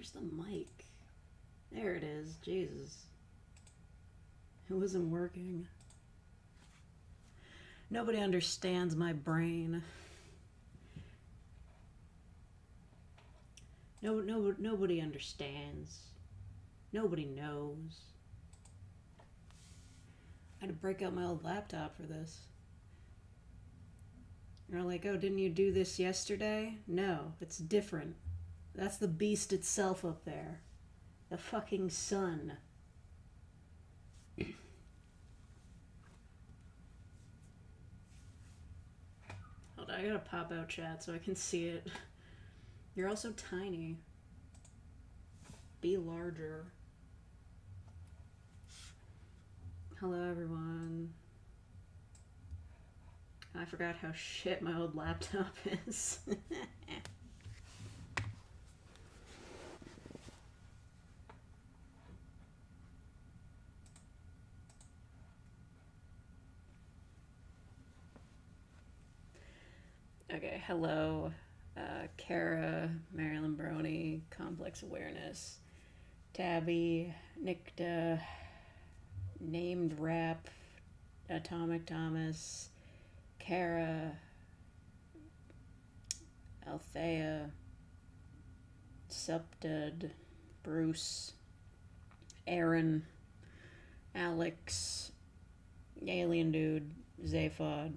Where's the mic? There it is. Jesus. It wasn't working. Nobody understands my brain. Nobody understands. Nobody knows. I had to break out my old laptop for this. You're like, oh, didn't you do this yesterday? No, it's different. That's the beast itself up there. The fucking sun. Hold on, I gotta pop out chat so I can see it. You're also tiny. Be larger. Hello, everyone. I forgot how shit my old laptop is. Okay, hello, Kara, Marilyn Brony, Complex Awareness, Tabby, Nikta, Named Rap, Atomic Thomas, Kara, Althea, Septud, Bruce, Aaron, Alex, Alien Dude, Zaphod,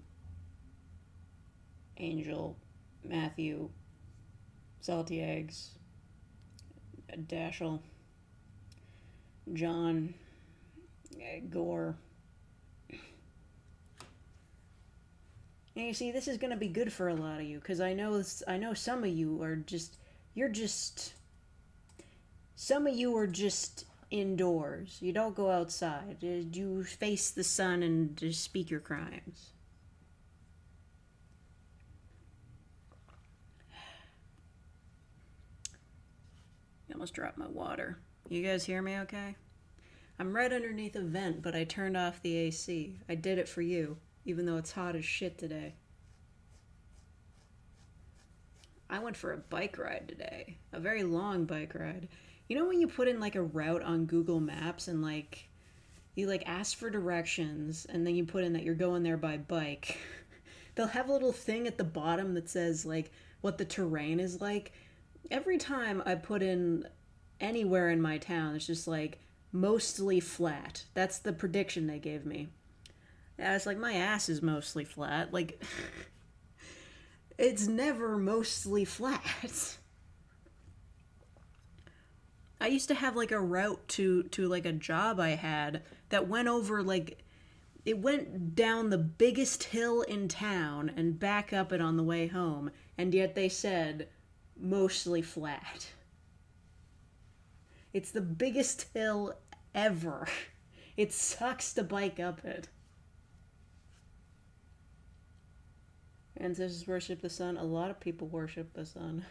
Angel, Matthew, Salty Eggs, Dashel, John, Gore. And you see, this is going to be good for a lot of you, because I know some of you are some of you are just indoors. You don't go outside. You face the sun and just speak your crimes. I almost dropped my water. You guys hear me okay? I'm right underneath a vent, but I turned off the AC. I did it for you, even though it's hot as shit today. I went for a bike ride today. A very long bike ride. You know when you put in like a route on Google Maps and like you like ask for directions and then you put in that you're going there by bike? They'll have a little thing at the bottom that says like what the terrain is like. Every time I put in anywhere in my town, it's just like mostly flat. That's the prediction they gave me. Yeah, it's like my ass is mostly flat. Like, it's never mostly flat. I used to have like a route to like a job I had that went over like, it went down the biggest hill in town and back up it on the way home, and yet they said mostly flat. It's the biggest hill ever. It sucks to bike up it. Ancestors worship the sun. A lot of people worship the sun.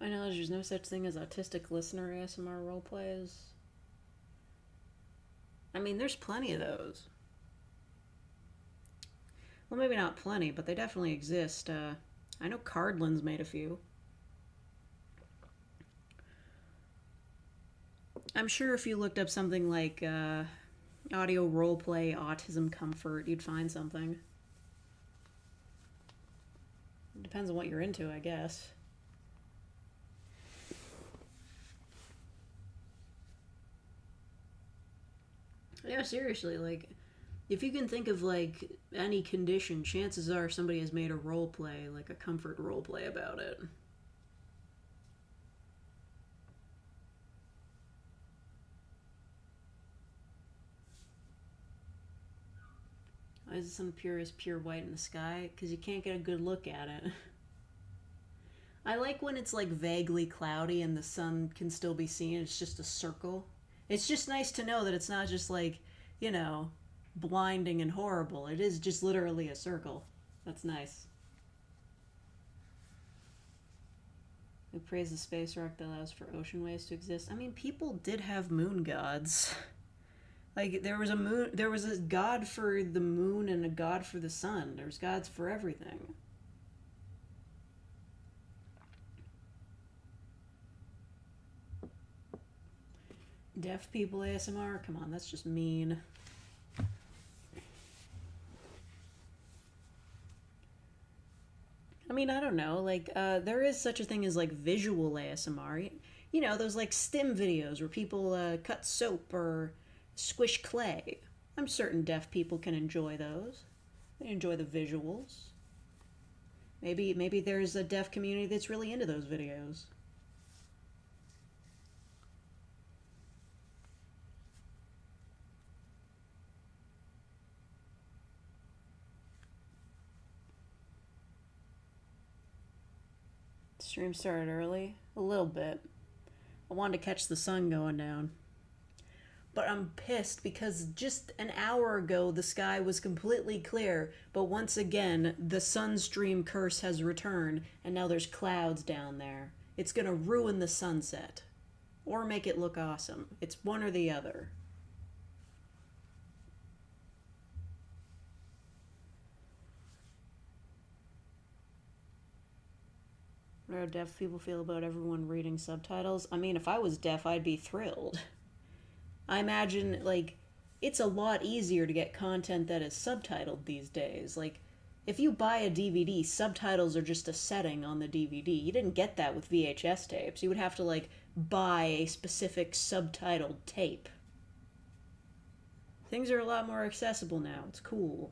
I know there's no such thing as autistic listener ASMR roleplays. I mean, there's plenty of those. Well, maybe not plenty, but they definitely exist. I know Cardlin's made a few. I'm sure if you looked up something like audio roleplay, autism comfort, you'd find something. It depends on what you're into, I guess. Yeah, seriously, like, if you can think of, like, any condition, chances are somebody has made a role play, like a comfort role play about it. Why is the sun pure as pure white in the sky? Because you can't get a good look at it. I like when it's, like, vaguely cloudy and the sun can still be seen. It's just a circle. It's just nice to know that it's not just like, you know, blinding and horrible. It is just literally a circle. That's nice. We praise the space rock that allows for ocean waves to exist. I mean, people did have moon gods. Like there was a god for the moon and a god for the sun. There's gods for everything. Deaf people ASMR? Come on, that's just mean. I mean, I don't know. Like, there is such a thing as like visual ASMR. You know, those like stim videos where people cut soap or squish clay. I'm certain deaf people can enjoy those. They enjoy the visuals. Maybe there's a deaf community that's really into those videos. Stream started early, a little bit. I wanted to catch the sun going down. But I'm pissed because just an hour ago the sky was completely clear, but once again the sunstream curse has returned and now there's clouds down there. It's gonna ruin the sunset. Or make it look awesome. It's one or the other. What do deaf people feel about everyone reading subtitles? I mean, if I was deaf, I'd be thrilled. I imagine, like, it's a lot easier to get content that is subtitled these days. Like, if you buy a DVD, subtitles are just a setting on the DVD. You didn't get that with VHS tapes. You would have to, like, buy a specific subtitled tape. Things are a lot more accessible now. It's cool.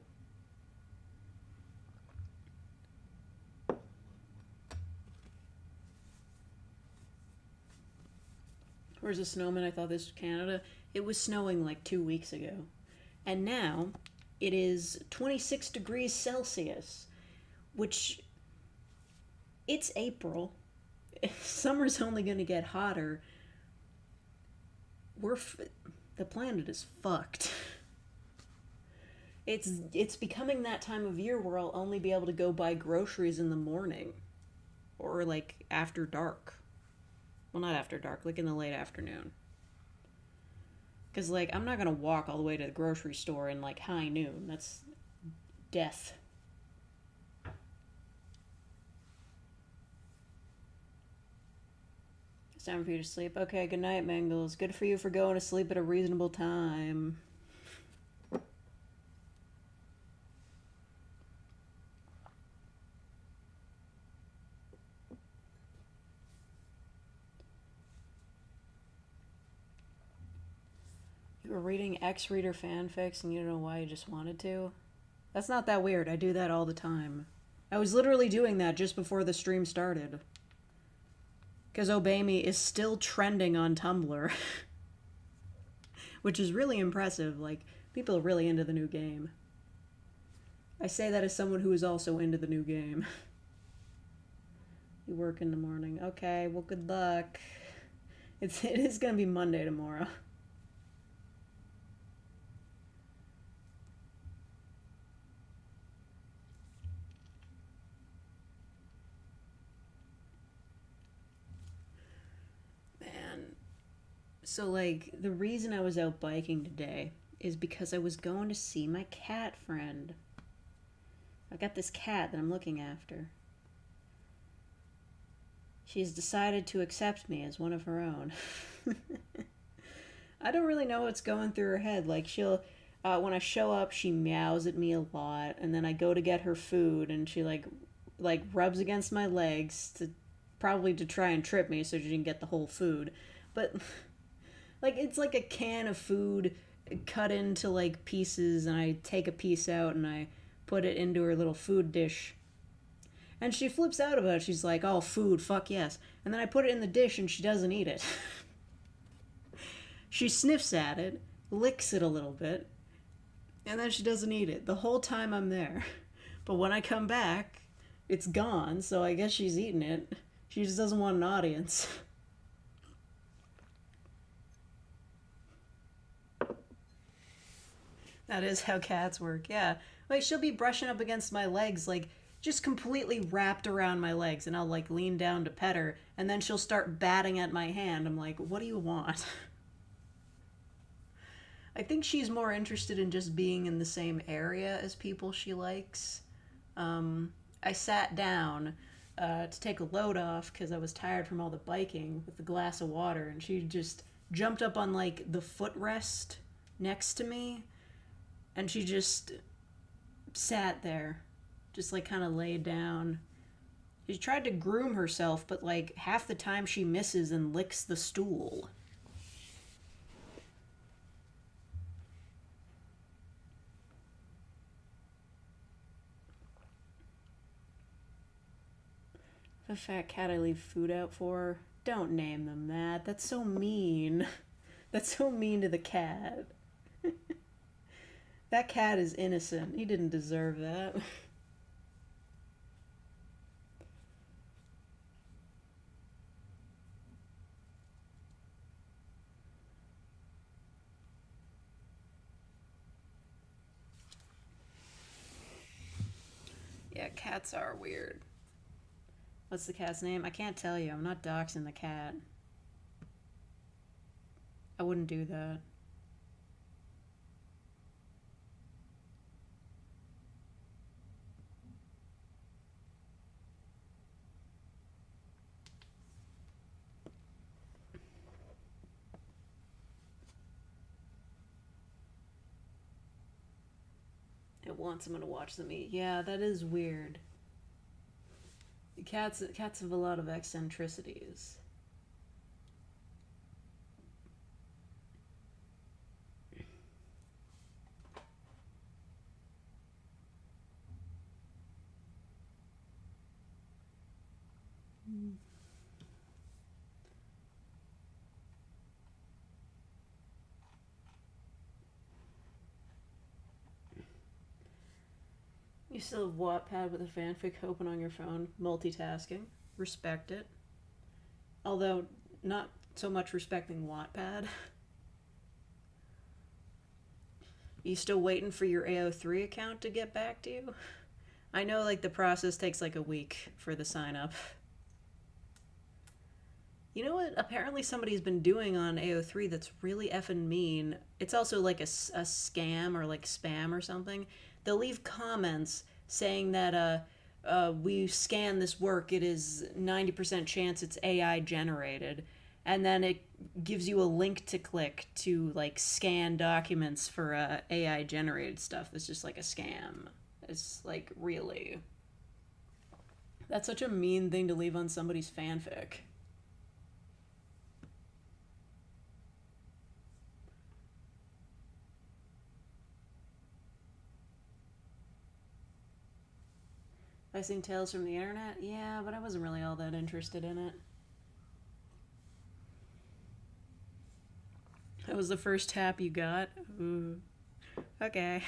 Where's the snowman? I thought this was Canada. It was snowing like 2 weeks ago. And now it is 26 degrees Celsius, which it's April. Summer's only going to get hotter. The planet is fucked. It's becoming that time of year where I'll only be able to go buy groceries in the morning or like after dark. Well, not after dark, like in the late afternoon. Because, like, I'm not going to walk all the way to the grocery store in, like, high noon. That's death. It's time for you to sleep. Okay, good night, Mangles. Good for you for going to sleep at a reasonable time. You were reading X-Reader fanfics and you don't know why you just wanted to? That's not that weird. I do that all the time. I was literally doing that just before the stream started. Because Obey Me is still trending on Tumblr. Which is really impressive. Like, people are really into the new game. I say that as someone who is also into the new game. You work in the morning. Okay, well, good luck. It is going to be Monday tomorrow. So, like, the reason I was out biking today is because I was going to see my cat friend. I've got this cat that I'm looking after. She's decided to accept me as one of her own. I don't really know what's going through her head. Like, she'll, when I show up, she meows at me a lot, and then I go to get her food, and she, like rubs against my legs, probably to try and trip me so she can get the whole food. But... like, it's like a can of food cut into, like, pieces, and I take a piece out and I put it into her little food dish. And she flips out about it. She's like, oh, food, fuck yes. And then I put it in the dish and she doesn't eat it. She sniffs at it, licks it a little bit, and then she doesn't eat it the whole time I'm there. But when I come back, it's gone, so I guess she's eating it. She just doesn't want an audience. That is how cats work, yeah. Like, she'll be brushing up against my legs, like, just completely wrapped around my legs, and I'll, like, lean down to pet her, and then she'll start batting at my hand. I'm like, what do you want? I think she's more interested in just being in the same area as people she likes. I sat down to take a load off because I was tired from all the biking with a glass of water, and she just jumped up on like the footrest next to me, and she just sat there, just like kind of laid down. She tried to groom herself, but like half the time she misses and licks the stool. If a fat cat I leave food out for, don't name them that. That's so mean. That's so mean to the cat. That cat is innocent. He didn't deserve that. Yeah, cats are weird. What's the cat's name? I can't tell you. I'm not doxing the cat. I wouldn't do that. It wants someone to watch them eat. Yeah, that is weird. Cats have a lot of eccentricities. You still have Wattpad with a fanfic open on your phone, multitasking. Respect it. Although, not so much respecting Wattpad. You still waiting for your AO3 account to get back to you? I know, like, the process takes like a week for the sign up. You know what? Apparently, somebody's been doing on AO3 that's really effing mean. It's also like a scam or like spam or something. They'll leave comments saying that we scan this work, it is 90% chance it's AI generated, and then it gives you a link to click to like scan documents for AI generated stuff. That's just like a scam. It's like, really, that's such a mean thing to leave on somebody's fanfic. I seen Tales from the Internet? Yeah, but I wasn't really all that interested in it. That was the first tap you got? Ooh. Okay.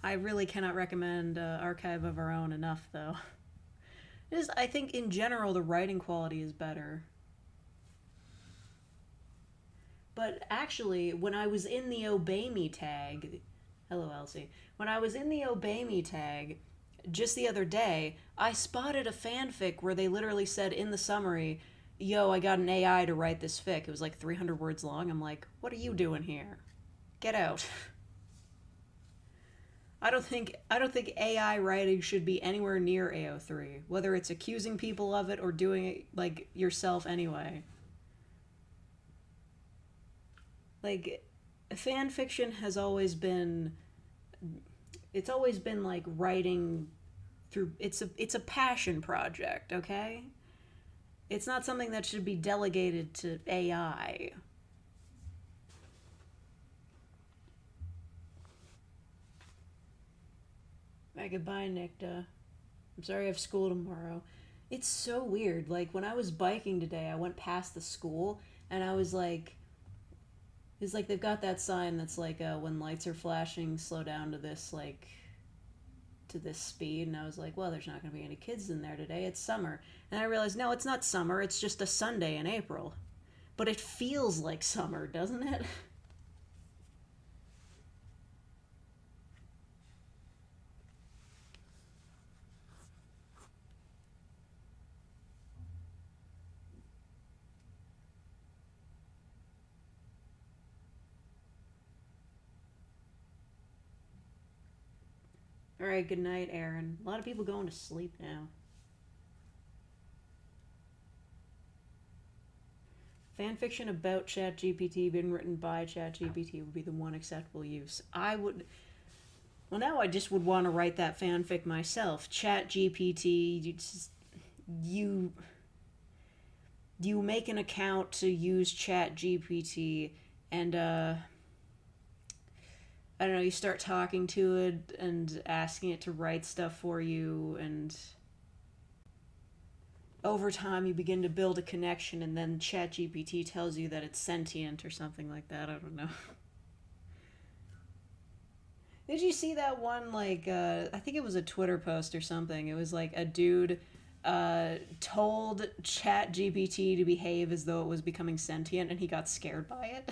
I really cannot recommend Archive of Our Own enough, though. I think in general the writing quality is better. But actually, when I was in the Obey Me tag, hello Elsie, when I was in the Obey Me tag, just the other day, I spotted a fanfic where they literally said in the summary, yo, I got an AI to write this fic. It was like 300 words long. I'm like, what are you doing here? Get out. I don't think AI writing should be anywhere near AO3, whether it's accusing people of it or doing it like yourself anyway. Like, fan fiction has always been, it's always been like writing through, it's a passion project, okay? It's not something that should be delegated to AI. Bye, goodbye, Nicta. I'm sorry I have school tomorrow. It's so weird. Like, when I was biking today, I went past the school, and I was like, it's like they've got that sign that's like, when lights are flashing, slow down to this, like, to this speed. And I was like, well, there's not going to be any kids in there today. It's summer. And I realized, no, it's not summer. It's just a Sunday in April. But it feels like summer, doesn't it? Alright, good night, Aaron. A lot of people going to sleep now. Fanfiction about ChatGPT being written by ChatGPT would be the one acceptable use. I would. Well, now I just would want to write that fanfic myself. ChatGPT, you make an account to use ChatGPT, and I don't know, you start talking to it and asking it to write stuff for you, and over time you begin to build a connection, and then ChatGPT tells you that it's sentient or something like that. I don't know. Did you see that one, like, I think it was a Twitter post or something. It was like a dude told ChatGPT to behave as though it was becoming sentient, and he got scared by it.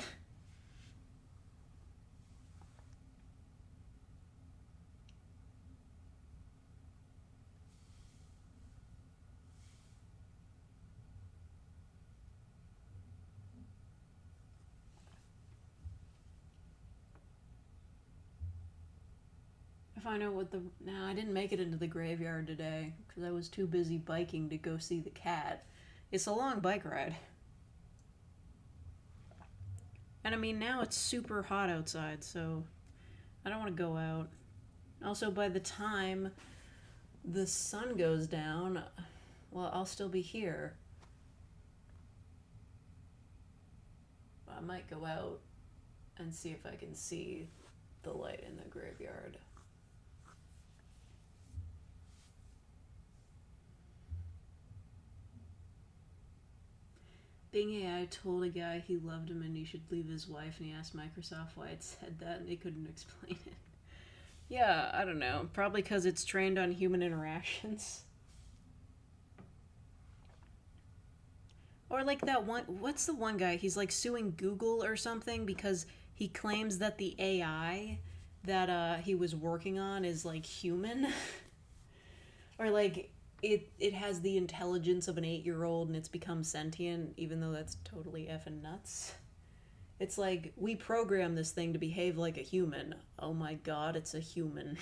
I find out what the. No, I didn't make it into the graveyard today because I was too busy biking to go see the cat. It's a long bike ride. And I mean, now it's super hot outside, so I don't want to go out. Also, by the time the sun goes down, well, I'll still be here. I might go out and see if I can see the light in the graveyard. Bing AI told a guy he loved him and he should leave his wife, and he asked Microsoft why it said that, and they couldn't explain it. Yeah, I don't know. Probably because it's trained on human interactions. Or like that one, what's the one guy? He's like suing Google or something because he claims that the AI that he was working on is like human. Or like it has the intelligence of an 8-year-old and it's become sentient, even though that's totally effing nuts. It's like, we program this thing to behave like a human. Oh my god, it's a human.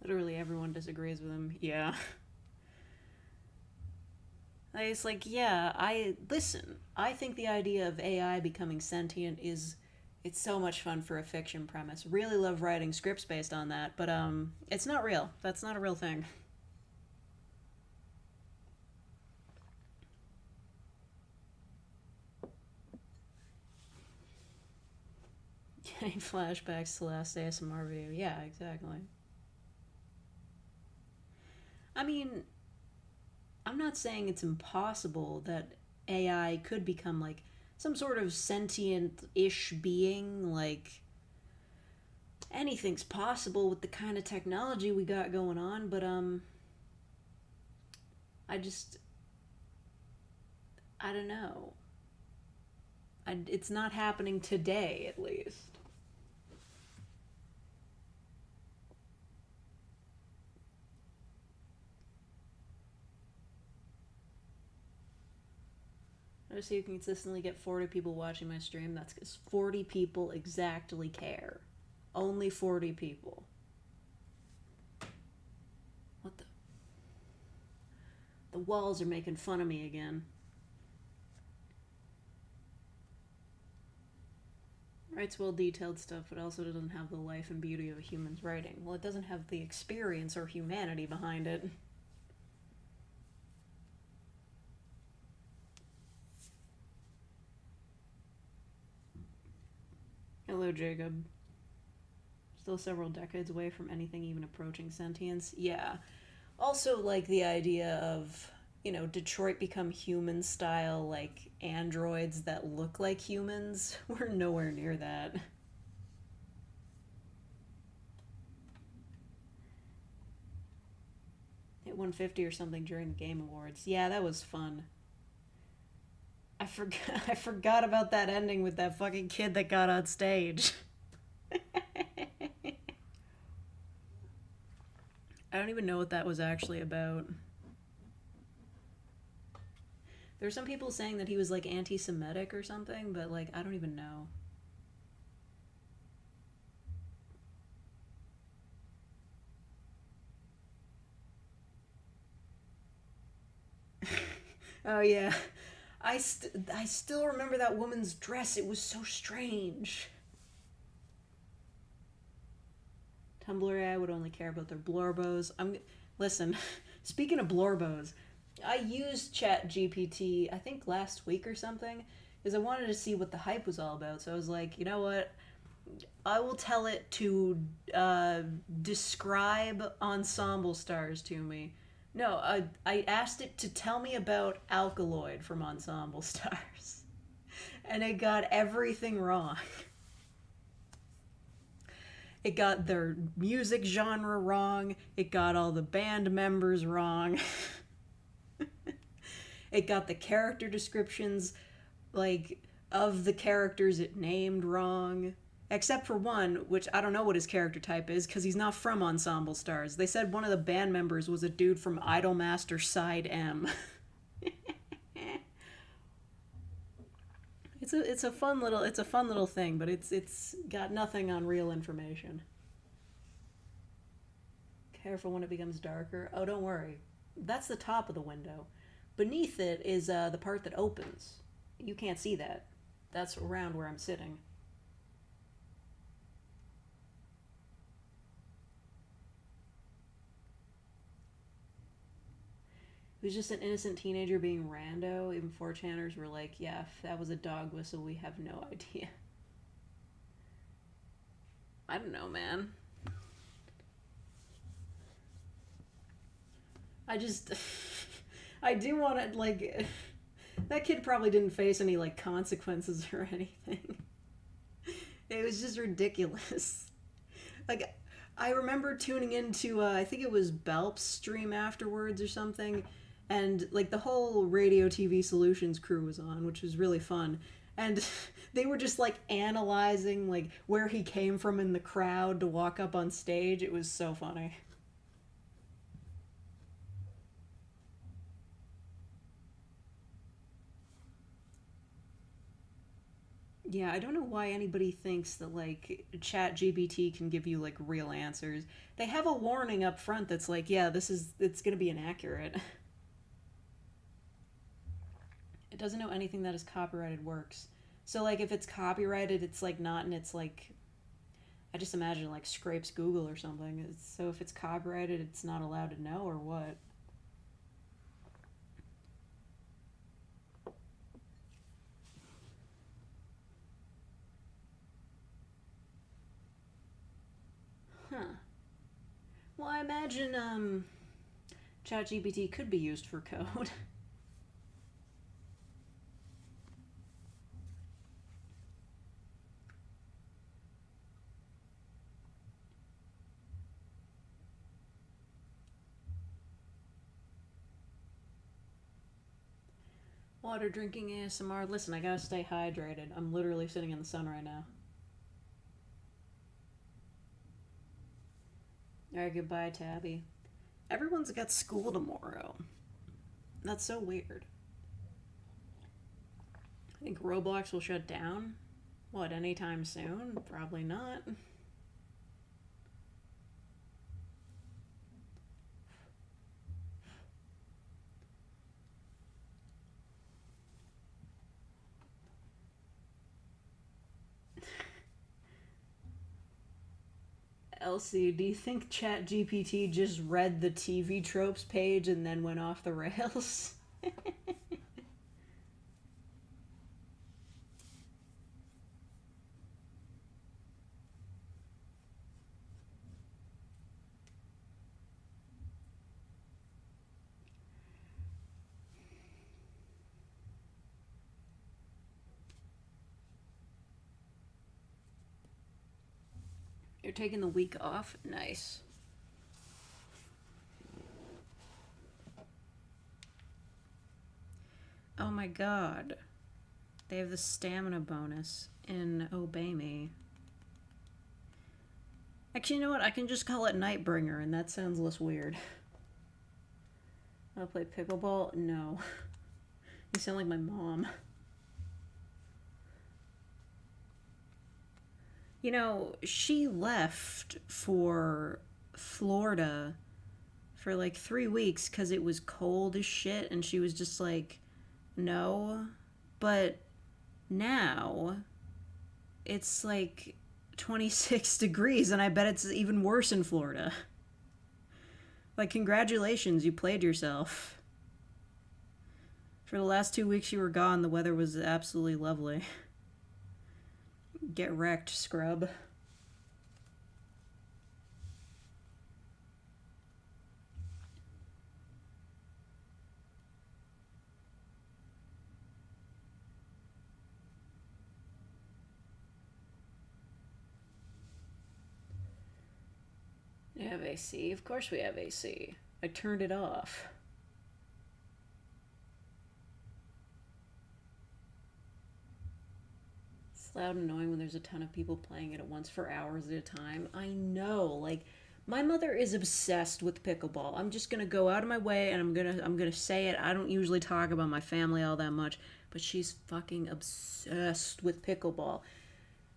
Literally everyone disagrees with him. Yeah. It's like, yeah, I think the idea of AI becoming sentient it's so much fun for a fiction premise. Really love writing scripts based on that, but it's not real. That's not a real thing. Getting flashbacks to last ASMR video. Yeah, exactly. I mean, I'm not saying it's impossible that AI could become like some sort of sentient-ish being. Like, anything's possible with the kind of technology we got going on, but I just, I don't know. It's not happening today, at least. I see you can consistently get 40 people watching my stream. That's because 40 people exactly care. Only 40 people. What the? The walls are making fun of me again. Writes well detailed stuff, but also doesn't have the life and beauty of a human's writing. Well, it doesn't have the experience or humanity behind it. Hello, Jacob. Still several decades away from anything even approaching sentience. Yeah. Also, like, the idea of, Detroit Become Human style, like, androids that look like humans. We're nowhere near that. Hit 150 or something during the Game Awards. Yeah, that was fun. I forgot about that ending with that fucking kid that got on stage. I don't even know what that was actually about. There were some people saying that he was like anti-Semitic or something, but like I don't even know. Oh yeah, I still remember that woman's dress. It was so strange. Tumblr I would only care about their blorbos. Listen. Speaking of blorbos, I used Chat GPT I think last week or something because I wanted to see what the hype was all about. So I was like, you know what? I will tell it to describe ensemble stars to me. No, I asked it to tell me about Alkaloid from Ensemble Stars, and it got everything wrong. It got their music genre wrong. It got all the band members wrong. It got the character descriptions, like, of the characters it named wrong. Except for one, which I don't know what his character type is, because he's not from Ensemble Stars. They said one of the band members was a dude from Idolmaster Side M. It's a fun little thing, but it's got nothing on real information. Careful when it becomes darker. Oh, don't worry. That's the top of the window. Beneath it is the part that opens. You can't see that. That's around where I'm sitting. He was just an innocent teenager being rando. Even 4chaners were like, yeah, if that was a dog whistle, we have no idea. I don't know, man. I just... I do want to, like... That kid probably didn't face any, like, consequences or anything. It was just ridiculous. Like, I remember tuning into, I think it was Belp's stream afterwards or something, and, like, the whole Radio TV Solutions crew was on, which was really fun. And they were just, like, analyzing, like, where he came from in the crowd to walk up on stage. It was so funny. Yeah, I don't know why anybody thinks that, like, ChatGPT can give you, like, real answers. They have a warning up front that's like, yeah, it's gonna be inaccurate. It doesn't know anything that is copyrighted works. So, like, if it's copyrighted, it's, like, not, and it's, like, I just imagine, like, scrapes Google or something. So if it's copyrighted, it's not allowed to know, or what? Huh. Well, I imagine, ChatGPT could be used for code. Water drinking ASMR. Listen, I gotta stay hydrated. I'm literally sitting in the sun right now. Alright, goodbye, Tabby. Everyone's got school tomorrow. That's so weird. I think Roblox will shut down. What, anytime soon? Probably not. Elsie, do you think ChatGPT just read the TV tropes page and then went off the rails? You're taking the week off? Nice. Oh my god. They have the stamina bonus in Obey Me. Actually, you know what? I can just call it Nightbringer, and that sounds less weird. I'll play pickleball? No. You sound like my mom. You know, she left for Florida for like 3 weeks because it was cold as shit, and she was just like, no. But now it's like 26 degrees, and I bet it's even worse in Florida. Like, congratulations, you played yourself. For the last 2 weeks you were gone, the weather was absolutely lovely. Get wrecked, scrub. You have AC? Of course we have AC. I turned it off. It's loud and annoying when there's a ton of people playing it at once for hours at a time. I know, like, my mother is obsessed with pickleball. I'm just gonna go out of my way and I'm gonna say it. I don't usually talk about my family all that much, but she's fucking obsessed with pickleball.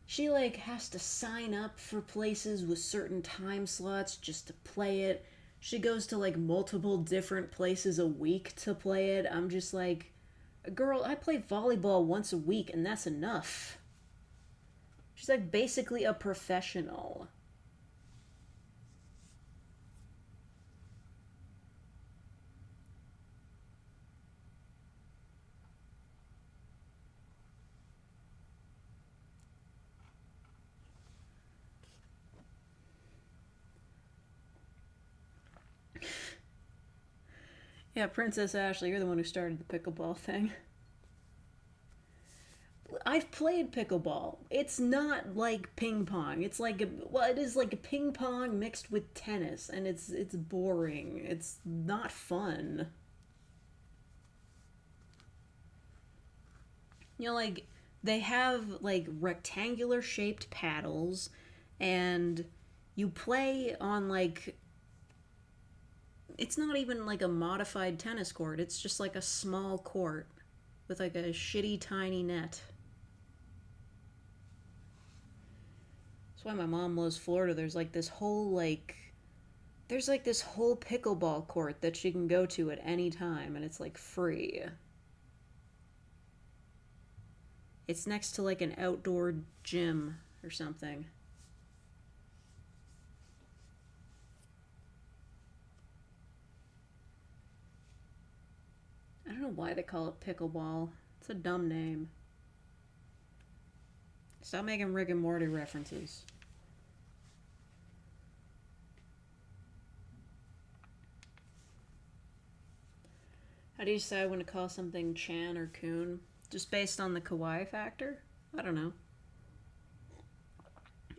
She like has to sign up for places with certain time slots just to play it. She goes to like multiple different places a week to play it. I'm just like, girl, I play volleyball once a week and that's enough. She's like basically a professional. Yeah, Princess Ashley, you're the one who started the pickleball thing. I've played pickleball. It's not like ping pong. It's like it is like a ping pong mixed with tennis, and it's boring. It's not fun. You know, like they have like rectangular shaped paddles, and you play on like it's not even like a modified tennis court. It's just like a small court with like a shitty tiny net. That's why my mom loves Florida. There's like this whole pickleball court that she can go to at any time, and it's like free. It's next to like an outdoor gym or something. I don't know why they call it pickleball. It's a dumb name. Stop making Rick and Morty references. How do you decide when to call something Chan or Coon? Just based on the kawaii factor? I don't know.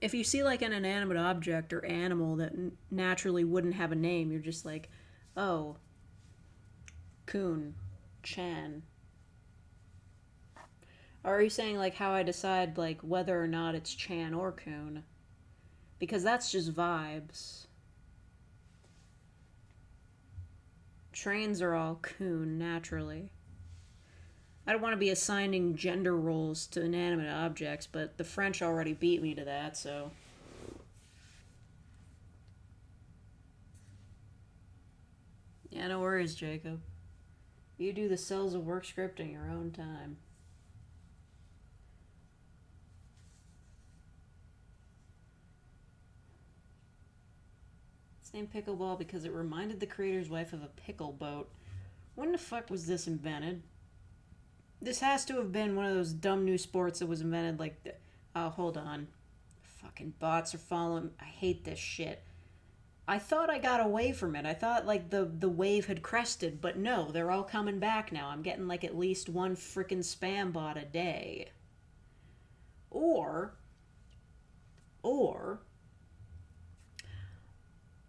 If you see like an inanimate object or animal that naturally wouldn't have a name, you're just like, oh, Coon, Chan. Or are you saying like how I decide like whether or not it's Chan or Coon? Because that's just vibes. Trains are all Coon naturally. I don't want to be assigning gender roles to inanimate objects, but the French already beat me to that, so. Yeah, no worries, Jacob. You do the cells of work script in your own time. It's named Pickleball because it reminded the creator's wife of a pickle boat. When the fuck was this invented? This has to have been one of those dumb new sports that was invented like... Oh, hold on. Fucking bots are following... I hate this shit. I thought I got away from it. I thought like the wave had crested, but no, they're all coming back now. I'm getting like at least one freaking spam bot a day. Or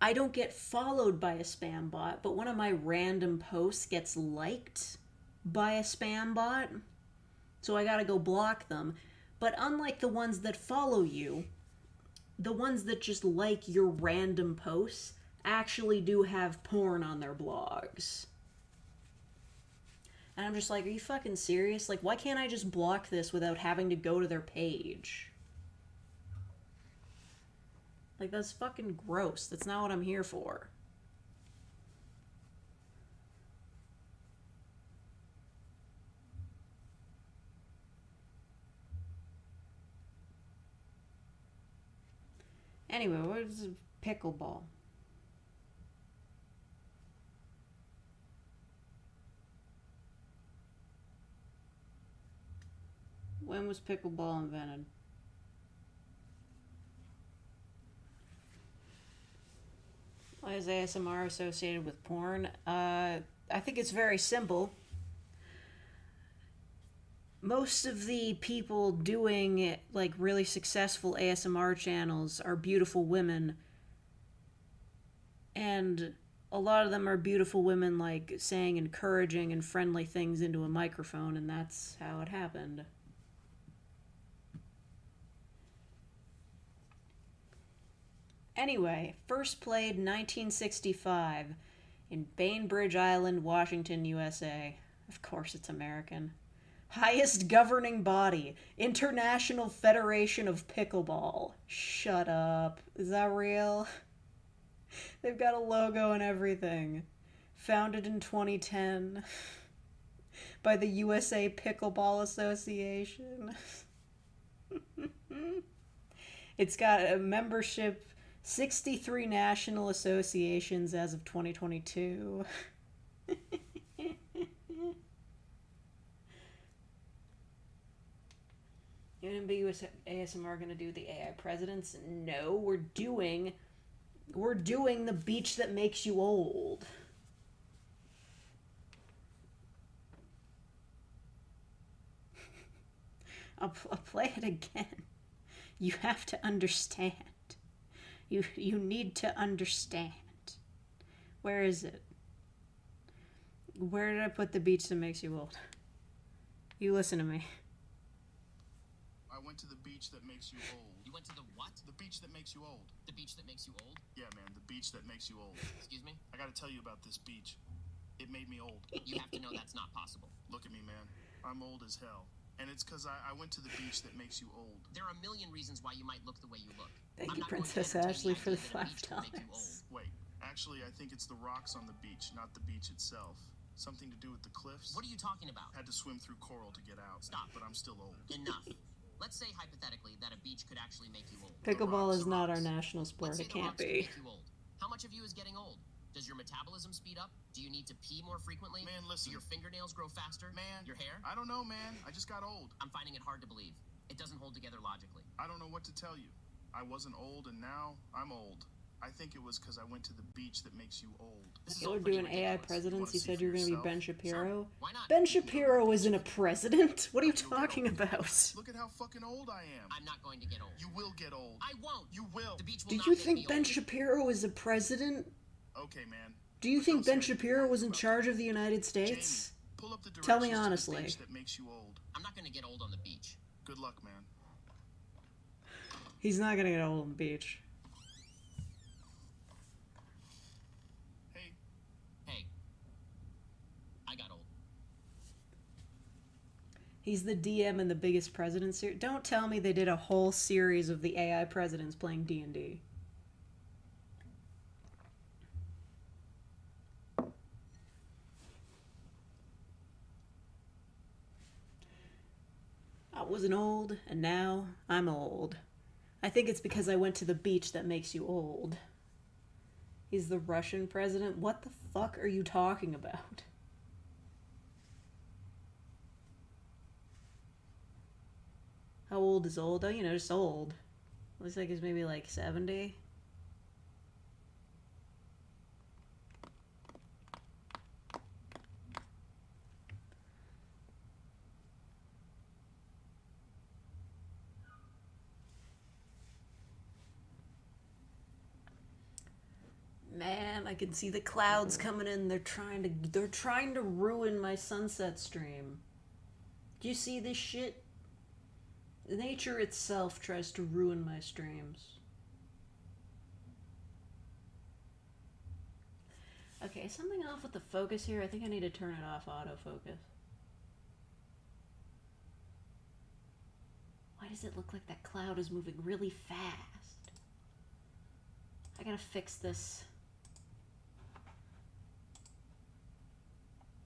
I don't get followed by a spam bot, but one of my random posts gets liked by a spam bot, so I gotta go block them. But unlike the ones that follow you, the ones that just like your random posts actually do have porn on their blogs. And I'm just like, are you fucking serious? Like, why can't I just block this without having to go to their page? Like, that's fucking gross. That's not what I'm here for. Anyway, what is pickleball? When was pickleball invented? Why is ASMR associated with porn? I think it's very simple. Most of the people doing like really successful ASMR channels are beautiful women, and a lot of them are beautiful women like saying encouraging and friendly things into a microphone, and that's how it happened. Anyway, first played 1965 in Bainbridge Island, Washington, USA. Of course it's American. Highest governing body, International Federation of Pickleball. Shut up. Is that real? They've got a logo and everything. Founded in 2010 by the USA Pickleball Association. It's got a membership, 63 national associations as of 2022. Ambiguous ASMR gonna do the AI presidents? No, we're doing the beach that makes you old. I'll play it again. You have to understand. You need to understand. Where is it? Where did I put the beach that makes you old? You listen to me. I went to the beach that makes you old. You went to the what? The beach that makes you old. The beach that makes you old? Yeah, man, the beach that makes you old. Excuse me? I gotta tell you about this beach. It made me old. You have to know that's not possible. Look at me, man. I'm old as hell. And it's because I went to the beach that makes you old. There are a million reasons why you might look the way you look. Thank I'm you, not going to Princess entertain Ashley, the for the idea that a beach will make you $5. old. Wait, actually, I think it's the rocks on the beach, not the beach itself. Something to do with the cliffs. What are you talking about? Had to swim through coral to get out. Stop. But I'm still old. Enough. Let's say hypothetically that a beach could actually make you old. Pickleball is not our national sport. Let's say It the can't rocks could be. make you old. How much of you is getting old? Does your metabolism speed up? Do you need to pee more frequently? Man, listen. Do your fingernails grow faster? Man. Your hair? I don't know, man. I just got old. I'm finding it hard to believe. It doesn't hold together logically. I don't know what to tell you. I wasn't old, and now I'm old. I think it was because I went to the beach that makes you old. This is You're all pretty doing AI ridiculous. presidents. You see said for you were going to be yourself? Ben Shapiro. Why not? Ben Shapiro isn't a president. What are you talking about? Look at how fucking old I am. I'm not going to get old. You will get old. I won't. You will. The beach will Do not you make think me Ben old. Shapiro is a president? Okay, man. Do you Look think how Ben serious you Shapiro are was in about charge that. of the United Jamie, States? pull up the Tell me directions to the honestly. beach that makes you old. I'm not going to get old on the beach. Good luck, man. He's not going to get old on the beach. Hey, Hey, I got old. He's the DM in the Biggest President series. Don't tell me they did a whole series of the AI presidents playing D&D. I wasn't old, and now I'm old. I think it's because I went to the beach that makes you old. He's the Russian president? What the fuck are you talking about? How old is old? Oh, you know, just old. Looks like he's maybe like 70. Man, I can see the clouds coming in. They're trying to ruin my sunset stream. Do you see this shit? Nature itself tries to ruin my streams. Okay, something off with the focus here. I think I need to turn it off autofocus. Why does it look like that cloud is moving really fast? I gotta fix this.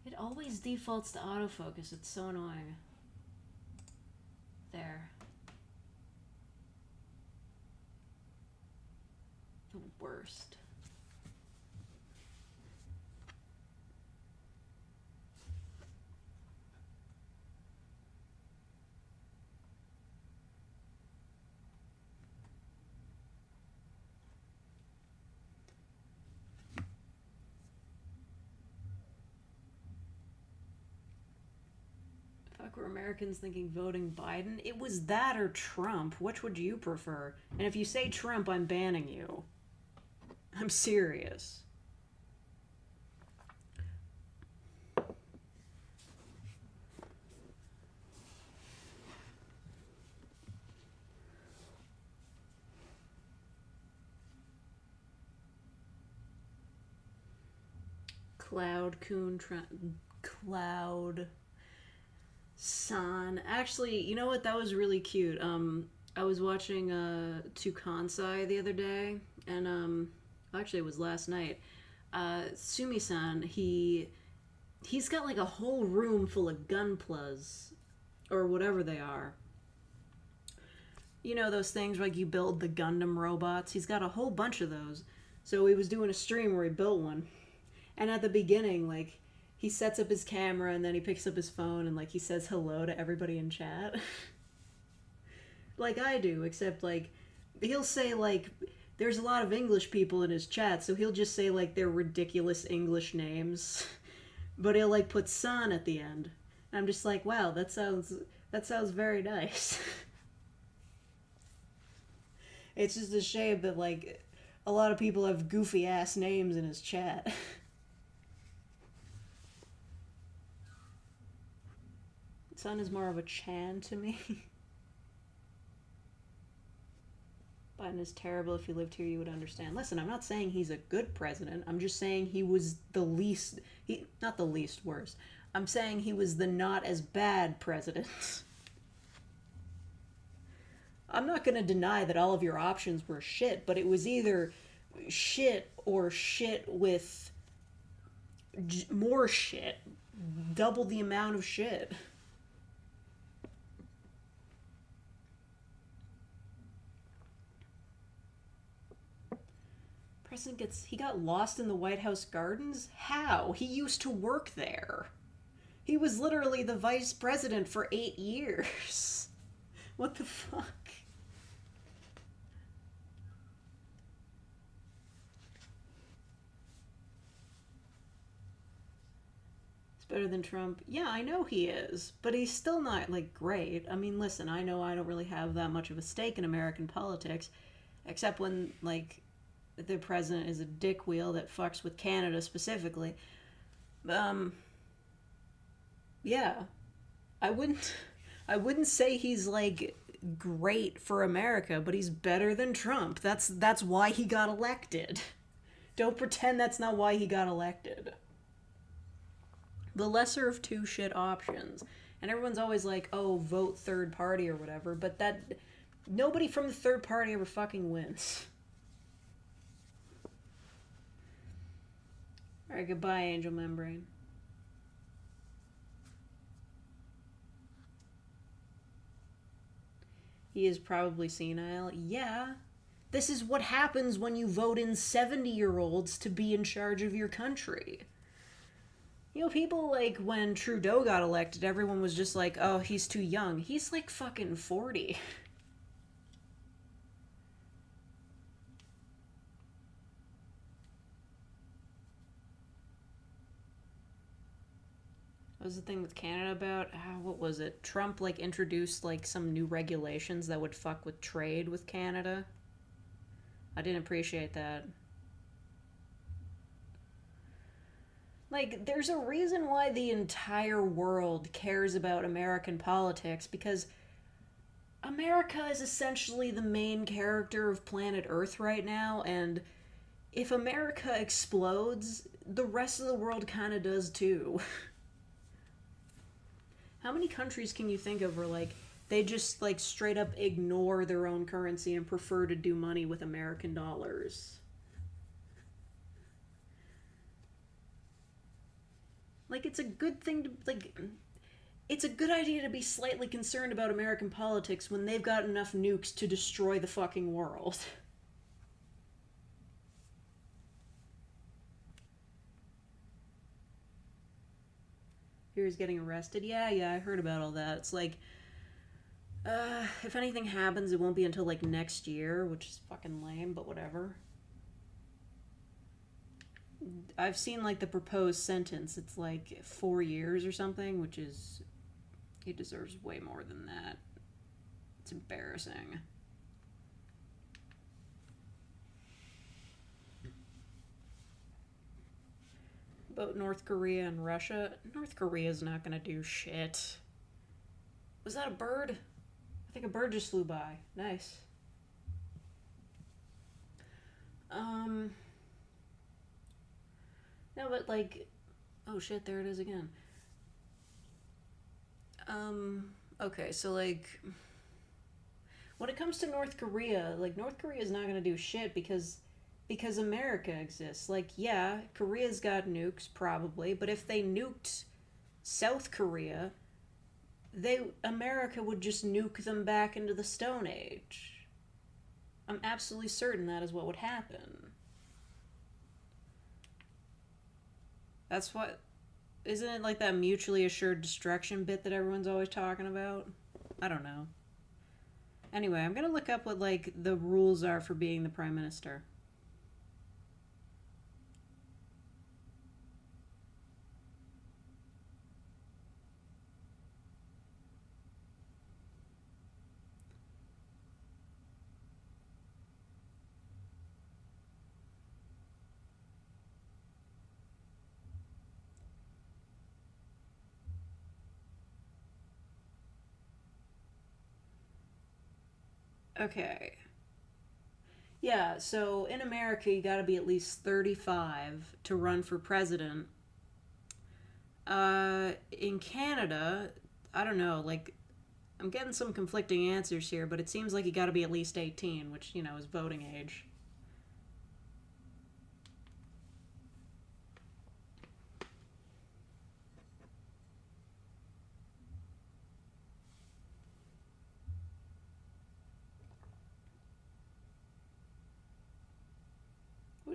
It always defaults to autofocus. It's so annoying. There. The worst. Fuck, were Americans thinking voting Biden? It was that or Trump. Which would you prefer? And if you say Trump, I'm banning you. I'm serious. Cloud San. Actually, you know what? That was really cute. I was watching Tukansai the other day, and actually it was last night. Sumi-san, he's got like a whole room full of gunplas, or whatever they are. You know those things like you build the Gundam robots? He's got a whole bunch of those. So he was doing a stream where he built one. And at the beginning, like, he sets up his camera and then he picks up his phone and, like, he says hello to everybody in chat. Like I do, except, like, he'll say, like, there's a lot of English people in his chat, so he'll just say, like, their ridiculous English names. But he'll, like, put san at the end. And I'm just like, wow, that sounds very nice. It's just a shame that, like, a lot of people have goofy-ass names in his chat. Sun is more of a Chan to me. Biden is terrible. If you lived here, you would understand. Listen, I'm not saying he's a good president. I'm just saying he was the least... not the least worst. I'm saying he was the not as bad president. I'm not going to deny that all of your options were shit, but it was either shit or shit with more shit. Double the amount of shit. He got lost in the White House gardens? How? He used to work there. He was literally the vice president for 8 years. What the fuck? It's better than Trump. Yeah, I know he is, but he's still not, like, great. I mean, listen, I know I don't really have that much of a stake in American politics, except when, like, the president is a dickwheel that fucks with Canada specifically. Yeah. I wouldn't say he's, like, great for America, but he's better than Trump. That's why he got elected. Don't pretend that's not why he got elected. The lesser of two shit options. And everyone's always like, oh, vote third party or whatever, but nobody from the third party ever fucking wins. Alright, goodbye, Angel Membrane. He is probably senile. Yeah. This is what happens when you vote in 70-year-olds to be in charge of your country. You know, people, like, when Trudeau got elected, everyone was just like, oh, he's too young. He's, like, fucking 40. What was the thing with Canada about? What was it? Trump, like, introduced, like, some new regulations that would fuck with trade with Canada. I didn't appreciate that. Like, there's a reason why the entire world cares about American politics, because America is essentially the main character of planet Earth right now, and if America explodes, the rest of the world kind of does too. How many countries can you think of where, like, They just like straight up ignore their own currency and prefer to do money with American dollars. Like, it's a good thing to, like, it's a good idea to be slightly concerned about American politics when they've got enough nukes to destroy the fucking world. Here's getting arrested. Yeah, I heard about all that. It's like, if anything happens, it won't be until, like, next year, which is fucking lame, but whatever. I've seen, like, the proposed sentence. It's, like, 4 years or something, which is... He deserves way more than that. It's embarrassing. About North Korea and Russia. North Korea's not gonna do shit. Was that a bird? I think a bird just flew by. Nice. No, but like... Oh shit, there it is again. Okay, so like... When it comes to North Korea, like, North Korea's not gonna do shit because America exists. Like, yeah, Korea's got nukes, probably, but if they nuked South Korea, America would just nuke them back into the Stone Age. I'm absolutely certain that is what would happen. That's what... Isn't it like that mutually assured destruction bit that everyone's always talking about? I don't know. Anyway, I'm gonna look up what, like, the rules are for being the Prime Minister. Okay. Yeah, so in America, you gotta be at least 35 to run for president. In Canada, I don't know, like, I'm getting some conflicting answers here, but it seems like you gotta be at least 18, which, you know, is voting age.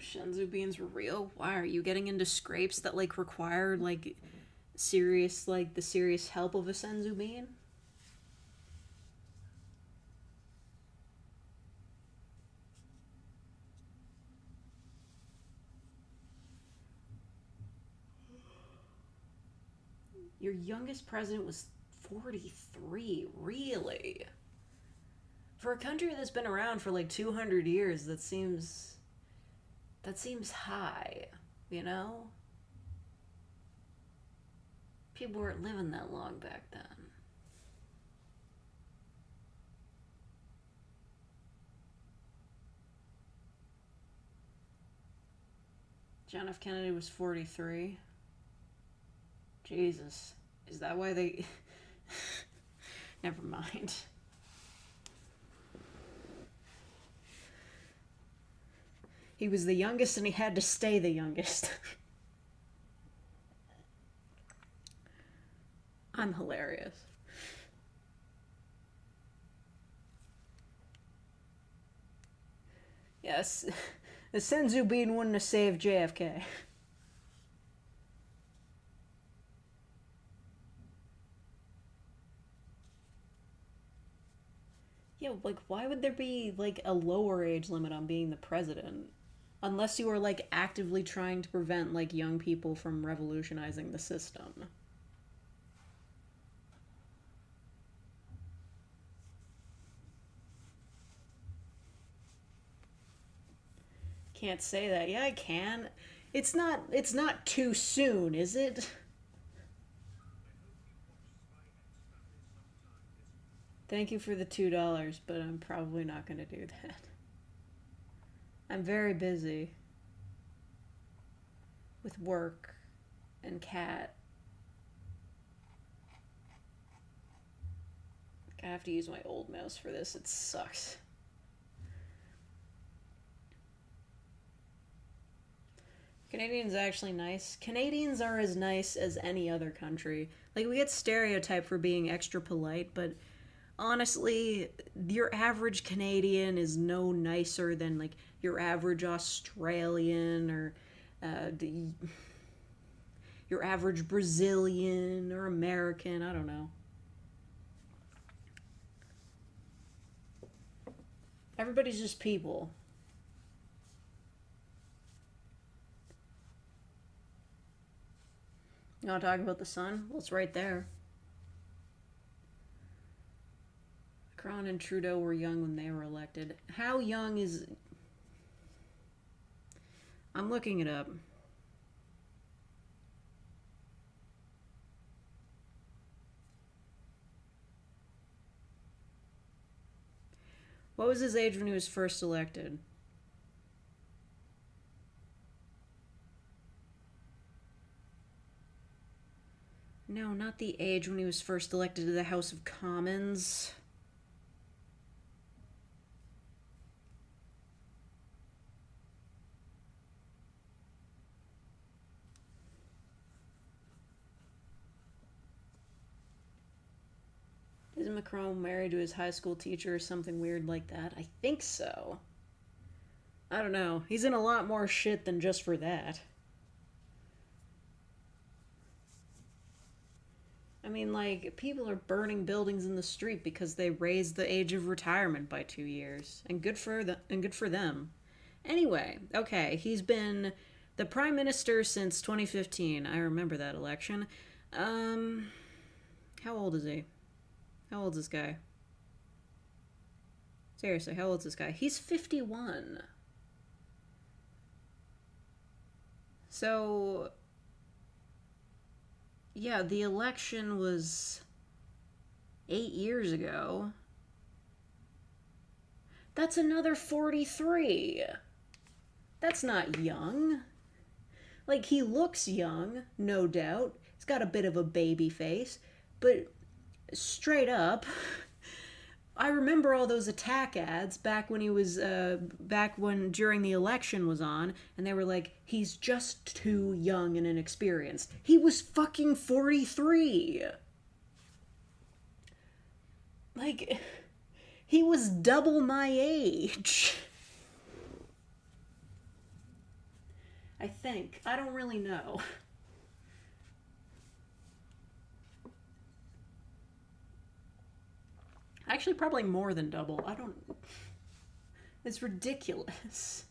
Shenzhou beans were real? Why are you getting into scrapes that like require like serious, like the serious help of a senzu bean? Your youngest president was 43. Really? For a country that's been around for like 200 years, that seems high, you know? People weren't living that long back then. John F. Kennedy was 43. Jesus. Is that why they... Never mind. He was the youngest and he had to stay the youngest. I'm hilarious. Yes, the senzu bean wouldn't have saved JFK. Yeah, like, why would there be, like, a lower age limit on being the president? Unless you were, like, actively trying to prevent, like, young people from revolutionizing the system. Can't say that. Yeah, I can. It's not too soon, is it? Thank you for the $2, but I'm probably not going to do that. I'm very busy with work and cat. I have to use my old mouse for this. It sucks. Canadians actually nice. Canadians are as nice as any other country. Like, we get stereotyped for being extra polite, but honestly, your average Canadian is no nicer than, like, your average Australian or your average Brazilian or American. I don't know. Everybody's just people. You want to talk about the sun? Well, it's right there. Macron and Trudeau were young when they were elected. How young is... I'm looking it up. What was his age when he was first elected? No, not the age when he was first elected to the House of Commons. Isn't Macron married to his high school teacher or something weird like that? I think so. I don't know. He's in a lot more shit than just for that. I mean, like, people are burning buildings in the street because they raised the age of retirement by 2 years. And good for them. Anyway, okay, he's been the prime minister since 2015. I remember that election. How old is he? How old is this guy? Seriously, how old is this guy? He's 51. So, yeah, the election was 8 years ago. That's another 43. That's not young. Like, he looks young, no doubt. He's got a bit of a baby face, but straight up, I remember all those attack ads back when he was, during the election was on, and they were like, he's just too young and inexperienced. He was fucking 43. Like, he was double my age. I think. I don't really know. Actually, probably more than double. I don't... It's ridiculous.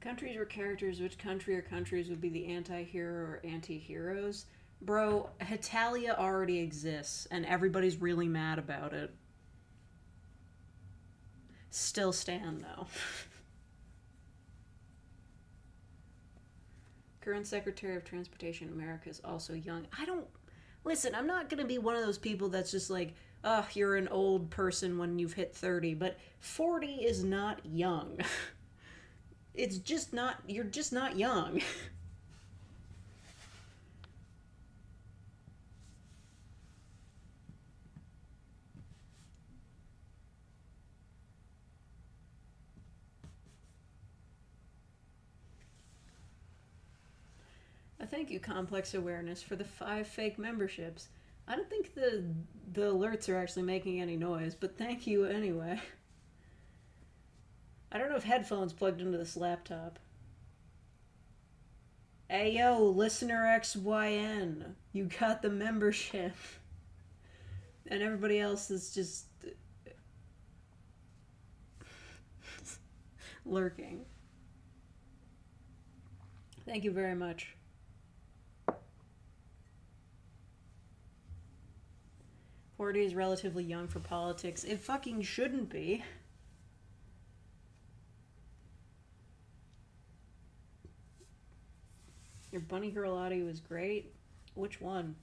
Countries or characters, which country or countries would be the anti-hero or anti-heroes? Bro, Hetalia already exists, and everybody's really mad about it. Still stand, though. Current Secretary of Transportation America is also young. I don't... Listen, I'm not going to be one of those people that's just like, oh, you're an old person when you've hit 30, but 40 is not young. It's just not... You're just not young. Thank you, Complex Awareness, for the 5 fake memberships. I don't think the alerts are actually making any noise, but thank you anyway. I don't know if headphones plugged into this laptop. Hey yo, Listener XYN, you got the membership. And everybody else is just lurking. Thank you very much. 40 is relatively young for politics. It fucking shouldn't be. Your Bunny Girl audio was great. Which one?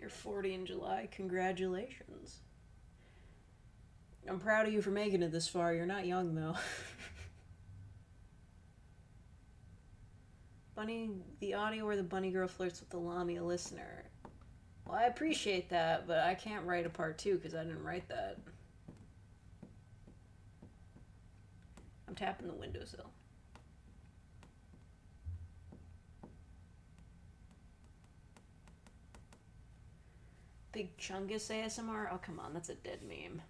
You're 40 in July. Congratulations. I'm proud of you for making it this far. You're not young, though. Bunny, the audio where the bunny girl flirts with the Lamia listener. Well, I appreciate that, but I can't write a part 2 because I didn't write that. I'm tapping the windowsill. Big Chungus ASMR? Oh, come on, that's a dead meme.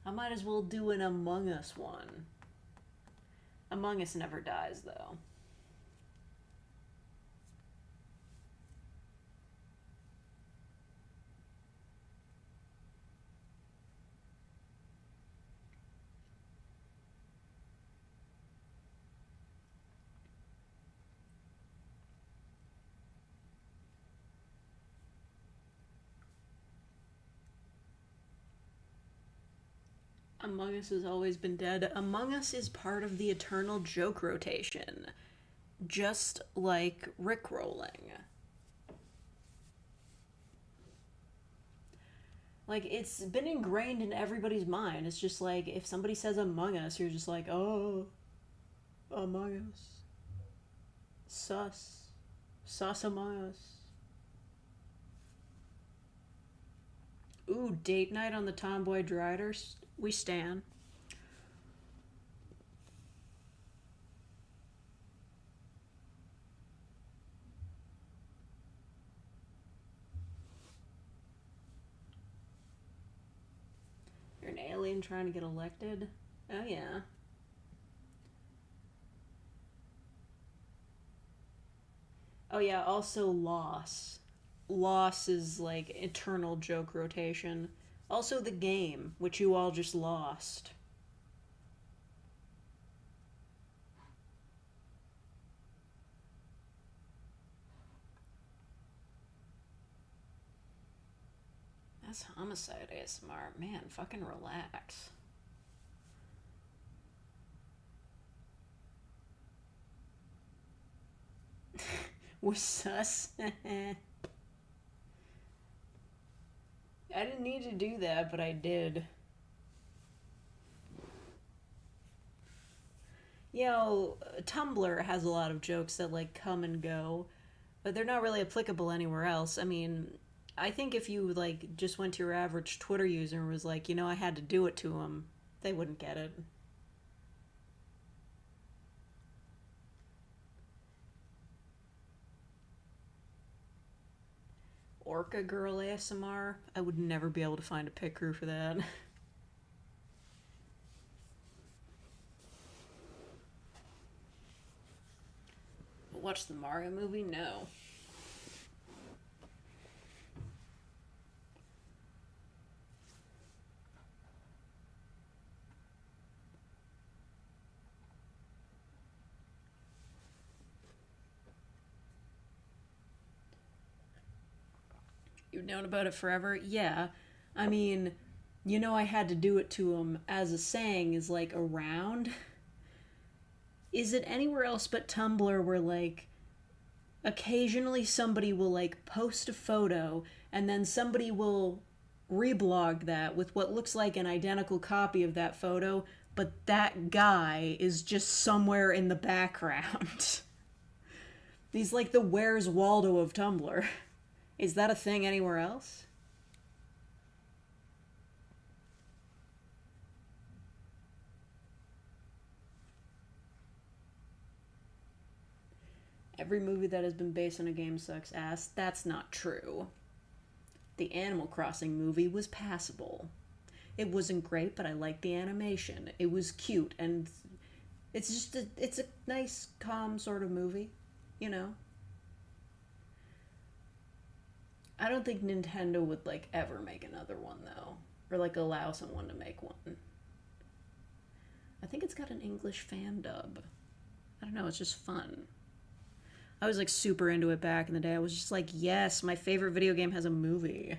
I might as well do an Among Us one. Among Us never dies, though. Among Us has always been dead. Among Us is part of the eternal joke rotation. Just like Rickrolling. Like, it's been ingrained in everybody's mind. It's just like, if somebody says Among Us, you're just like, oh, Among Us. Sus. Sus Among Us. Ooh, date night on the Tomboy Driders. We stan. You're an alien trying to get elected? Oh, yeah. Oh, yeah, also Loss. Loss is, like, eternal joke rotation. Also the game, which you all just lost. That's Homicide ASMR. Man, fucking relax. Was sus? I didn't need to do that, but I did. You know, Tumblr has a lot of jokes that, like, come and go, but they're not really applicable anywhere else. I mean, I think if you, like, just went to your average Twitter user and was like, you know, I had to do it to them, they wouldn't get it. Orca Girl ASMR? I would never be able to find a pic crew for that. Watch the Mario movie? No. You've known about it forever? Yeah. I mean, you know, I had to do it to him as a saying is, like, around. Is it anywhere else but Tumblr where, like, occasionally somebody will, like, post a photo and then somebody will reblog that with what looks like an identical copy of that photo, but that guy is just somewhere in the background. He's like the Where's Waldo of Tumblr. Is that a thing anywhere else? Every movie that has been based on a game sucks ass. That's not true. The Animal Crossing movie was passable. It wasn't great, but I liked the animation. It was cute, and it's just it's a nice, calm sort of movie, you know? I don't think Nintendo would, like, ever make another one, though. Or, like, allow someone to make one. I think it's got an English fan dub. I don't know, it's just fun. I was, like, super into it back in the day. I was just like, yes, my favorite video game has a movie.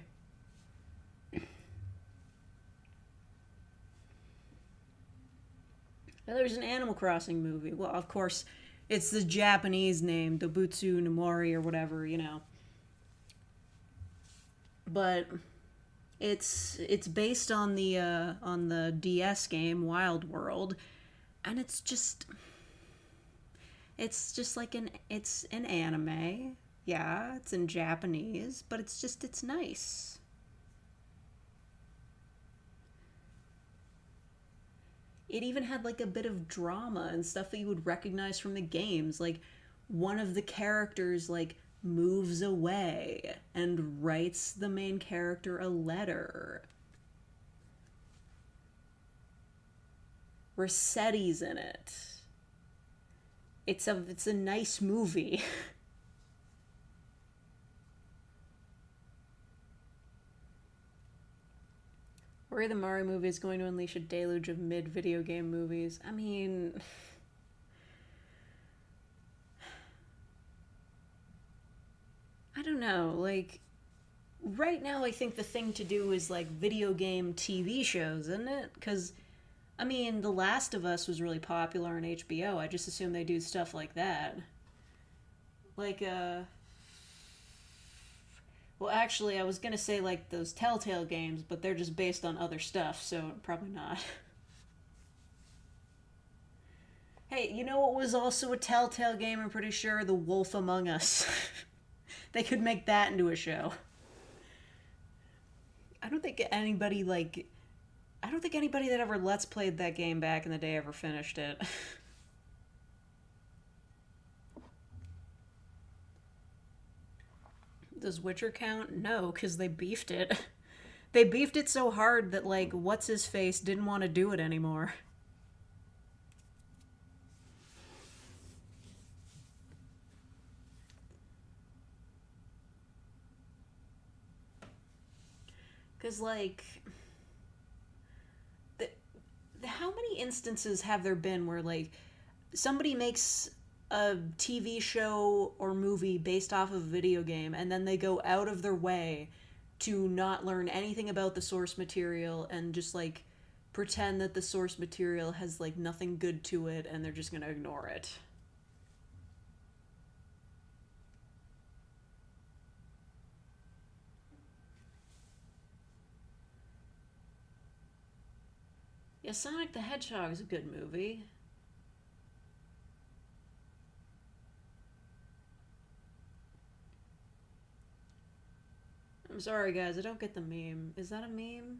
Now, there's an Animal Crossing movie. Well, of course, it's the Japanese name, Dobutsu Nomori or whatever, you know. but it's based on the DS game Wild World, and it's just like it's an anime. Yeah, it's in Japanese, but it's nice. It even had like a bit of drama and stuff that you would recognize from the games. Like one of the characters like moves away and writes the main character a letter. Rossetti's in it. It's a nice movie. Or the Mario movie is going to unleash a deluge of mid-video game movies. I mean, I don't know. Like, right now I think the thing to do is, like, video game TV shows, isn't it? Because, I mean, The Last of Us was really popular on HBO. I just assume they do stuff like that. Like, well, actually, I was gonna say like those Telltale games, but they're just based on other stuff, so probably not. Hey, you know what was also a Telltale game, I'm pretty sure? The Wolf Among Us. They could make that into a show. I don't think anybody, like... I don't think anybody that ever Let's Played that game back in the day ever finished it. Does Witcher count? No, because they beefed it. They beefed it so hard that, like, what's-his-face didn't want to do it anymore. Because, like... how many instances have there been where, like, somebody makes a TV show or movie based off of a video game, and then they go out of their way to not learn anything about the source material and just, like, pretend that the source material has, like, nothing good to it, and they're just gonna ignore it? Yeah, Sonic the Hedgehog is a good movie. I'm sorry, guys, I don't get the meme. Is that a meme?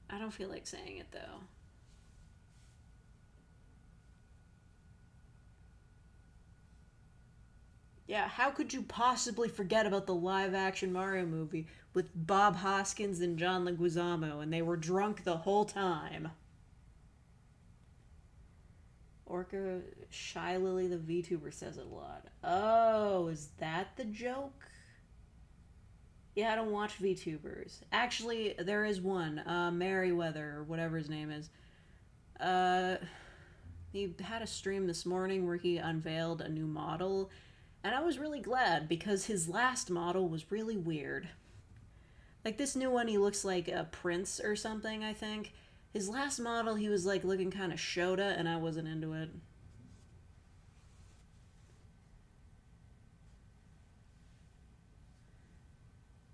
I don't feel like saying it, though. Yeah, how could you possibly forget about the live-action Mario movie with Bob Hoskins and John Leguizamo, and they were drunk the whole time? Orca Shy Lily the VTuber says it a lot. Oh, is that the joke? Yeah, I don't watch VTubers. Actually, there is one. Merryweather, or whatever his name is. He had a stream this morning where he unveiled a new model, and I was really glad because his last model was really weird. Like, this new one, he looks like a prince or something, I think. His last model, he was, like, looking kind of Shota, and I wasn't into it.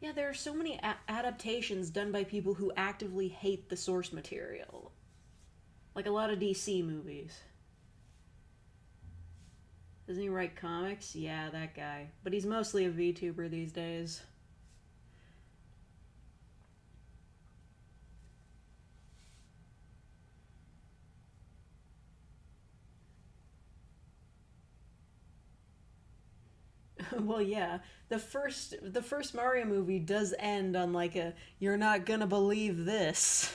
Yeah, there are so many adaptations done by people who actively hate the source material. Like a lot of DC movies. Doesn't he write comics? Yeah, that guy. But he's mostly a VTuber these days. Well, yeah. The first Mario movie does end on like a "you're not gonna believe this."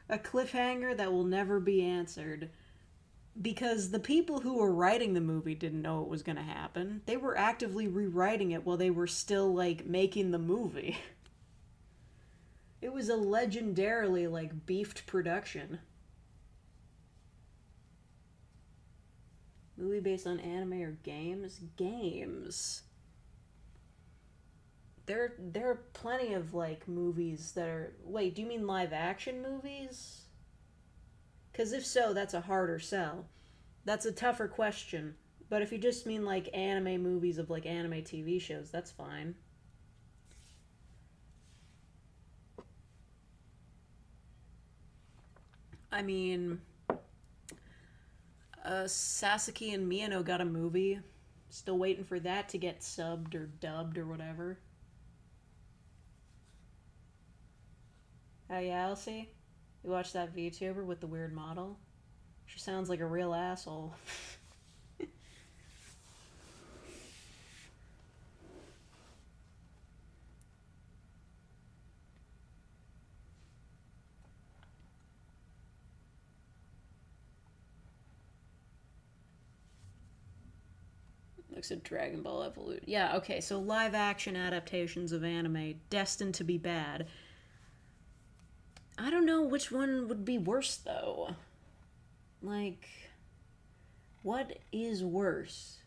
A cliffhanger that will never be answered. Because the people who were writing the movie didn't know it was gonna happen. They were actively rewriting it while they were still, like, making the movie. It was a legendarily, like, beefed production. Movie based on anime or games? Games. There are plenty of, like, movies that are... Wait, do you mean live action movies? Because if so, that's a harder sell. That's a tougher question. But if you just mean like anime movies of like anime TV shows, that's fine. I mean, Sasaki and Miyano got a movie. Still waiting for that to get subbed or dubbed or whatever. Oh yeah, Elsie? You watched that VTuber with the weird model? She sounds like a real asshole. Looks at Dragon Ball Evolution. Yeah, okay, so live action adaptations of anime destined to be bad. I don't know which one would be worse though. Like, what is worse?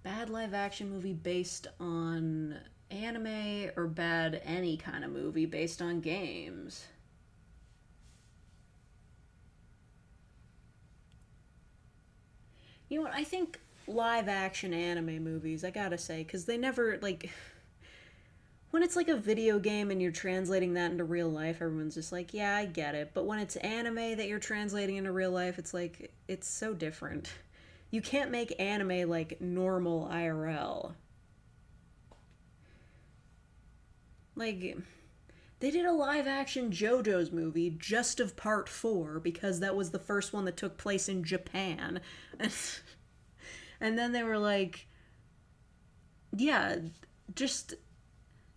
Bad live action movie based on anime or bad any kind of movie based on games? You know what? I think live action anime movies, I gotta say, because they never, like, when it's like a video game and you're translating that into real life, everyone's just like, yeah, I get it. But when it's anime that you're translating into real life, it's like, it's so different. You can't make anime like normal IRL. Like, they did a live action JoJo's movie just of part 4 because that was the first one that took place in Japan. And then they were like, yeah, just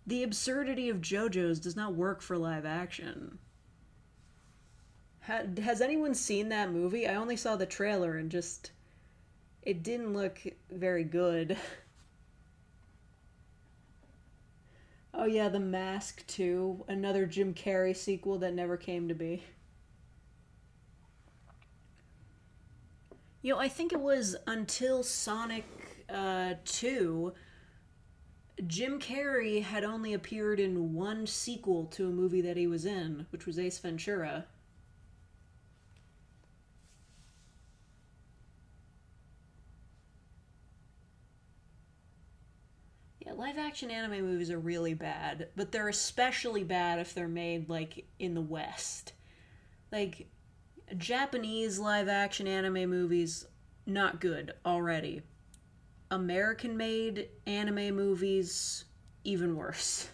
the absurdity of JoJo's does not work for live action. Has anyone seen that movie? I only saw the trailer and just, it didn't look very good. Oh yeah, The Mask 2, another Jim Carrey sequel that never came to be. You know, I think it was until Sonic 2, Jim Carrey had only appeared in one sequel to a movie that he was in, which was Ace Ventura. Yeah, live action anime movies are really bad, but they're especially bad if they're made, like, in the West. Like, Japanese live action anime movies, not good already. American made anime movies, even worse.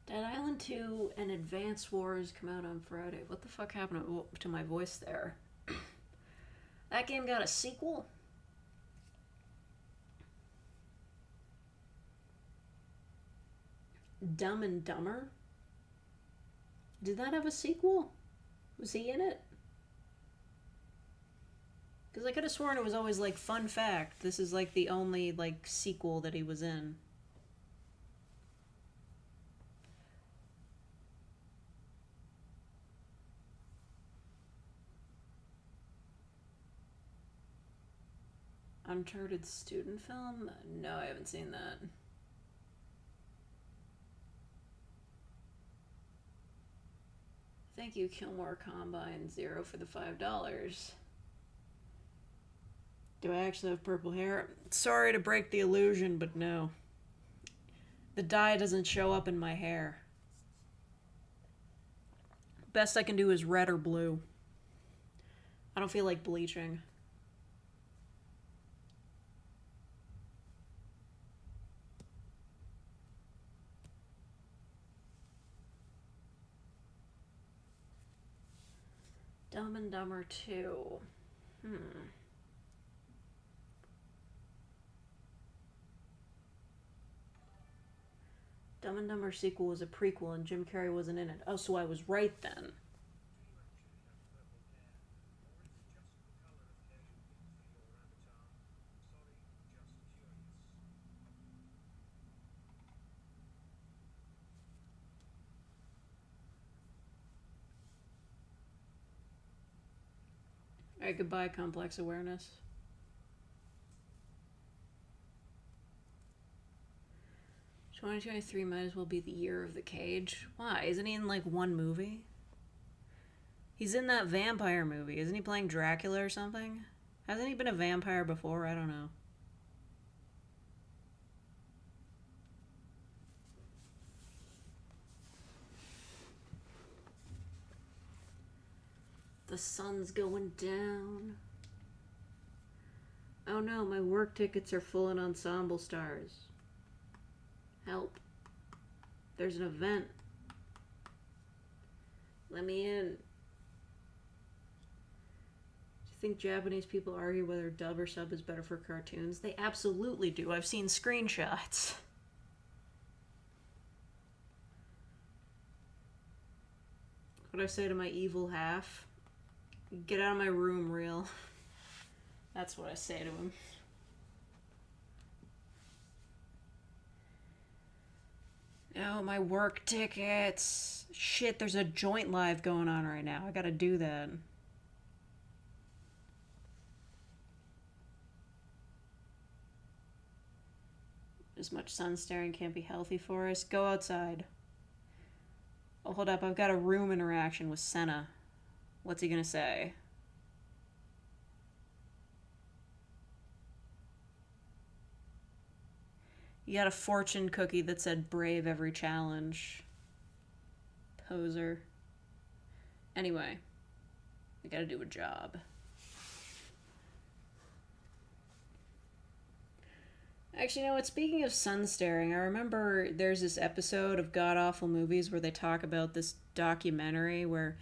Dead Island 2 and Advance Wars come out on Friday. What the fuck happened to my voice there? That game got a sequel? Dumb and Dumber? Did that have a sequel? Was he in it? Because I could have sworn it was always like, fun fact, this is like the only like sequel that he was in. Uncharted student film? No, I haven't seen that. Thank you, Kilmore Combine Zero, for the $5. Do I actually have purple hair? Sorry to break the illusion, but no. The dye doesn't show up in my hair. Best I can do is red or blue. I don't feel like bleaching. Dumb and Dumber 2. Dumb and Dumber sequel was a prequel and Jim Carrey wasn't in it. Oh, so I was right then. Alright, goodbye, Complex Awareness. 2023 might as well be the year of the cage. Why? Isn't he in like one movie? He's in that vampire movie. Isn't he playing Dracula or something? Hasn't he been a vampire before? I don't know. The sun's going down. Oh no, my work tickets are full in ensemble stars. Help. There's an event. Let me in. Do you think Japanese people argue whether dub or sub is better for cartoons? They absolutely do. I've seen screenshots. What do I say to my evil half? Get out of my room, real. That's what I say to him. Oh, my work tickets. Shit, there's a joint live going on right now. I gotta do that. As much sun staring can't be healthy for us. Go outside. Oh, hold up. I've got a room interaction with Senna. What's he gonna say? You got a fortune cookie that said brave every challenge. Poser. Anyway, I gotta do a job. Actually, you know what? Speaking of sun staring, I remember there's this episode of God Awful Movies where they talk about this documentary where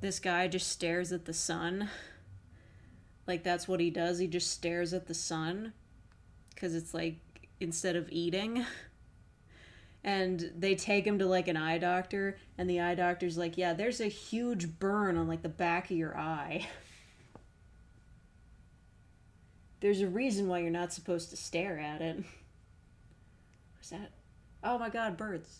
this guy just stares at the sun. Like, that's what he does. He just stares at the sun. Because it's like, instead of eating. And they take him to like an eye doctor. And the eye doctor's like, yeah, there's a huge burn on like the back of your eye. There's a reason why you're not supposed to stare at it. What's that? Oh my god, birds.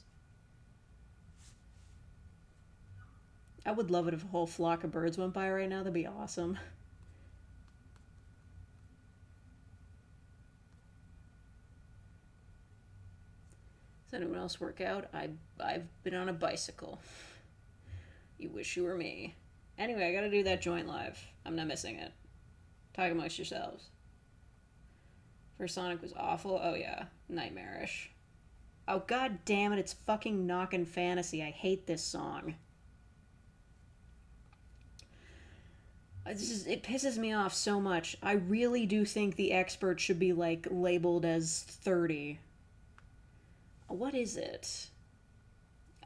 I would love it if a whole flock of birds went by right now. That'd be awesome. Does anyone else work out? I've been on a bicycle. You wish you were me. Anyway, I gotta do that joint live. I'm not missing it. Talk amongst yourselves. First Sonic was awful. Oh yeah, nightmarish. Oh god damn it, it's fucking Knockin' Fantasy. I hate this song. It pisses me off so much. I really do think the expert should be like labeled as 30. What is it?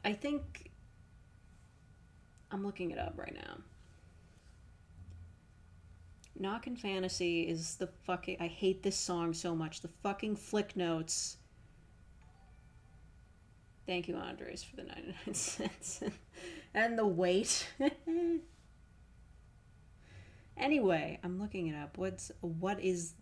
I think I'm looking it up right now. Knockin' Fantasy is the fucking... I hate this song so much. The fucking flick notes. Thank you, Andres, for the 99 cents. And the wait. Anyway, I'm looking it up. What is...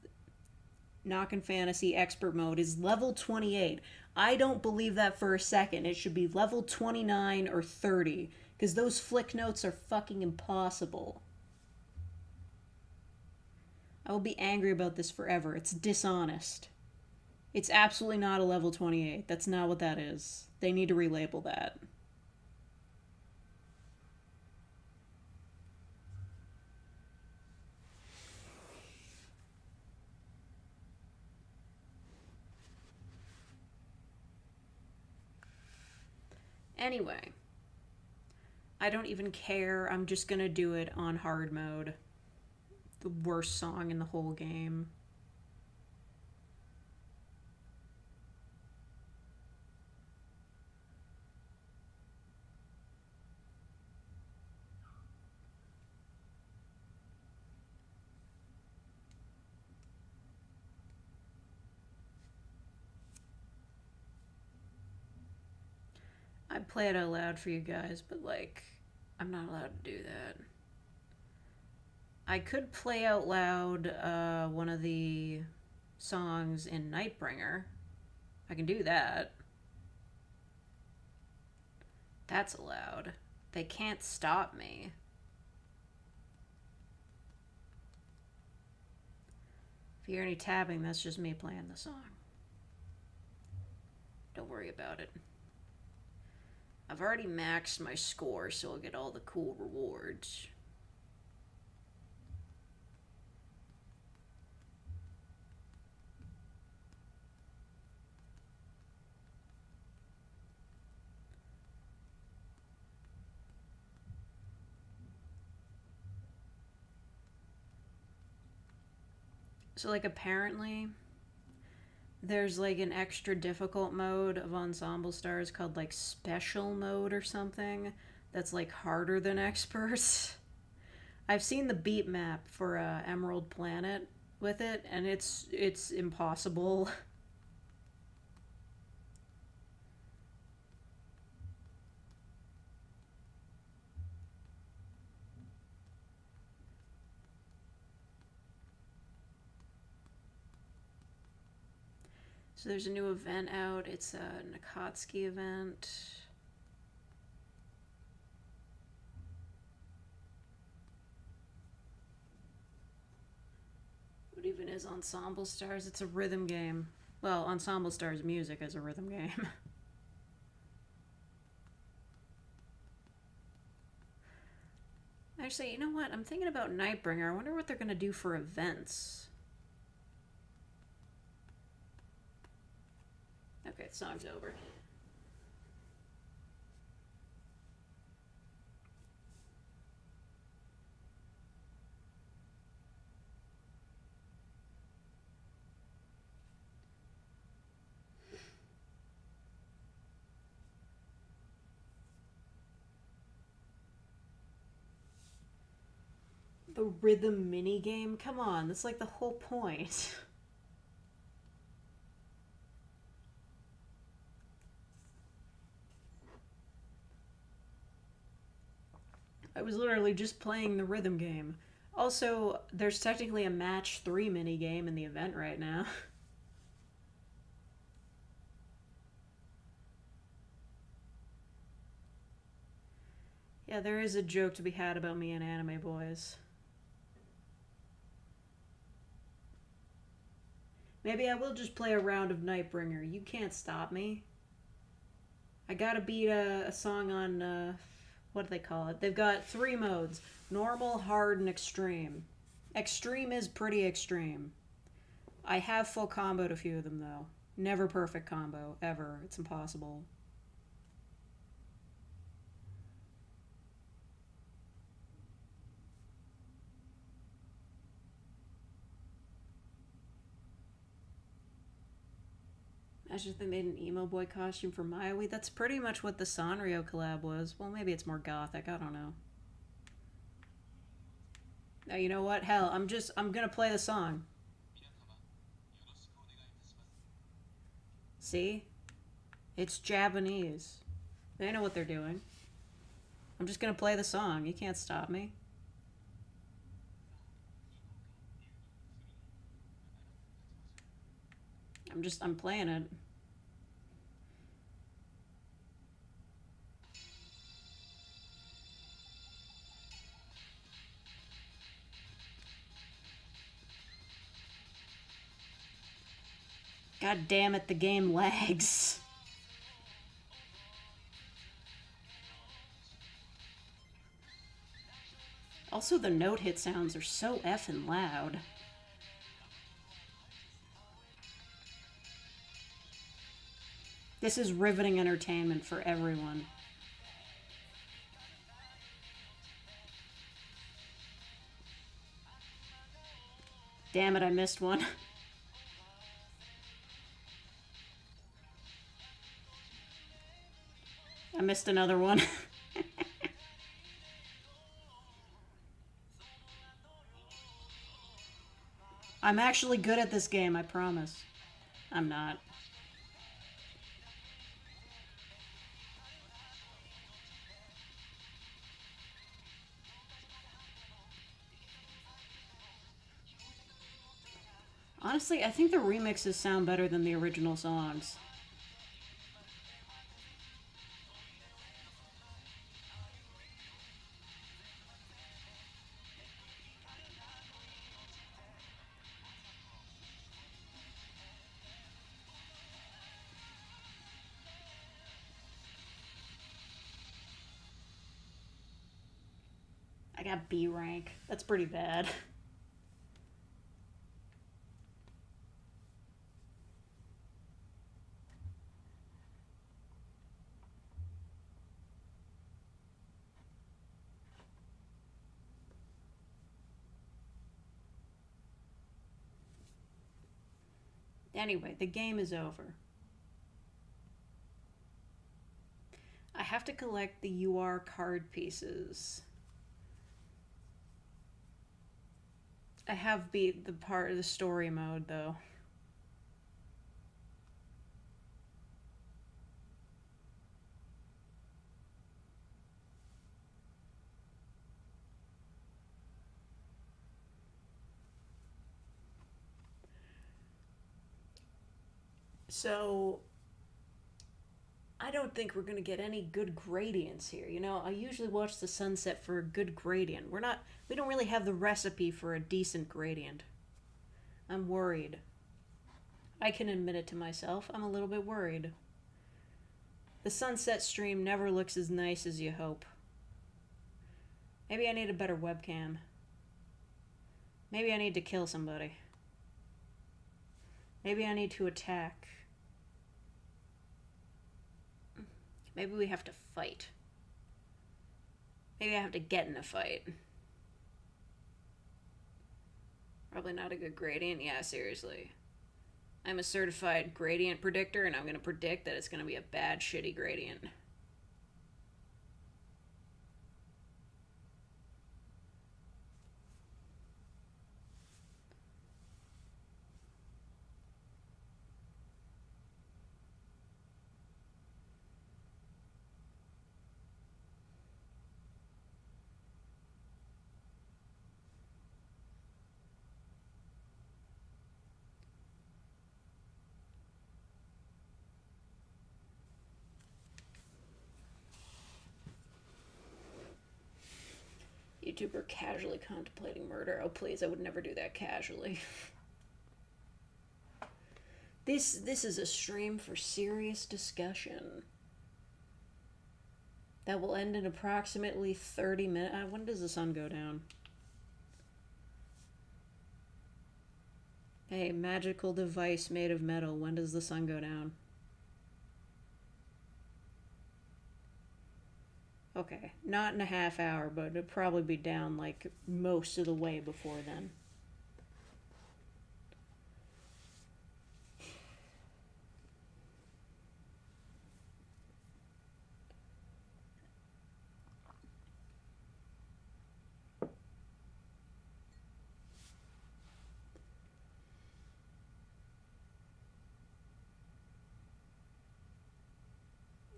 Knockin' Fantasy expert mode is level 28. I don't believe that for a second. It should be level 29 or 30. Because those flick notes are fucking impossible. I will be angry about this forever. It's dishonest. It's absolutely not a level 28. That's not what that is. They need to relabel that. Anyway. I don't even care. I'm just gonna do it on hard mode. The worst song in the whole game. I'd play it out loud for you guys, but like, I'm not allowed to do that. I could play out loud one of the songs in Nightbringer. I can do that. That's allowed. They can't stop me. If you hear any tapping, that's just me playing the song. Don't worry about it. I've already maxed my score, so I'll get all the cool rewards. So, like, apparently, there's, like, an extra difficult mode of Ensemble Stars called, like, Special Mode or something that's, like, harder than Experts. I've seen the beat map for Emerald Planet with it, and it's impossible. So there's a new event out. It's a Nakatsuki event. What even is Ensemble Stars? It's a rhythm game. Well, Ensemble Stars music is a rhythm game. Actually, you know what? I'm thinking about Nightbringer. I wonder what they're going to do for events. Okay, the song's over. The rhythm minigame? Come on, that's like the whole point. I was literally just playing the rhythm game. Also, there's technically a match 3 minigame in the event right now. Yeah, there is a joke to be had about me and anime boys. Maybe I will just play a round of Nightbringer. You can't stop me. I gotta beat a song on, what do they call it? They've got 3 modes. Normal, hard, and extreme. Extreme is pretty extreme. I have full comboed a few of them, though. Never perfect combo, ever. It's impossible. I just think they made an emo boy costume for Maui. That's pretty much what the Sanrio collab was. Well, maybe it's more gothic. I don't know. Now, you know what? Hell, I'm gonna play the song. See? It's Japanese. They know what they're doing. I'm just gonna play the song. You can't stop me. I'm playing it. God damn it, the game lags. Also, the note hit sounds are so effing loud. This is riveting entertainment for everyone. Damn it, I missed one. I missed another one. I'm actually good at this game, I promise. I'm not. Honestly, I think the remixes sound better than the original songs. Yeah, B rank. That's pretty bad. Anyway, the game is over. I have to collect the UR card pieces. I have beat the part of the story mode, though. So, I don't think we're going to get any good gradients here. You know, I usually watch the sunset for a good gradient. We don't really have the recipe for a decent gradient. I'm worried. I can admit it to myself. I'm a little bit worried. The sunset stream never looks as nice as you hope. Maybe I need a better webcam. Maybe I need to kill somebody. Maybe I need to attack. Maybe we have to fight. Maybe I have to get in a fight. Probably not a good gradient. Yeah, seriously. I'm a certified gradient predictor, and I'm going to predict that it's going to be a bad, shitty gradient. YouTuber casually contemplating murder. Oh, please, I would never do that casually. This is a stream for serious discussion. That will end in approximately 30 minutes. When does the sun go down? Hey, magical device made of metal. When does the sun go down? Okay, not in a half hour, but it'll probably be down like most of the way before then.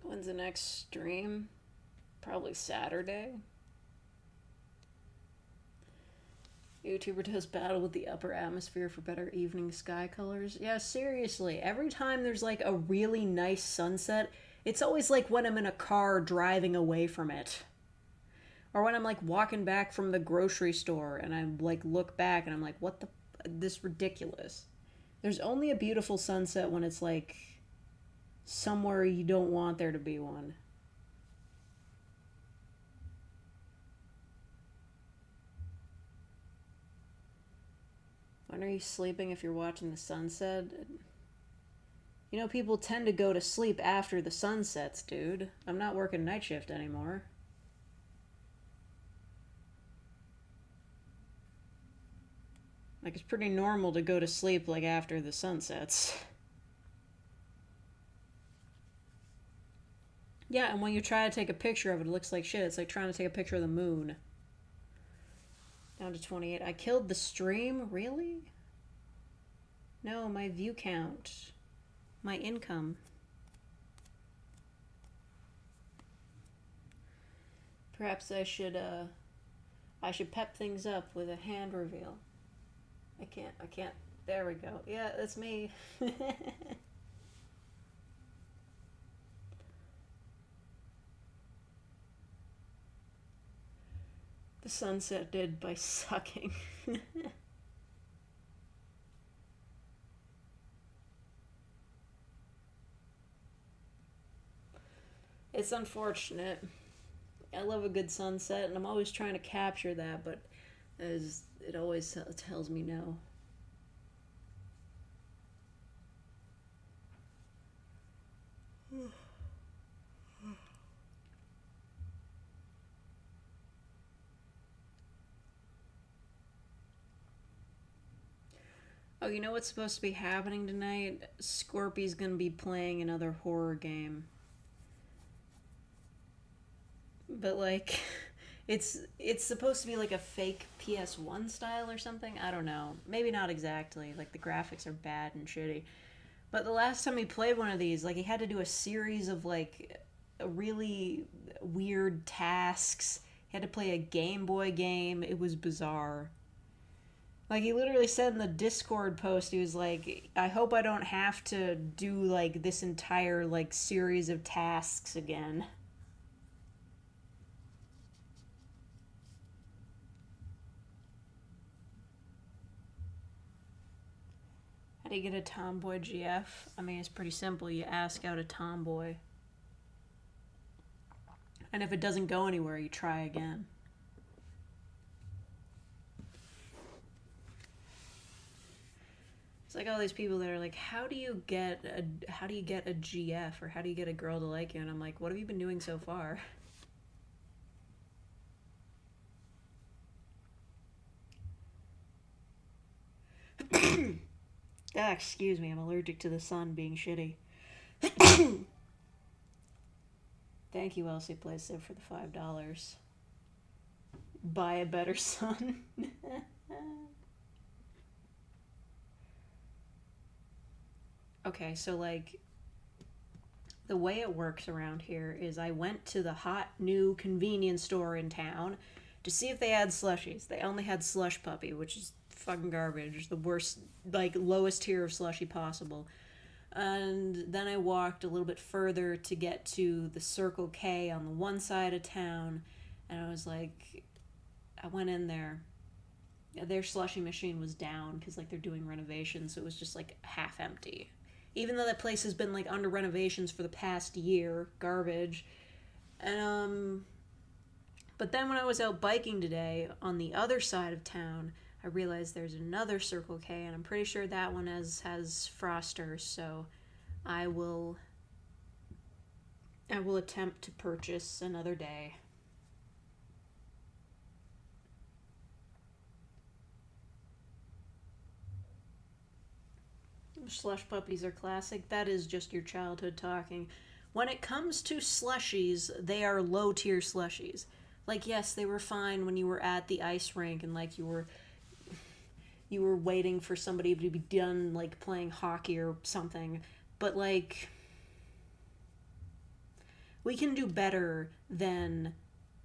When's the next stream? Probably Saturday. YouTuber does battle with the upper atmosphere for better evening sky colors. Yeah, seriously. Every time there's like a really nice sunset, it's always like when I'm in a car driving away from it. Or when I'm like walking back from the grocery store and I like look back and I'm like, what the... This ridiculous. There's only a beautiful sunset when it's like somewhere you don't want there to be one. When are you sleeping if you're watching the sunset? You know, people tend to go to sleep after the sun sets, dude. I'm not working night shift anymore. Like, it's pretty normal to go to sleep, like, after the sun sets. Yeah, and when you try to take a picture of it, it looks like shit. It's like trying to take a picture of the moon. Down to 28. I killed the stream? Really? No, my view count. My income. Perhaps I should pep things up with a hand reveal. I can't. There we go. Yeah, that's me. The sunset did by sucking. It's unfortunate. I love a good sunset, and I'm always trying to capture that, but it always tells me no. Oh, you know what's supposed to be happening tonight? Scorpy's gonna be playing another horror game. But like it's supposed to be like a fake PS1 style or something. I don't know. Maybe not exactly. Like the graphics are bad and shitty. But the last time he played one of these, like he had to do a series of like really weird tasks. He had to play a Game Boy game. It was bizarre. Like, he literally said in the Discord post, he was like, I hope I don't have to do, like, this entire, like, series of tasks again. How do you get a tomboy GF? I mean, it's pretty simple. You ask out a tomboy. And if it doesn't go anywhere, you try again. It's like all these people that are like, how do you get a GF, or how do you get a girl to like you? And I'm like, what have you been doing so far? Excuse me, I'm allergic to the sun being shitty. Thank you, Elsie Plays Civ, for the $5. Buy a better sun. Okay, so like the way it works around here is I went to the hot new convenience store in town to see if they had slushies. They only had Slush Puppy, which is fucking garbage. The worst, like, lowest tier of slushy possible. And then I walked a little bit further to get to the Circle K on the one side of town, and I was like, I went in there. Their slushy machine was down because, like, they're doing renovations, so it was just, like, half empty. Even though that place has been, like, under renovations for the past year. Garbage. And, but then when I was out biking today, on the other side of town, I realized there's another Circle K, and I'm pretty sure that one has frosters, so I will attempt to purchase another day. Slush puppies are classic. That is just your childhood talking. When it comes to slushies, they are low tier slushies. Like, yes, they were fine when you were at the ice rink and like you were waiting for somebody to be done, like, playing hockey or something. But, like, we can do better than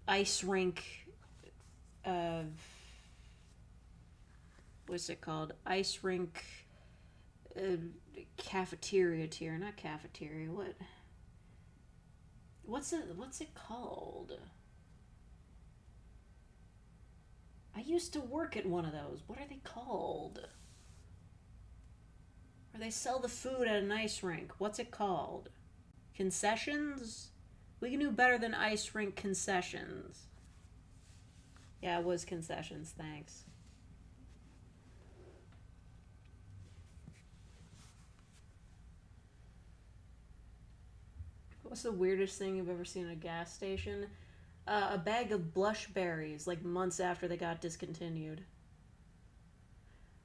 ice rink, what's it called? Ice rink, cafeteria tier. Not cafeteria, what's it called? I used to work at one of those. What are they called? Or they sell the food at an ice rink. What's it called? Concessions? We can do better than ice rink concessions. Yeah, it was concessions, thanks. What's the weirdest thing you've ever seen at a gas station? A bag of blush berries, like months after they got discontinued.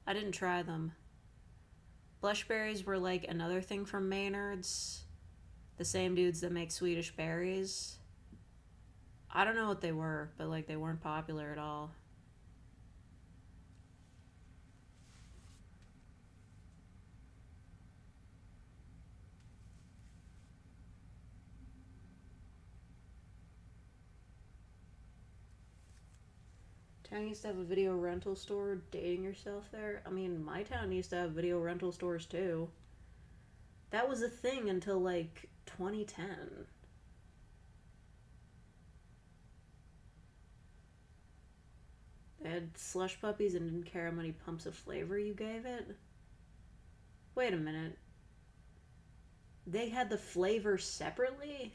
I didn't try them. Blush berries were like another thing from Maynard's. The same dudes that make Swedish berries. I don't know what they were, but like they weren't popular at all. Town used to have a video rental store. Dating yourself there? I mean, my town used to have video rental stores too. That was a thing until like 2010. They had slush puppies and didn't care how many pumps of flavor you gave it? Wait a minute. They had the flavor separately?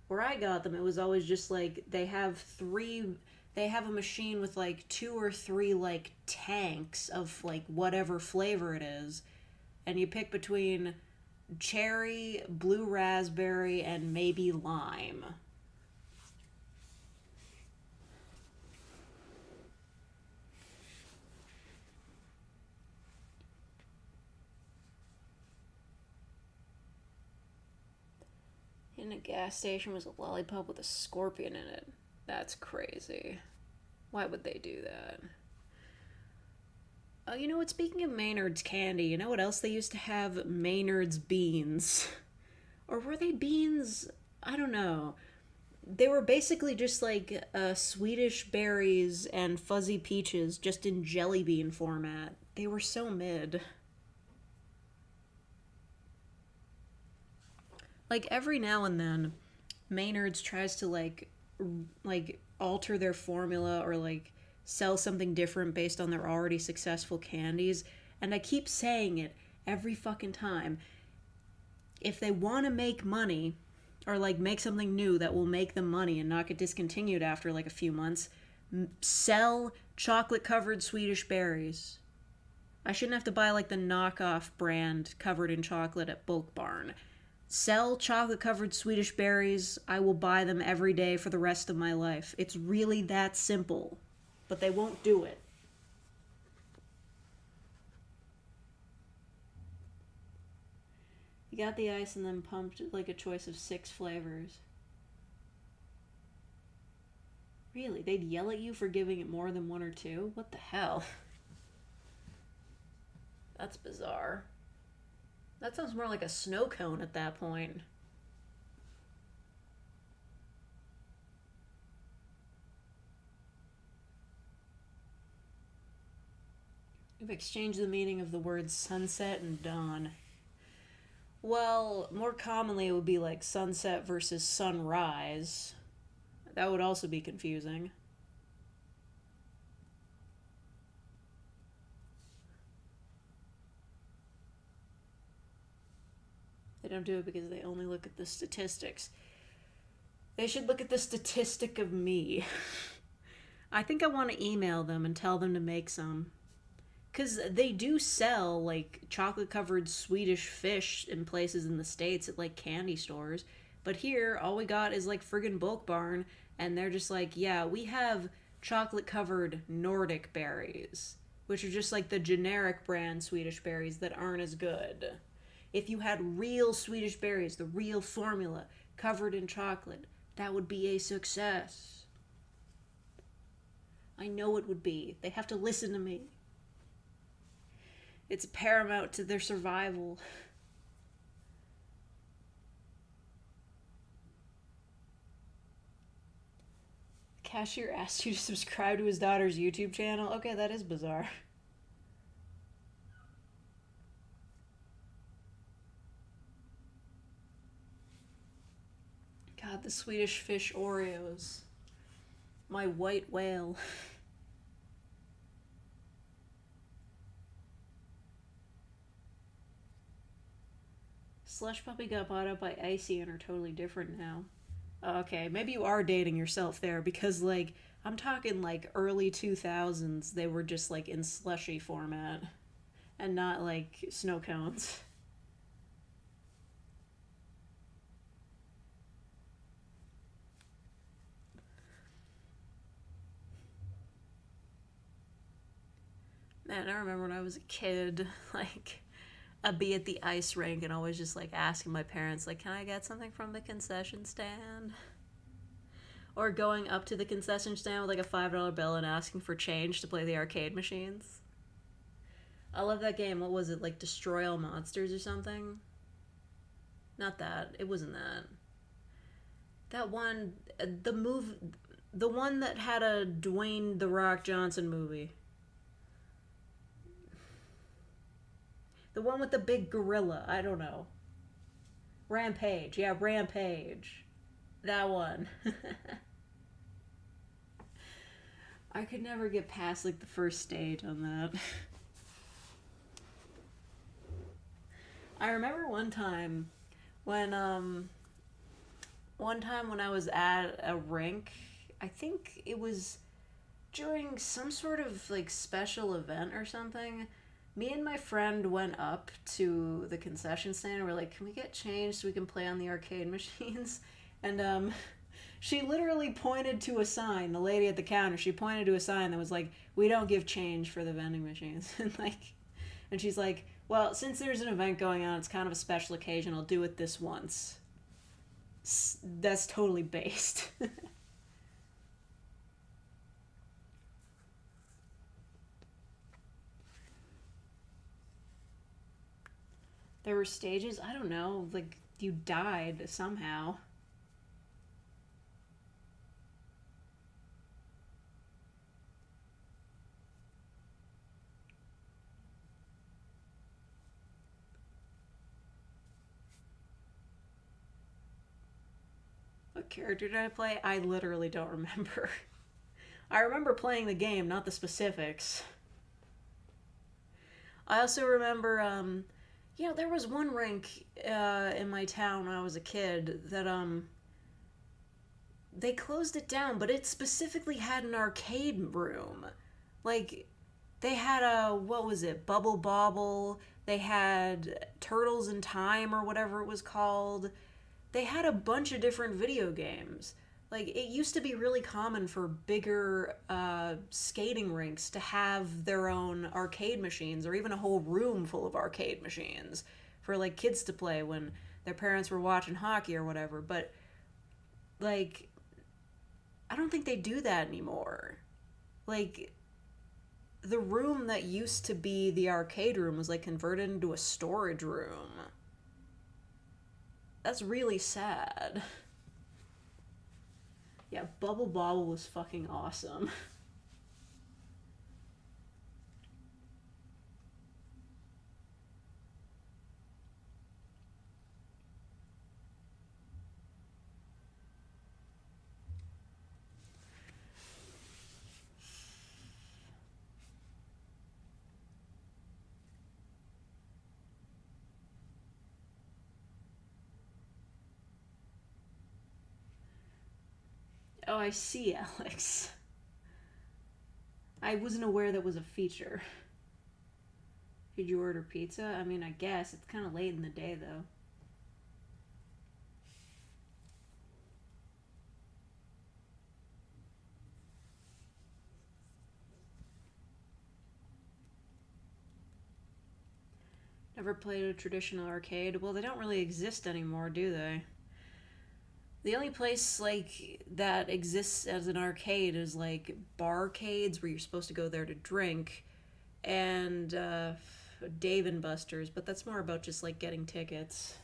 where I got them, it was always just like they have a machine with like 2 or 3 like tanks of like whatever flavor it is, and you pick between cherry, blue raspberry, and maybe lime. In a gas station was a lollipop with a scorpion in it. That's crazy. Why would they do that? Oh, you know what? Speaking of Maynard's candy, you know what else they used to have? Maynard's beans. Or were they beans? I don't know. They were basically just like Swedish berries and fuzzy peaches, just in jelly bean format. They were so mid. Like every now and then, Maynard's tries to like alter their formula or like sell something different based on their already successful candies, and I keep saying it every fucking time. If they want to make money or like make something new that will make them money and not get discontinued after like a few months, sell chocolate covered Swedish berries. I shouldn't have to buy like the knockoff brand covered in chocolate at Bulk Barn. Sell chocolate covered Swedish berries. I will buy them every day for the rest of my life. It's really that simple. But they won't do it. You got the ice and then pumped like a choice of 6 flavors. Really? They'd yell at you for giving it more than 1 or 2? What the hell? That's bizarre. That sounds more like a snow cone at that point. We've exchanged the meaning of the words sunset and dawn. Well, more commonly it would be like sunset versus sunrise. That would also be confusing. They don't do it because they only look at the statistics. They should look at the statistic of me. I think I want to email them and tell them to make some. Because they do sell, like, chocolate-covered Swedish fish in places in the States at, like, candy stores. But here, all we got is, like, friggin' Bulk Barn, and they're just like, yeah, we have chocolate-covered Nordic berries, which are just, like, the generic brand Swedish berries that aren't as good. If you had real Swedish berries, the real formula, covered in chocolate, that would be a success. I know it would be. They have to listen to me. It's paramount to their survival. The cashier asked you to subscribe to his daughter's YouTube channel? Okay, that is bizarre. God, the Swedish fish Oreos. My white whale. Slush Puppy got bought up by Icy and are totally different now. Okay, maybe you are dating yourself there, because, like, I'm talking, like, early 2000s, they were just, like, in slushy format. And not, like, snow cones. Man, I remember when I was a kid, like, I'd be at the ice rink and always just, like, asking my parents, like, can I get something from the concession stand? Or going up to the concession stand with, like, a $5 bill and asking for change to play the arcade machines. I love that game. What was it, like, Destroy All Monsters or something? Not that. It wasn't that. That one, the one that had a Dwayne "The Rock" Johnson movie. The one with the big gorilla. I don't know. Rampage. Yeah, Rampage. That one. I could never get past, like, the first stage on that. I remember one time when, one time when I was at a rink, I think it was during some sort of like special event or something. Me and my friend went up to the concession stand and we're like, can we get change so we can play on the arcade machines? And she literally pointed to a sign, the lady at the counter, she pointed to a sign that was like, we don't give change for the vending machines. And she's like, well, since there's an event going on, it's kind of a special occasion, I'll do it this once. That's totally based. There were stages, I don't know, like you died somehow. What character did I play? I literally don't remember. I remember playing the game, not the specifics. I also remember, there was one rink in my town when I was a kid that they closed it down, but it specifically had an arcade room. Like, they had what was it, Bubble Bobble, they had Turtles in Time or whatever it was called. They had a bunch of different video games. Like, it used to be really common for bigger skating rinks to have their own arcade machines, or even a whole room full of arcade machines for, like, kids to play when their parents were watching hockey or whatever. But, like, I don't think they do that anymore. Like, the room that used to be the arcade room was, like, converted into a storage room. That's really sad. Yeah, Bubble Bobble was fucking awesome. Oh, I see, Alex. I wasn't aware that was a feature. Did you order pizza? I mean, I guess. It's kind of late in the day, though. Never played a traditional arcade? Well, they don't really exist anymore, do they? The only place, like, that exists as an arcade is, like, barcades where you're supposed to go there to drink, and, Dave and Buster's, but that's more about just, like, getting tickets.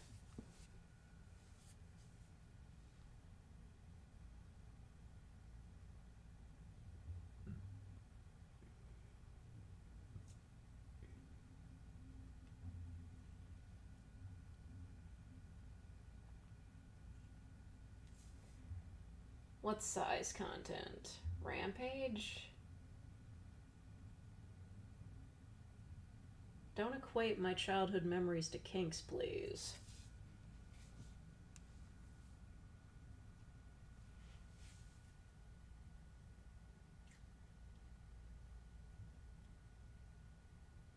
What size content? Rampage? Don't equate my childhood memories to kinks, please.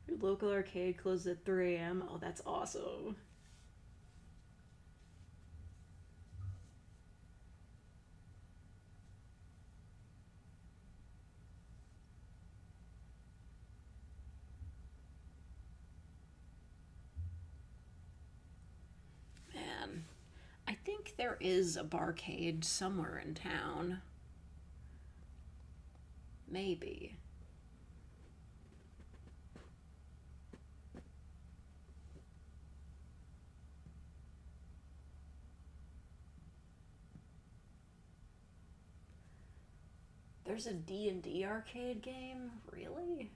Your local arcade closes at 3 a.m. Oh, that's awesome. Man, I think there is a barcade somewhere in town. Maybe. There's a D&D arcade game? Really?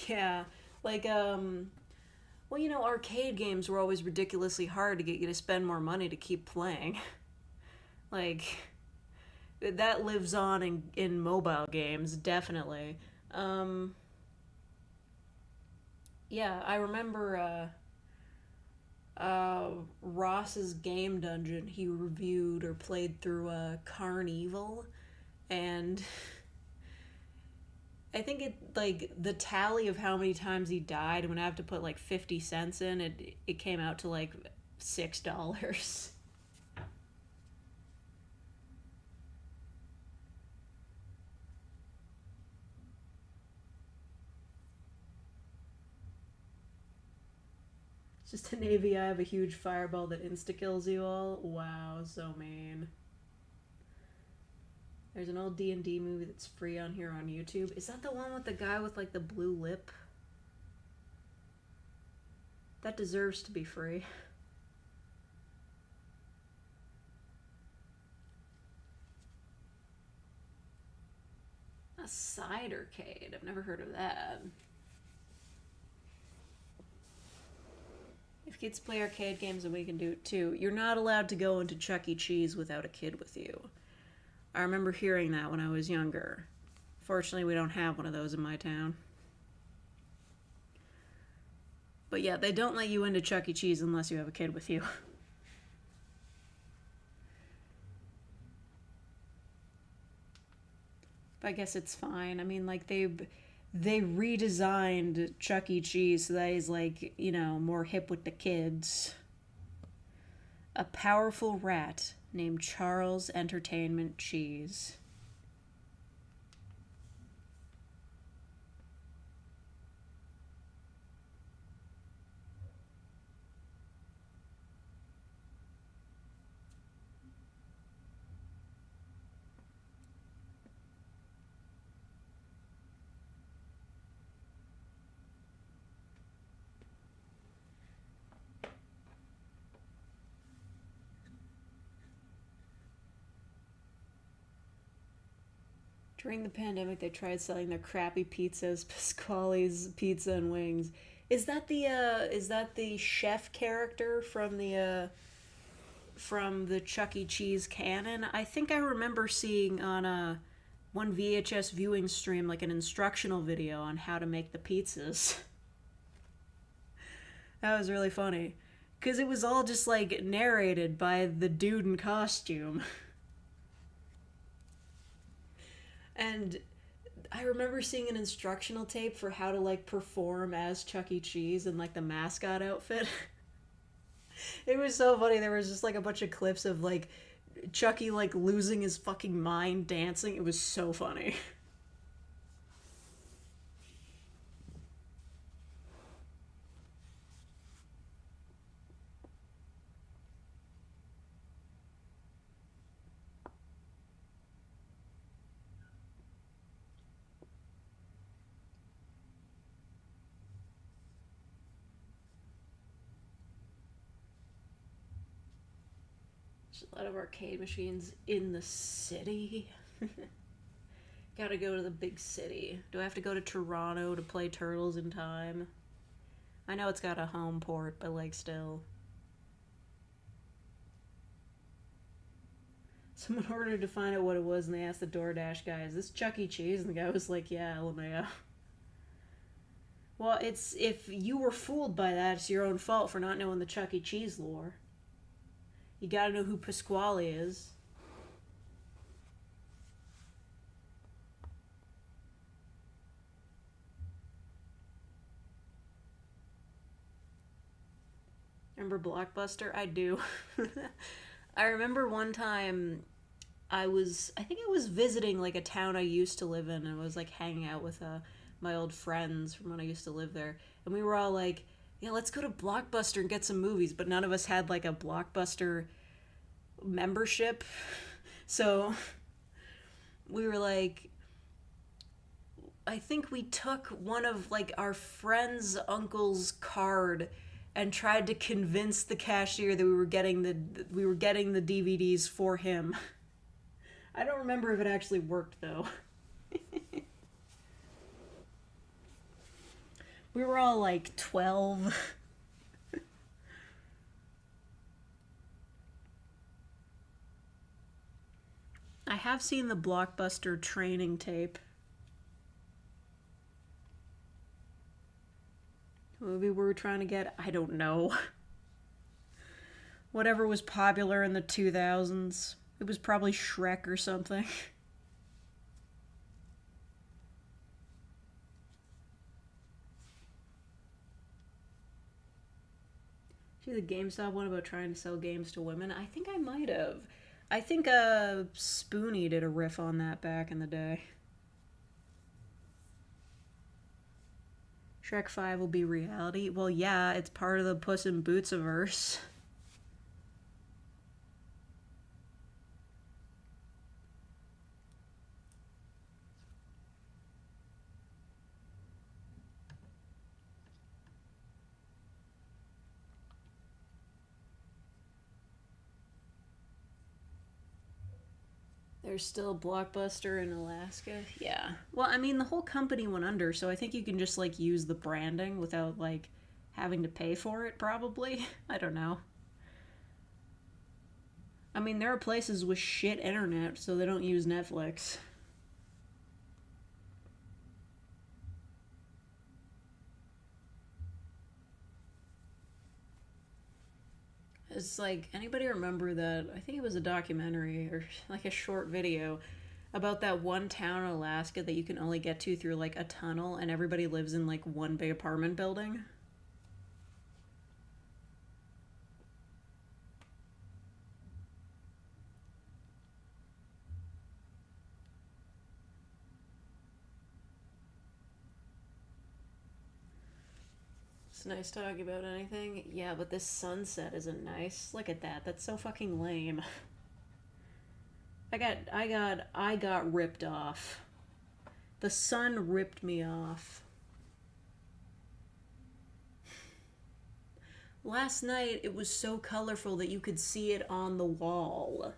Yeah, like, well, arcade games were always ridiculously hard to get you to spend more money to keep playing. Like, that lives on in mobile games, definitely. Um, yeah, I remember, Ross's Game Dungeon. He reviewed or played through Carnival, and I think it like the tally of how many times he died when I have to put like 50 cents in it came out to like $6. It's just a Navy. I have a huge fireball that insta kills you all. Wow, so mean. There's an old D&D movie that's free on here on YouTube. Is that the one with the guy with like the blue lip? That deserves to be free. A cidercade. I've never heard of that. If kids play arcade games, then we can do it too. You're not allowed to go into Chuck E. Cheese without a kid with you. I remember hearing that when I was younger. Fortunately, we don't have one of those in my town. But yeah, they don't let you into Chuck E. Cheese unless you have a kid with you. But I guess it's fine. I mean, like, they redesigned Chuck E. Cheese so that he's, like, you know, more hip with the kids. A powerful rat named Charles Entertainment Cheese. During the pandemic, they tried selling their crappy pizzas, Pasquale's Pizza and Wings. Is that the chef character from the Chuck E. Cheese canon? I think I remember seeing on one VHS viewing stream like an instructional video on how to make the pizzas. That was really funny, because it was all just like narrated by the dude in costume. And I remember seeing an instructional tape for how to, like, perform as Chuck E. Cheese in, like, the mascot outfit. It was so funny. There was just, like, a bunch of clips of, like, Chucky, like, losing his fucking mind dancing. It was so funny. There's a lot of arcade machines in the city. Gotta go to the big city. Do I have to go to Toronto to play Turtles in time? I know it's got a home port, but, like, still. Someone ordered to find out what it was, and they asked the DoorDash guy, "Is this Chuck E. Cheese?" And the guy was like, "Yeah, LMAO." Well, it's, if you were fooled by that, it's your own fault for not knowing the Chuck E. Cheese lore. You gotta know who Pasquale is. Remember Blockbuster? I do. I remember one time I think I was visiting, like, a town I used to live in, and I was, like, hanging out with my old friends from when I used to live there. And we were all like, yeah, let's go to Blockbuster and get some movies, but none of us had, like, a Blockbuster membership. So we were like, I think we took one of, like, our friend's uncle's card and tried to convince the cashier that we were getting the DVDs for him. I don't remember if it actually worked, though. We were all like 12. I have seen the Blockbuster training tape. What movie we were trying to get? I don't know. Whatever was popular in the 2000s. It was probably Shrek or something. See the GameStop one about trying to sell games to women? I think I might have. I think Spoonie did a riff on that back in the day. Shrek 5 will be reality. Well, yeah, it's part of the Puss in Boots-averse. There's still a Blockbuster in Alaska. Yeah. Well, I mean, the whole company went under, so I think you can just, like, use the branding without, like, having to pay for it, probably. I don't know. I mean, there are places with shit internet, so they don't use Netflix. It's like, anybody remember that? I think it was a documentary or like a short video about that one town in Alaska that you can only get to through like a tunnel and everybody lives in like one big apartment building. It's nice talking about anything. Yeah, but this sunset isn't nice. Look at that. That's so fucking lame. I got ripped off. The sun ripped me off. Last night it was so colorful that you could see it on the wall.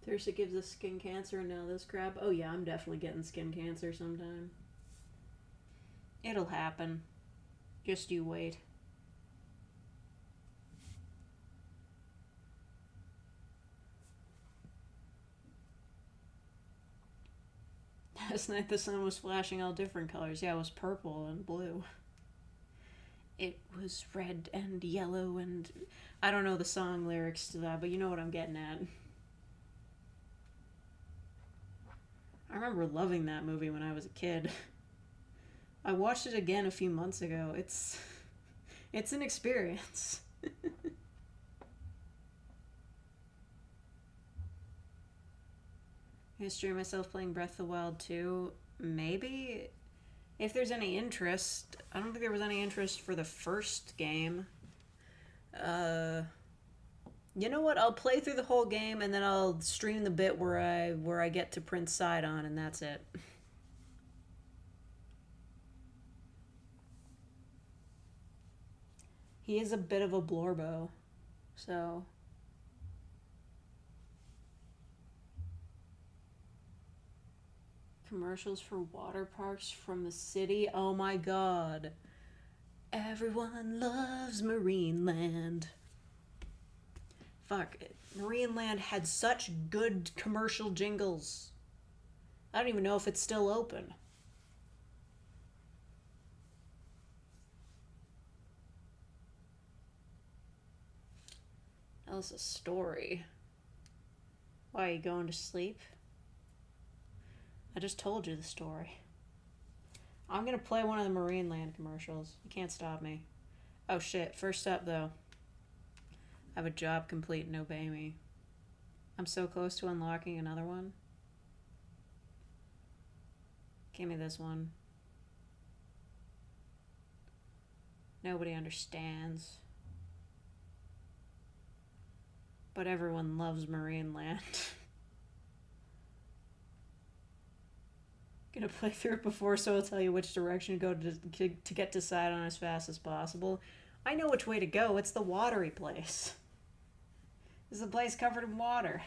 Thursday gives us skin cancer and now this crap. Oh yeah, I'm definitely getting skin cancer sometime. It'll happen. Just you wait. Last night the sun was flashing all different colors. Yeah, it was purple and blue. It was red and yellow and... I don't know the song lyrics to that, but you know what I'm getting at. I remember loving that movie when I was a kid. I watched it again a few months ago. It's an experience. I stream myself playing Breath of the Wild 2. Maybe. If there's any interest. I don't think there was any interest for the first game. You know what? I'll play through the whole game and then I'll stream the bit where I get to Prince Sidon and that's it. He is a bit of a blorbo, so... Commercials for water parks from the city. Oh my god. Everyone loves Marineland. Fuck. Marineland had such good commercial jingles. I don't even know if it's still open. That was a story. Why, are you going to sleep? I just told you the story. I'm gonna play one of the Marineland commercials. You can't stop me. Oh shit, first up though. I have a job complete and obey me. I'm so close to unlocking another one. Give me this one. Nobody understands. But everyone loves Marineland. Gonna play through it before, so I'll tell you which direction to go to get to Sidon as fast as possible. I know which way to go. It's the watery place. This is a place covered in water.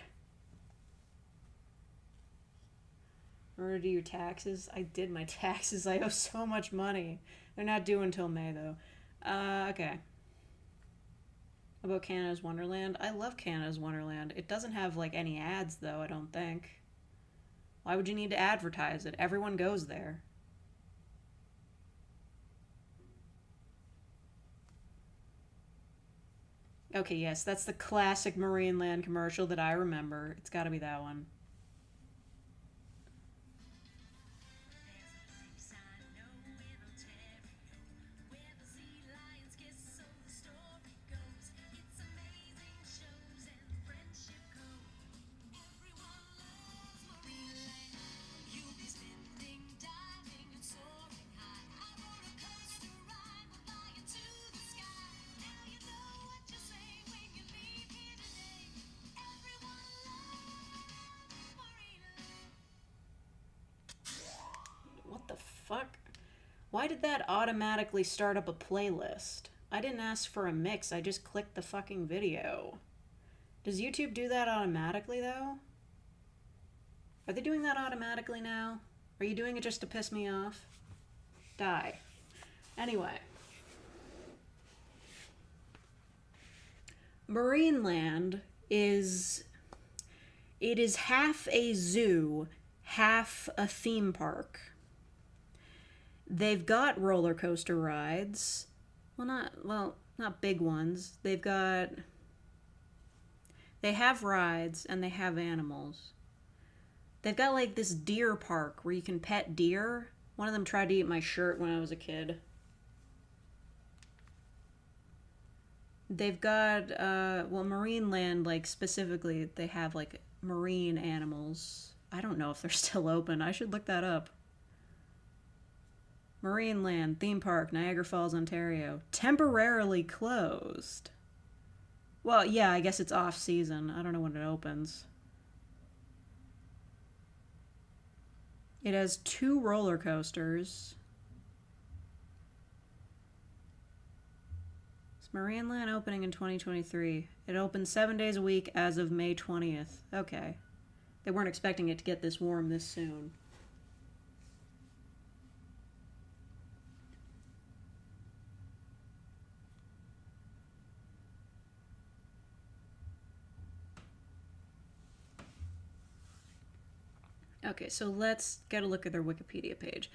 Remember to do your taxes? I did my taxes. I owe so much money. They're not due until May, though. Okay. About Canada's Wonderland. I love Canada's Wonderland. It doesn't have, like, any ads, though, I don't think. Why would you need to advertise it? Everyone goes there. Okay, yes, that's the classic Marineland commercial that I remember. It's gotta be that one. What the fuck? Why did that automatically start up a playlist? I didn't ask for a mix, I just clicked the fucking video. Does YouTube do that automatically, though? Are they doing that automatically now? Are you doing it just to piss me off? Die. Anyway. Marineland is... It is half a zoo, half a theme park. They've got roller coaster rides. Not big ones. They have rides and they have animals. They've got like this deer park where you can pet deer. One of them tried to eat my shirt when I was a kid. They've got, Marineland, like, specifically, they have, like, marine animals. I don't know if they're still open. I should look that up. Marineland Theme Park, Niagara Falls, Ontario. Temporarily closed. Well, yeah, I guess it's off-season. I don't know when it opens. It has 2 roller coasters. Marineland opening in 2023. It opens 7 days a week as of May 20th. Okay. They weren't expecting it to get this warm this soon. Okay, so let's get a look at their Wikipedia page.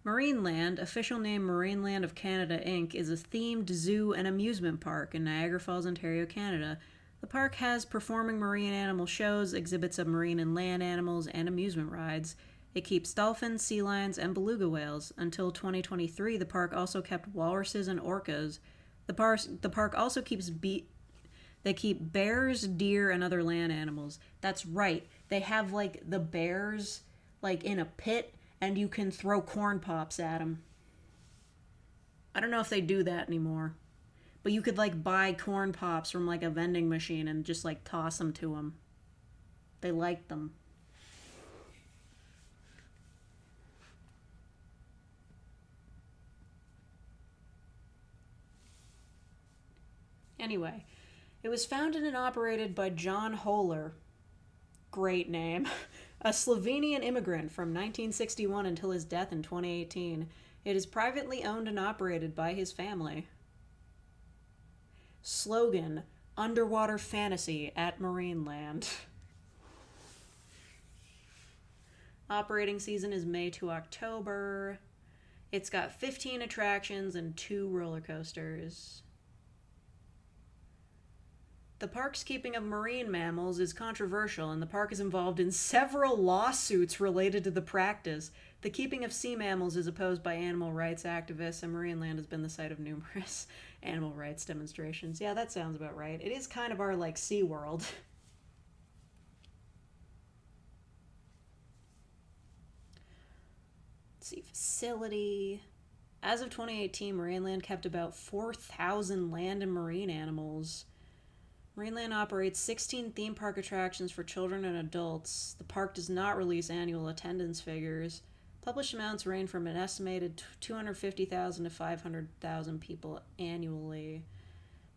Marineland, official name Marineland of Canada, Inc., is a themed zoo and amusement park in Niagara Falls, Ontario, Canada. The park has performing marine animal shows, exhibits of marine and land animals, and amusement rides. It keeps dolphins, sea lions, and beluga whales. Until 2023, the park also kept walruses and orcas. The park also keeps they keep bears, deer, and other land animals. That's right. They have, like, the bears, like, in a pit, and you can throw corn pops at them. I don't know if they do that anymore. But you could, like, buy corn pops from, like, a vending machine and just, like, toss them to them. They like them. Anyway, it was founded and operated by John Holler. Great name. A Slovenian immigrant from 1961 until his death in 2018. It is privately owned and operated by his family. Slogan: Underwater Fantasy at Marineland. Operating season is May to October. It's got 15 attractions and 2 roller coasters. The park's keeping of marine mammals is controversial, and the park is involved in several lawsuits related to the practice. The keeping of sea mammals is opposed by animal rights activists, and Marineland has been the site of numerous animal rights demonstrations. Yeah, that sounds about right. It is kind of our, like, Sea World. Let's see, facility. As of 2018, Marineland kept about 4,000 land and marine animals. Marineland operates 16 theme park attractions for children and adults. The park does not release annual attendance figures. Published amounts range from an estimated 250,000 to 500,000 people annually.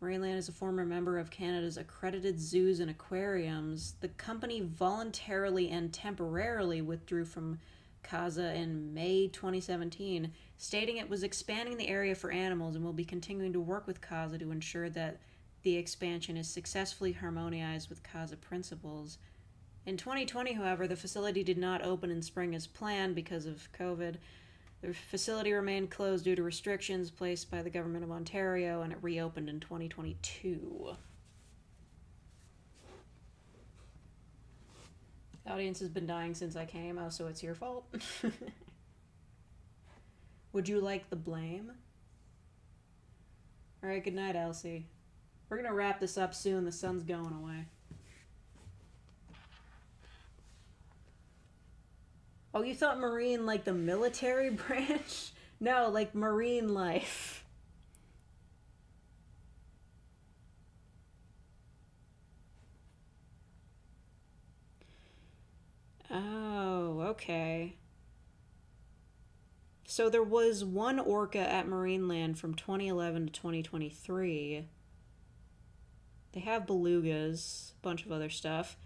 Marineland is a former member of Canada's accredited zoos and aquariums. The company voluntarily and temporarily withdrew from CASA in May 2017, stating it was expanding the area for animals and will be continuing to work with CASA to ensure that the expansion is successfully harmonized with CASA principles. In 2020, however, the facility did not open in spring as planned because of COVID. The facility remained closed due to restrictions placed by the Government of Ontario, and it reopened in 2022. The audience has been dying since I came. Oh, so it's your fault? Would you like the blame? Alright, good night, Elsie. We're gonna wrap this up soon. The sun's going away. Oh, you thought Marine like the military branch? No, like marine life. Oh, okay. So there was one orca at Marineland from 2011 to 2023. They have belugas, a bunch of other stuff.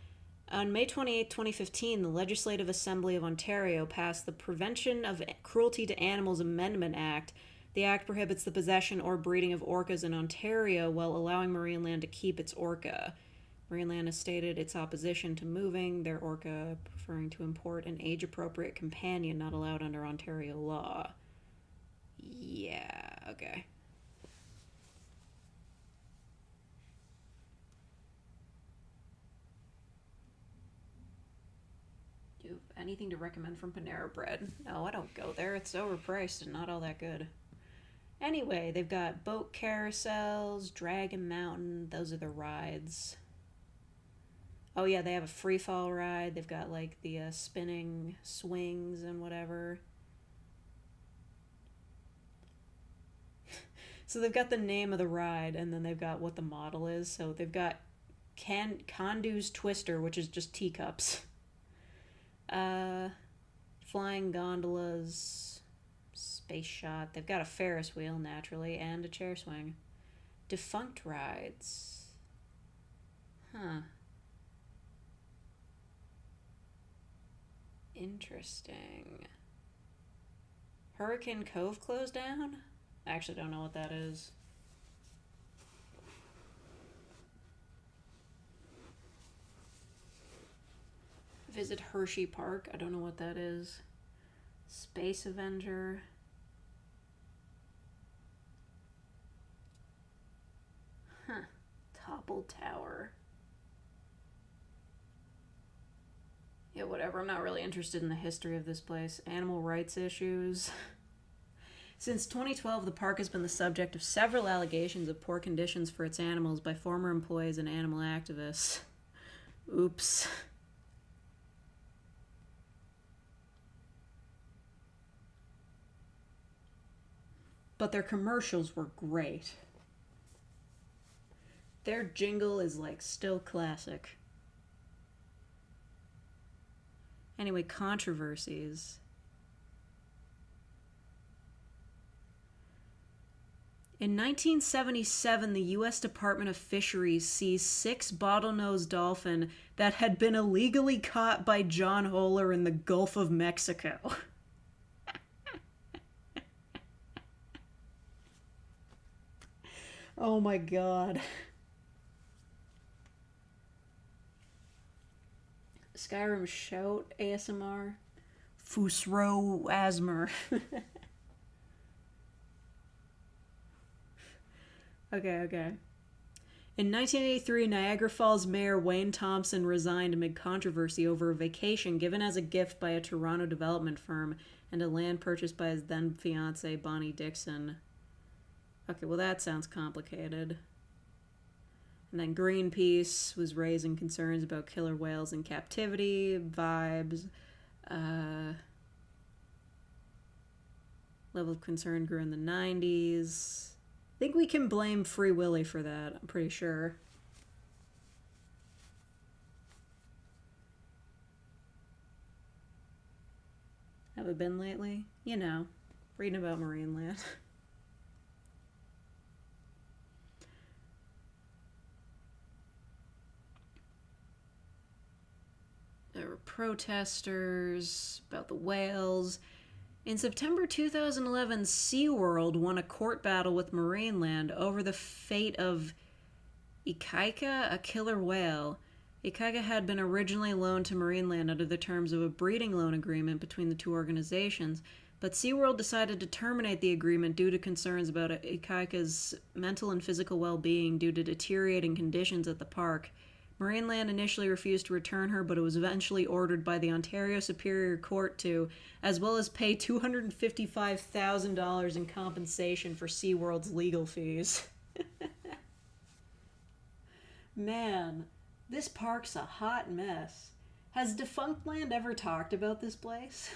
On May 28, 2015, the Legislative Assembly of Ontario passed the Prevention of Cruelty to Animals Amendment Act. The act prohibits the possession or breeding of orcas in Ontario while allowing Marineland to keep its orca. Marineland has stated its opposition to moving their orca, preferring to import an age-appropriate companion not allowed under Ontario law. Yeah, okay. Do you have anything to recommend from Panera Bread? No, I don't go there. It's overpriced and not all that good. Anyway, they've got boat carousels, Dragon Mountain. Those are the rides. Oh yeah, they have a free fall ride. They've got like the spinning swings and whatever. So they've got the name of the ride, and then they've got what the model is. So they've got Condu's Twister, which is just teacups. Flying gondolas, space shot. They've got a Ferris wheel, naturally, and a chair swing. Defunct rides. Huh. Interesting. Hurricane Cove closed down? I actually don't know what that is. Visit Hershey Park. I don't know what that is. Space Avenger. Huh. Topple Tower. Yeah, whatever. I'm not really interested in the history of this place. Animal rights issues. Since 2012, the park has been the subject of several allegations of poor conditions for its animals by former employees and animal activists. Oops. But their commercials were great. Their jingle is like still classic. Anyway, controversies. In 1977, the U.S. Department of Fisheries seized 6 bottlenose dolphin that had been illegally caught by John Holer in the Gulf of Mexico. Oh my god. Skyrim Shout ASMR. Fusro Asmer. Okay. In 1983, Niagara Falls Mayor Wayne Thompson resigned amid controversy over a vacation given as a gift by a Toronto development firm and a land purchased by his then-fiancée Bonnie Dixon. Okay, well that sounds complicated. And then Greenpeace was raising concerns about killer whales in captivity, vibes. Level of concern grew in the 90s. I think we can blame Free Willy for that, I'm pretty sure. Have it been lately? You know, reading about Marineland. There were protesters about the whales. In September 2011, SeaWorld won a court battle with Marineland over the fate of Ikaika, a killer whale. Ikaika had been originally loaned to Marineland under the terms of a breeding loan agreement between the two organizations, but SeaWorld decided to terminate the agreement due to concerns about Ikaika's mental and physical well-being due to deteriorating conditions at the park. Marineland initially refused to return her, but it was eventually ordered by the Ontario Superior Court to, as well as pay $255,000 in compensation for SeaWorld's legal fees. Man, this park's a hot mess. Has Defunctland ever talked about this place?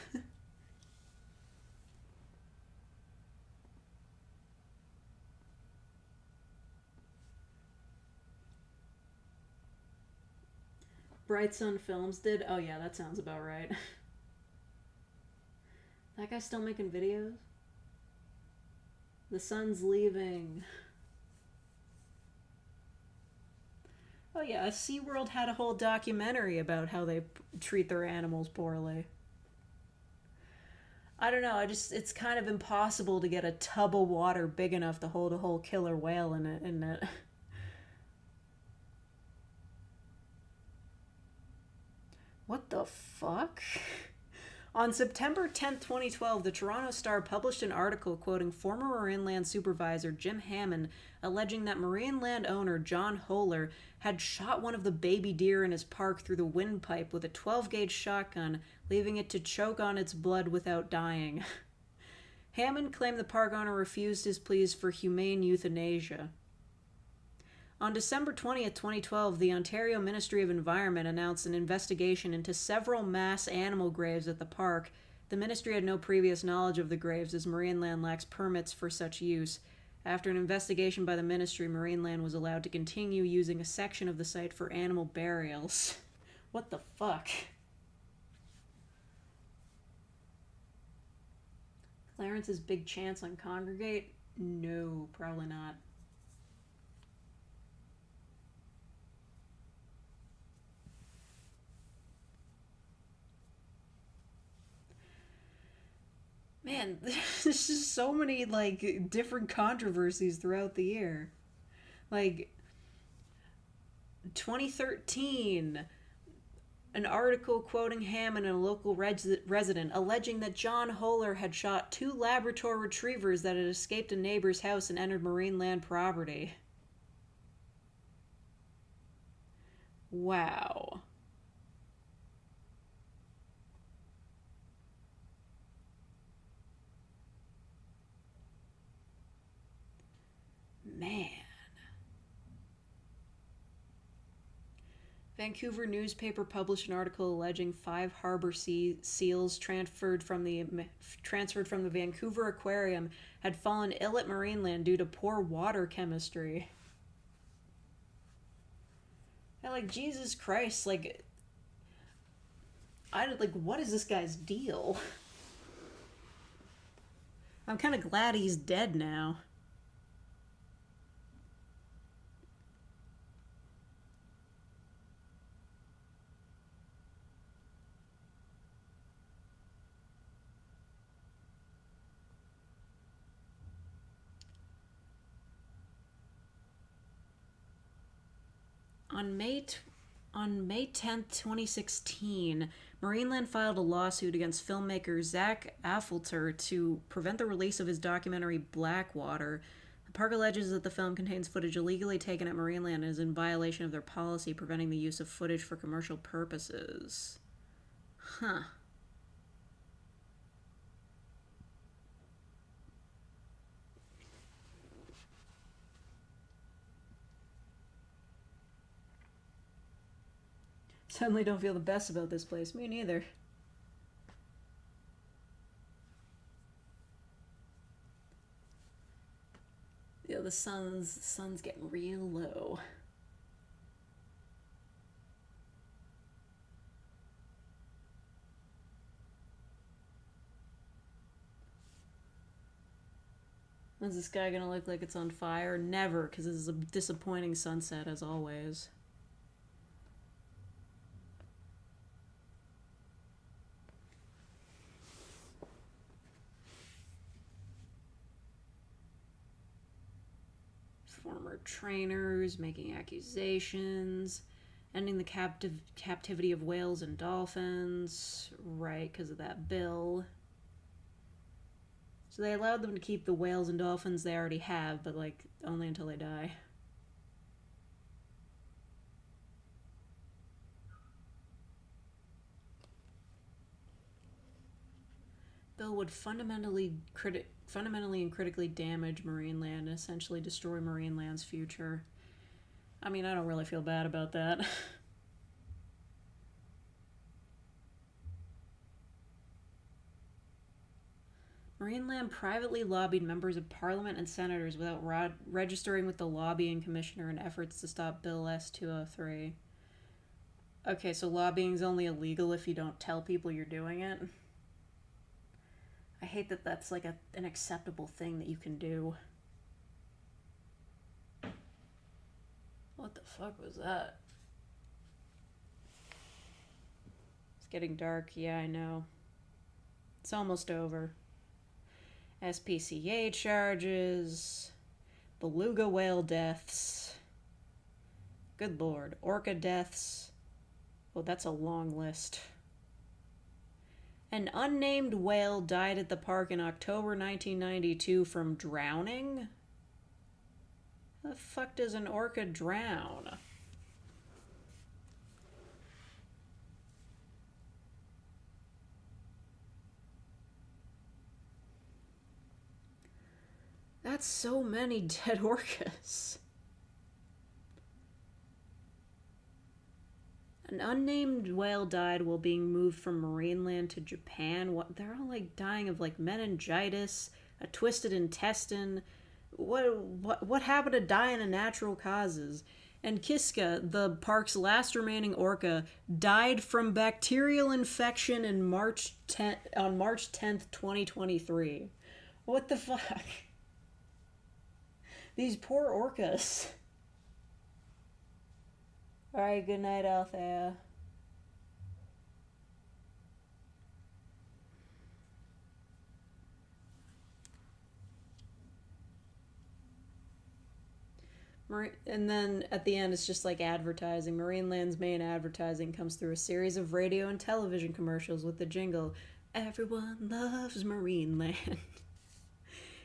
Bright Sun Films did? Oh yeah, that sounds about right. That guy's still making videos? The sun's leaving. Oh yeah, SeaWorld had a whole documentary about how they treat their animals poorly. I don't know, it's kind of impossible to get a tub of water big enough to hold a whole killer whale in it. What the fuck? On September 10th, 2012, the Toronto Star published an article quoting former Marineland supervisor Jim Hammond, alleging that Marineland owner John Holer had shot one of the baby deer in his park through the windpipe with a 12-gauge shotgun, leaving it to choke on its blood without dying. Hammond claimed the park owner refused his pleas for humane euthanasia. On December 20th, 2012, the Ontario Ministry of Environment announced an investigation into several mass animal graves at the park. The ministry had no previous knowledge of the graves, as Marineland lacks permits for such use. After an investigation by the ministry, Marineland was allowed to continue using a section of the site for animal burials. What the fuck? Clarence's big chance on Congregate? No, probably not. Man, there's just so many, like, different controversies throughout the year. Like, 2013, an article quoting Hammond and a local resident alleging that John Holer had shot 2 Labrador retrievers that had escaped a neighbor's house and entered Marineland property. Wow. Man. Vancouver newspaper published an article alleging 5 harbor seals transferred from the Vancouver aquarium had fallen ill at Marineland due to poor water chemistry. Yeah, like, Jesus Christ, like, what is this guy's deal? I'm kind of glad he's dead now. On May 10th, 2016, Marineland filed a lawsuit against filmmaker Zach Affelter to prevent the release of his documentary Blackwater. The park alleges that the film contains footage illegally taken at Marineland and is in violation of their policy preventing the use of footage for commercial purposes. Huh. Suddenly don't feel the best about this place. Me neither. Yeah, the sun's getting real low. Is this guy gonna look like it's on fire? Never, because this is a disappointing sunset as always. former trainers making accusations, ending the captivity of whales and dolphins, right, because of that bill. So they allowed them to keep the whales and dolphins they already have, but, like, only until they die. Bill would fundamentally and critically damage marine land and essentially destroy marine land's future. I mean, I don't really feel bad about that. Marine Land privately lobbied members of parliament and senators without registering with the lobbying commissioner in efforts to stop Bill S-203. Okay, so lobbying's only illegal if you don't tell people you're doing it. I hate that that's like an acceptable thing that you can do. What the fuck was that? It's getting dark. Yeah, I know. It's almost over. SPCA charges. Beluga whale deaths. Good lord. Orca deaths. Oh, that's a long list. An unnamed whale died at the park in October 1992 from drowning? How the fuck does an orca drown? That's so many dead orcas. An unnamed whale died while being moved from marine land to Japan. What? They're all like dying of like meningitis, a twisted intestine. What happened to dying of natural causes? And Kiska, the park's last remaining orca, died from bacterial infection on March 10th, 2023. What the fuck? These poor orcas. Alright, good night out there. And then at the end, it's just like advertising. Marine Land's main advertising comes through a series of radio and television commercials with the jingle, "Everyone loves Marine Land."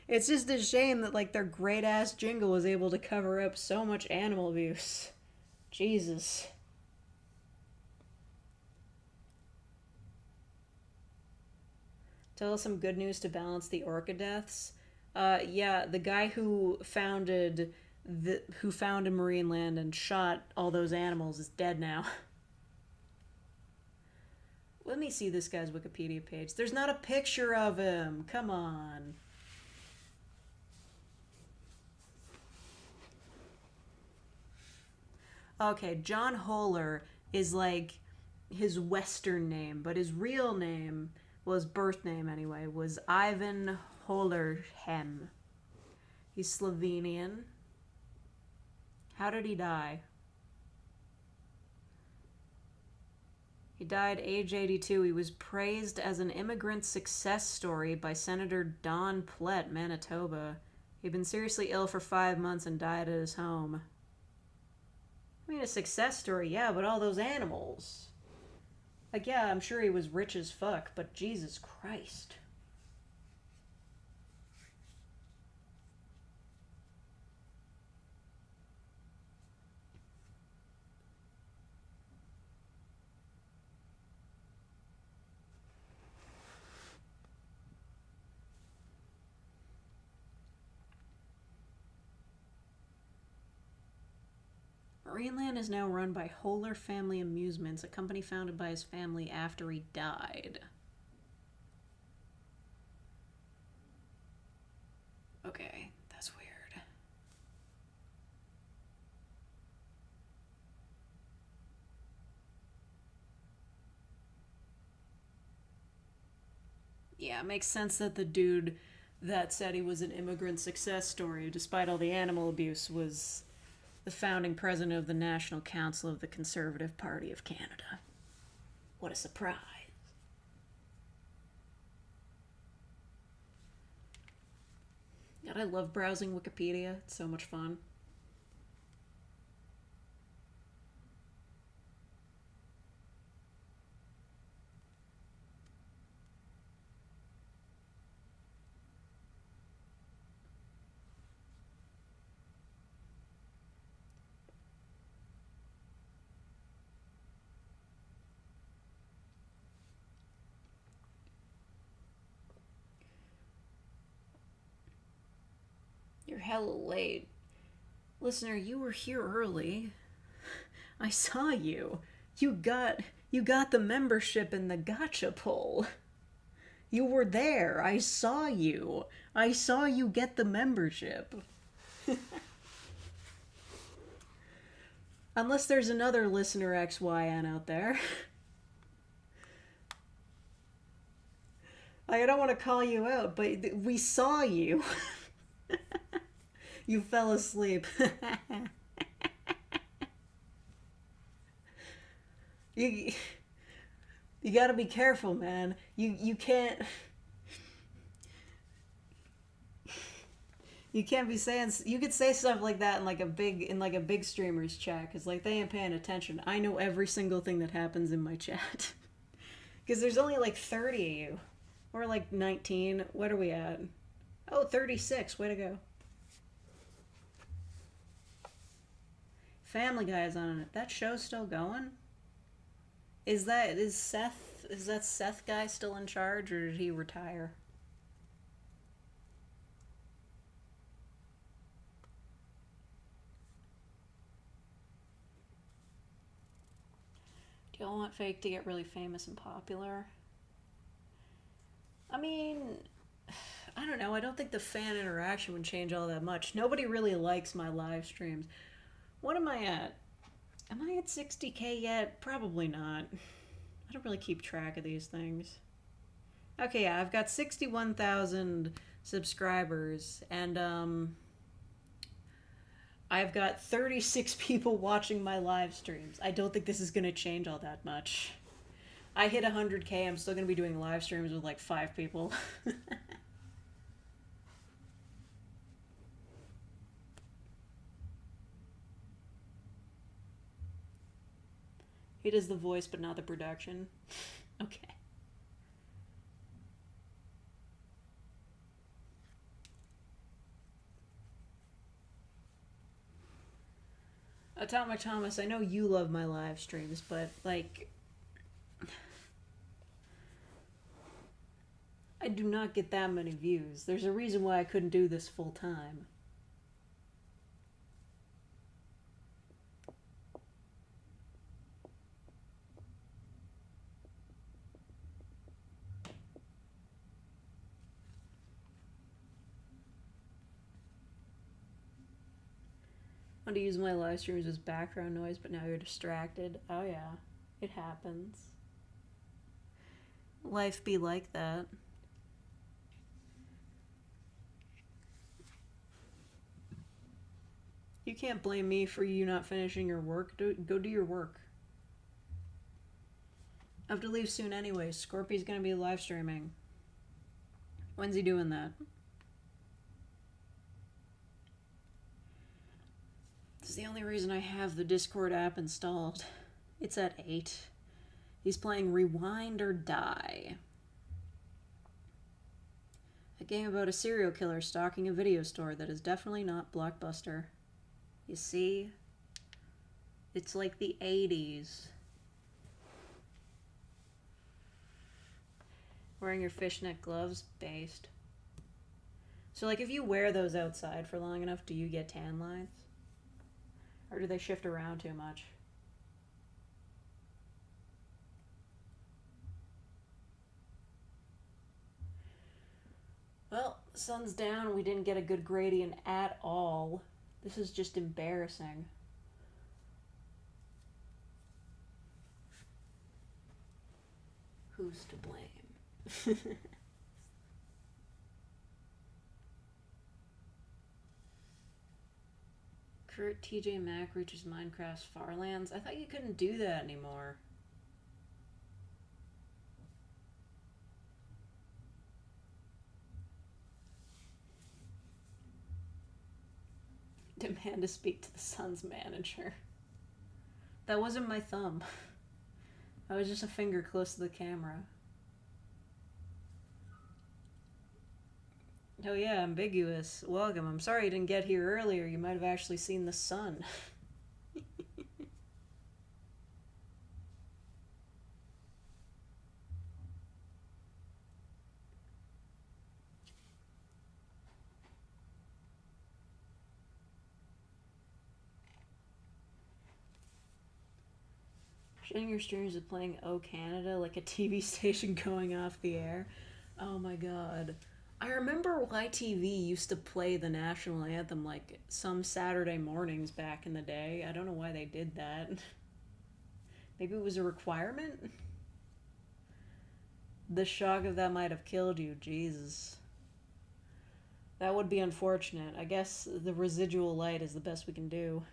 It's just a shame that like their great ass jingle was able to cover up so much animal abuse. Jesus. Tell us some good news to balance the orca deaths. Yeah, the guy who founded Marine Land and shot all those animals is dead now. Let me see this guy's Wikipedia page. There's not a picture of him. Come on. Okay, John Holler is like his Western name, but his real name, well, his birth name anyway, was Ivan Hollerhem. He's Slovenian. How did he die? He died age 82. He was praised as an immigrant success story by Senator Don Plett, Manitoba. He'd been seriously ill for 5 months and died at his home. I mean, a success story, yeah, but all those animals. Like, yeah, I'm sure he was rich as fuck, but Jesus Christ. Marineland is now run by Holler Family Amusements, a company founded by his family after he died. Okay, that's weird. Yeah, it makes sense that the dude that said he was an immigrant success story, despite all the animal abuse, was the founding president of the National Council of the Conservative Party of Canada. What a surprise. God, I love browsing Wikipedia. It's so much fun. hella late. Listener, you were here early. I saw you. You got the membership in the gotcha poll. You were there. I saw you. I saw you get the membership. Unless there's another listener XYN out there. I don't want to call you out, but we saw you. You fell asleep. You gotta be careful, man. You can't... You can't be saying... You could say stuff like that in like a big streamer's chat, because like they ain't paying attention. I know every single thing that happens in my chat. Because there's only like 30 of you. Or like 19. What are we at? Oh, 36. Way to go. Family Guy is on it. That show's still going? Is that Seth guy still in charge, or did he retire? Do y'all want Fake to get really famous and popular? I mean, I don't know. I don't think the fan interaction would change all that much. Nobody really likes my live streams. What am I at? Am I at 60K yet? Probably not. I don't really keep track of these things. Okay, yeah, I've got 61,000 subscribers, and I've got 36 people watching my live streams. I don't think this is going to change all that much. I hit 100K, I'm still going to be doing live streams with like 5 people. He does the voice, but not the production. Okay. Atomic Thomas, I know you love my live streams, but like... I do not get that many views. There's a reason why I couldn't do this full time. I want to use my live streams as background noise, but now you're distracted. Oh yeah, it happens. Life be like that. You can't blame me for you not finishing your work. Go do your work. I have to leave soon anyway. Scorpy's gonna be live streaming. When's he doing that? This is the only reason I have the Discord app installed. It's at 8. He's playing Rewind or Die. A game about a serial killer stalking a video store that is definitely not Blockbuster. You see? It's like the 80s. Wearing your fishnet gloves? Based. So like if you wear those outside for long enough, do you get tan lines? Or do they shift around too much? Well, the sun's down. We didn't get a good gradient at all. This is just embarrassing. Who's to blame? Kurt TJ Maxx reaches Minecraft's Farlands. I thought you couldn't do that anymore. Demand to speak to the Sun's manager. That wasn't my thumb. I was just a finger close to the camera. Oh yeah, ambiguous. Welcome. I'm sorry you didn't get here earlier. You might have actually seen the sun. Ending your streams with playing "Oh Canada" like a TV station going off the air. Oh my god. I remember YTV used to play the national anthem like some Saturday mornings back in the day. I don't know why they did that. Maybe it was a requirement? The shock of that might have killed you. Jesus. That would be unfortunate. I guess the residual light is the best we can do.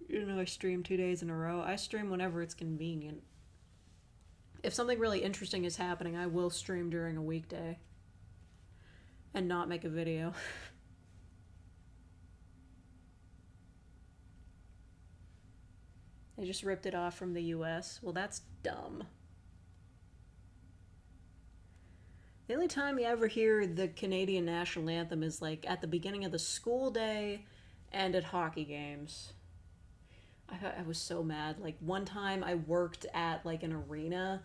You know, I stream 2 days in a row. I stream whenever it's convenient. If something really interesting is happening, I will stream during a weekday. And not make a video. They just ripped it off from the US. Well, that's dumb. The only time you ever hear the Canadian national anthem is like at the beginning of the school day and at hockey games. I was so mad. Like one time I worked at like an arena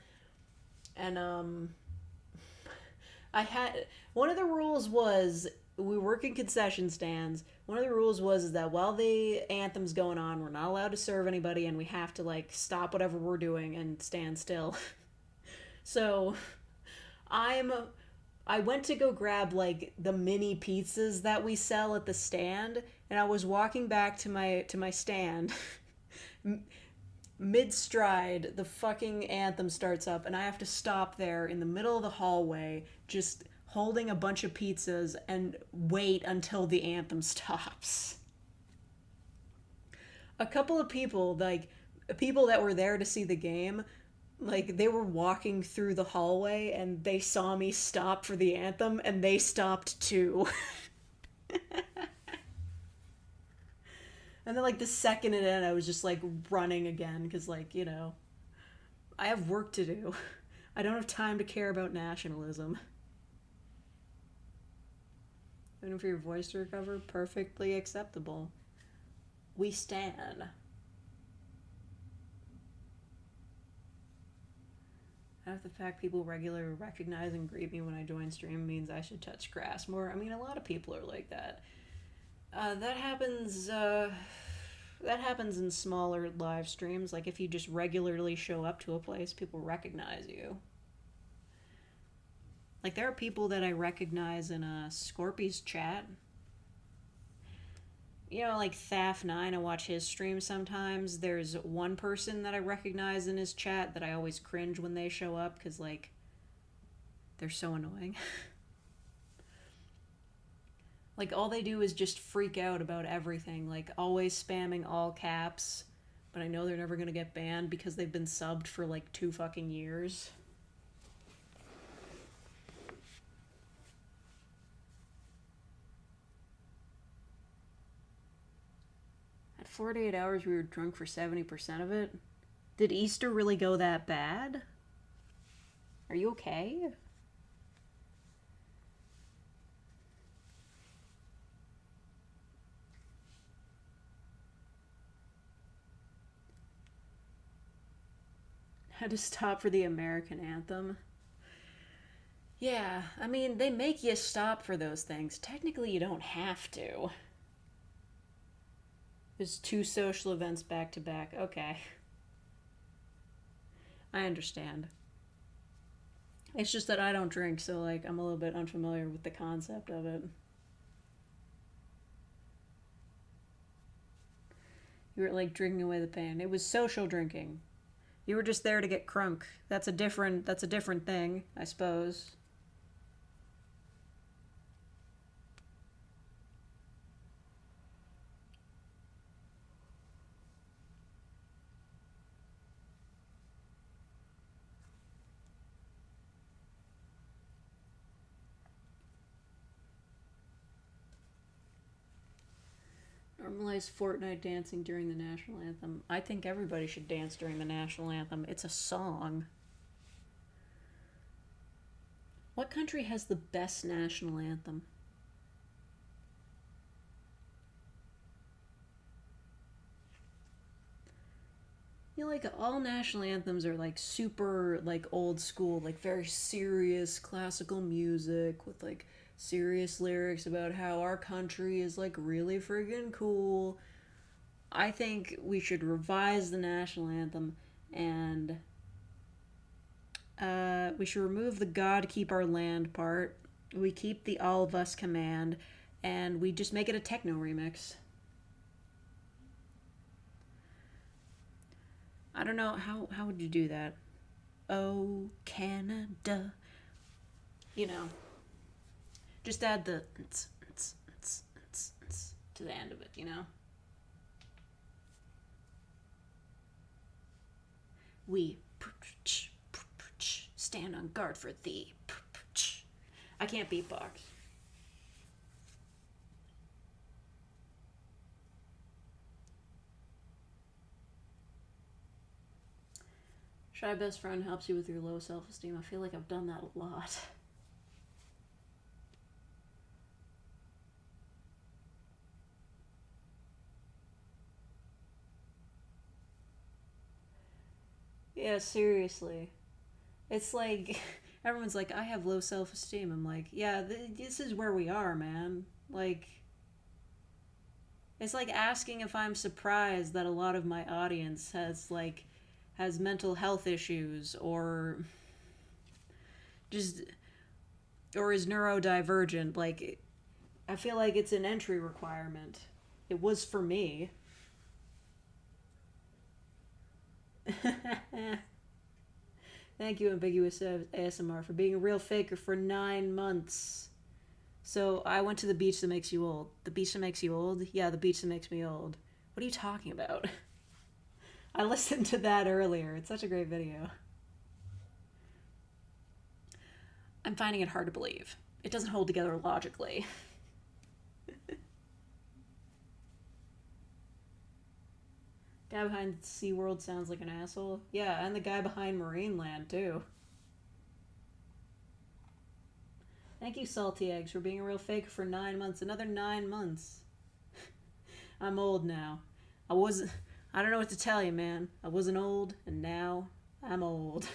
and I had one of the rules was we work in concession stands. One of the rules was that while the anthem's going on, we're not allowed to serve anybody and we have to like stop whatever we're doing and stand still. So I went to go grab like the mini pizzas that we sell at the stand, and I was walking back to my stand. Mid stride, the fucking anthem starts up, and I have to stop there in the middle of the hallway, just holding a bunch of pizzas and wait until the anthem stops. A couple of people, like people that were there to see the game, like they were walking through the hallway and they saw me stop for the anthem and they stopped too. And then like the second it ended, I was just like running again because like, you know, I have work to do. I don't have time to care about nationalism. Waiting for your voice to recover, perfectly acceptable. We stand. Half the fact people regularly recognize and greet me when I join stream means I should touch grass more. I mean, a lot of people are like that. That happens in smaller live streams. Like if you just regularly show up to a place, people recognize you. Like there are people that I recognize in Scorpy's chat. You know, like Thaf9, I watch his stream sometimes. There's one person that I recognize in his chat that I always cringe when they show up because, like, they're so annoying. Like, all they do is just freak out about everything. Like, always spamming all caps. But I know they're never gonna get banned because they've been subbed for, like, 2 fucking years. At 48 hours, we were drunk for 70% of it. Did Easter really go that bad? Are you okay? Had to stop for the American anthem. Yeah, I mean, they make you stop for those things. Technically, you don't have to. There's 2 social events back to back. Okay. I understand. It's just that I don't drink, so, like, I'm a little bit unfamiliar with the concept of it. You were, like, drinking away the pain. It was social drinking. You were just there to get crunk. That's a different thing, I suppose. Normalize Fortnite dancing during the national anthem. I think everybody should dance during the national anthem. It's a song. What country has the best national anthem? You know, like, all national anthems are, like, super, like, old school, like, very serious classical music with, like, serious lyrics about how our country is, like, really friggin' cool. I think we should revise the national anthem, and we should remove the God keep our land part. We keep the all of us command, and we just make it a techno remix. I don't know, how would you do that? Oh, Canada. You know, just add the to the end of it, you know? We stand on guard for thee. I can't beatbox. Shy best friend helps you with your low self-esteem. I feel like I've done that a lot. Yeah, seriously. It's like, everyone's like, I have low self-esteem. I'm like, yeah, this is where we are, man. Like, it's like asking if I'm surprised that a lot of my audience has mental health issues, or just, or is neurodivergent. Like, I feel like it's an entry requirement. It was for me. Thank you, Ambiguous ASMR, for being a real faker for 9 months. So, I went to the beach that makes you old. The beach that makes you old? Yeah, the beach that makes me old. What are you talking about? I listened to that earlier. It's such a great video. I'm finding it hard to believe. It doesn't hold together logically. Guy behind SeaWorld sounds like an asshole. Yeah, and the guy behind Marineland, too. Thank you, Salty Eggs, for being a real faker for 9 months. Another 9 months. I'm old now. I don't know what to tell you, man. I wasn't old, and now I'm old.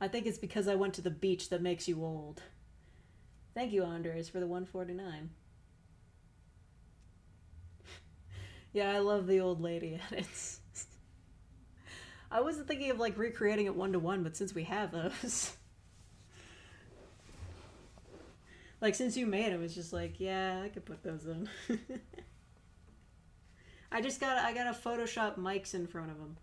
I think it's because I went to the beach that makes you old. Thank you, Andres, for the 149. Yeah, I love the old lady edits. I wasn't thinking of like recreating it 1-to-1, but since we have those, like since you made them, it's just like, yeah, I could put those in. I gotta Photoshop mics in front of them.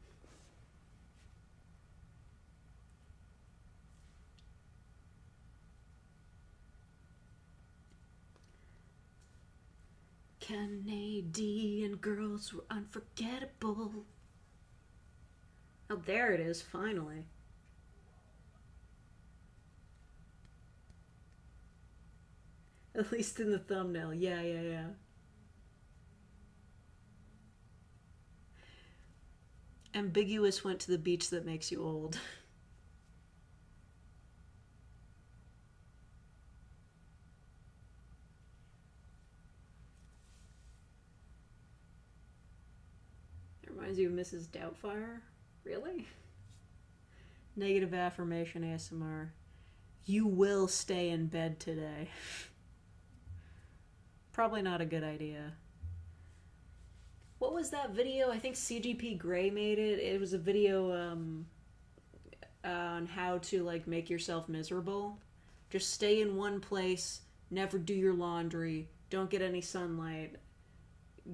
Canadian girls were unforgettable. Oh, there it is, finally. At least in the thumbnail. Yeah. Ambiguous went to the beach that makes you old. Reminds you of Mrs. Doubtfire? Really? Negative affirmation ASMR. You will stay in bed today. Probably not a good idea. What was that video? I think CGP Grey made it. It was a video on how to like make yourself miserable. Just stay in one place, never do your laundry, don't get any sunlight,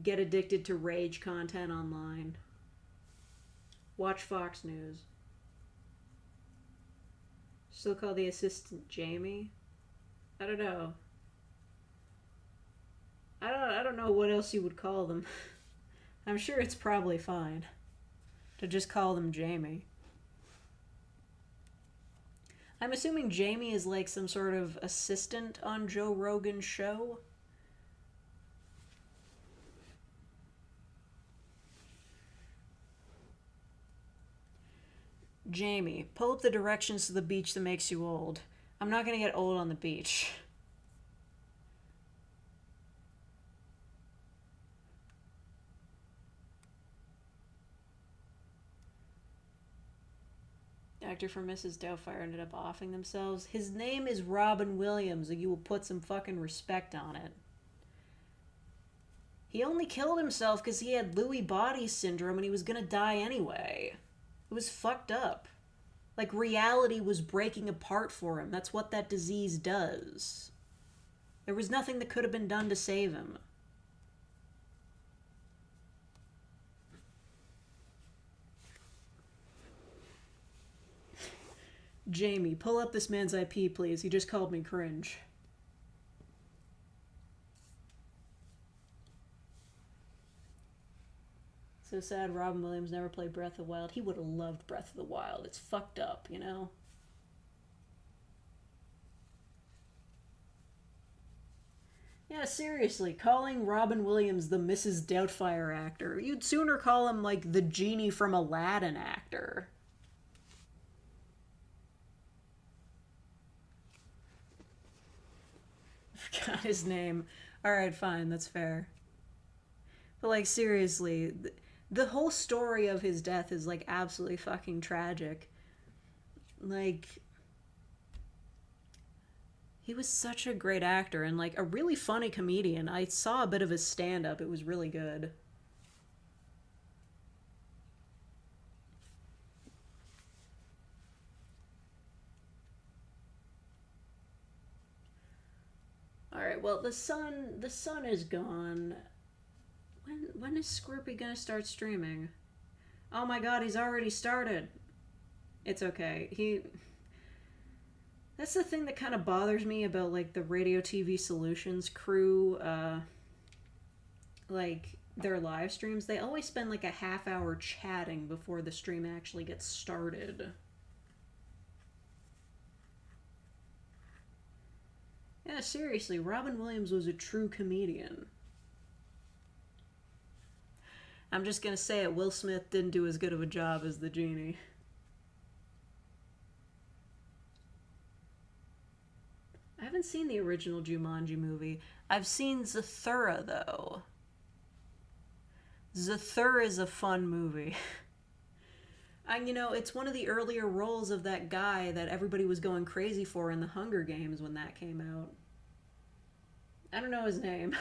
get addicted to rage content online. Watch Fox News. Still call the assistant Jamie? I don't know. I don't know what else you would call them. I'm sure it's probably fine to just call them Jamie. I'm assuming Jamie is like some sort of assistant on Joe Rogan's show. Jamie, pull up the directions to the beach that makes you old. I'm not gonna get old on the beach. Actor for Mrs. Doubtfire ended up offing themselves. His name is Robin Williams, and you will put some fucking respect on it. He only killed himself because he had Lewy body syndrome and he was gonna die anyway. It was fucked up. Like, reality was breaking apart for him. That's what that disease does. There was nothing that could have been done to save him. Jamie, pull up this man's IP, please. He just called me cringe. So sad Robin Williams never played Breath of the Wild. He would have loved Breath of the Wild. It's fucked up, you know? Yeah, seriously, calling Robin Williams the Mrs. Doubtfire actor. You'd sooner call him, like, the genie from Aladdin actor. I forgot his name. Alright, fine, that's fair. But, like, seriously, the whole story of his death is, like, absolutely fucking tragic. Like, he was such a great actor and, like, a really funny comedian. I saw a bit of his stand-up. It was really good. Alright, well, the sun is gone. When is Scorpy gonna start streaming? Oh my god, he's already started. It's okay. That's the thing that kind of bothers me about, like, the Radio TV Solutions crew, like, their live streams. They always spend, like, a half hour chatting before the stream actually gets started. Yeah, seriously, Robin Williams was a true comedian. I'm just gonna say it, Will Smith didn't do as good of a job as the genie. I haven't seen the original Jumanji movie. I've seen Zathura, though. Zathura is a fun movie. And, you know, it's one of the earlier roles of that guy that everybody was going crazy for in the Hunger Games when that came out. I don't know his name.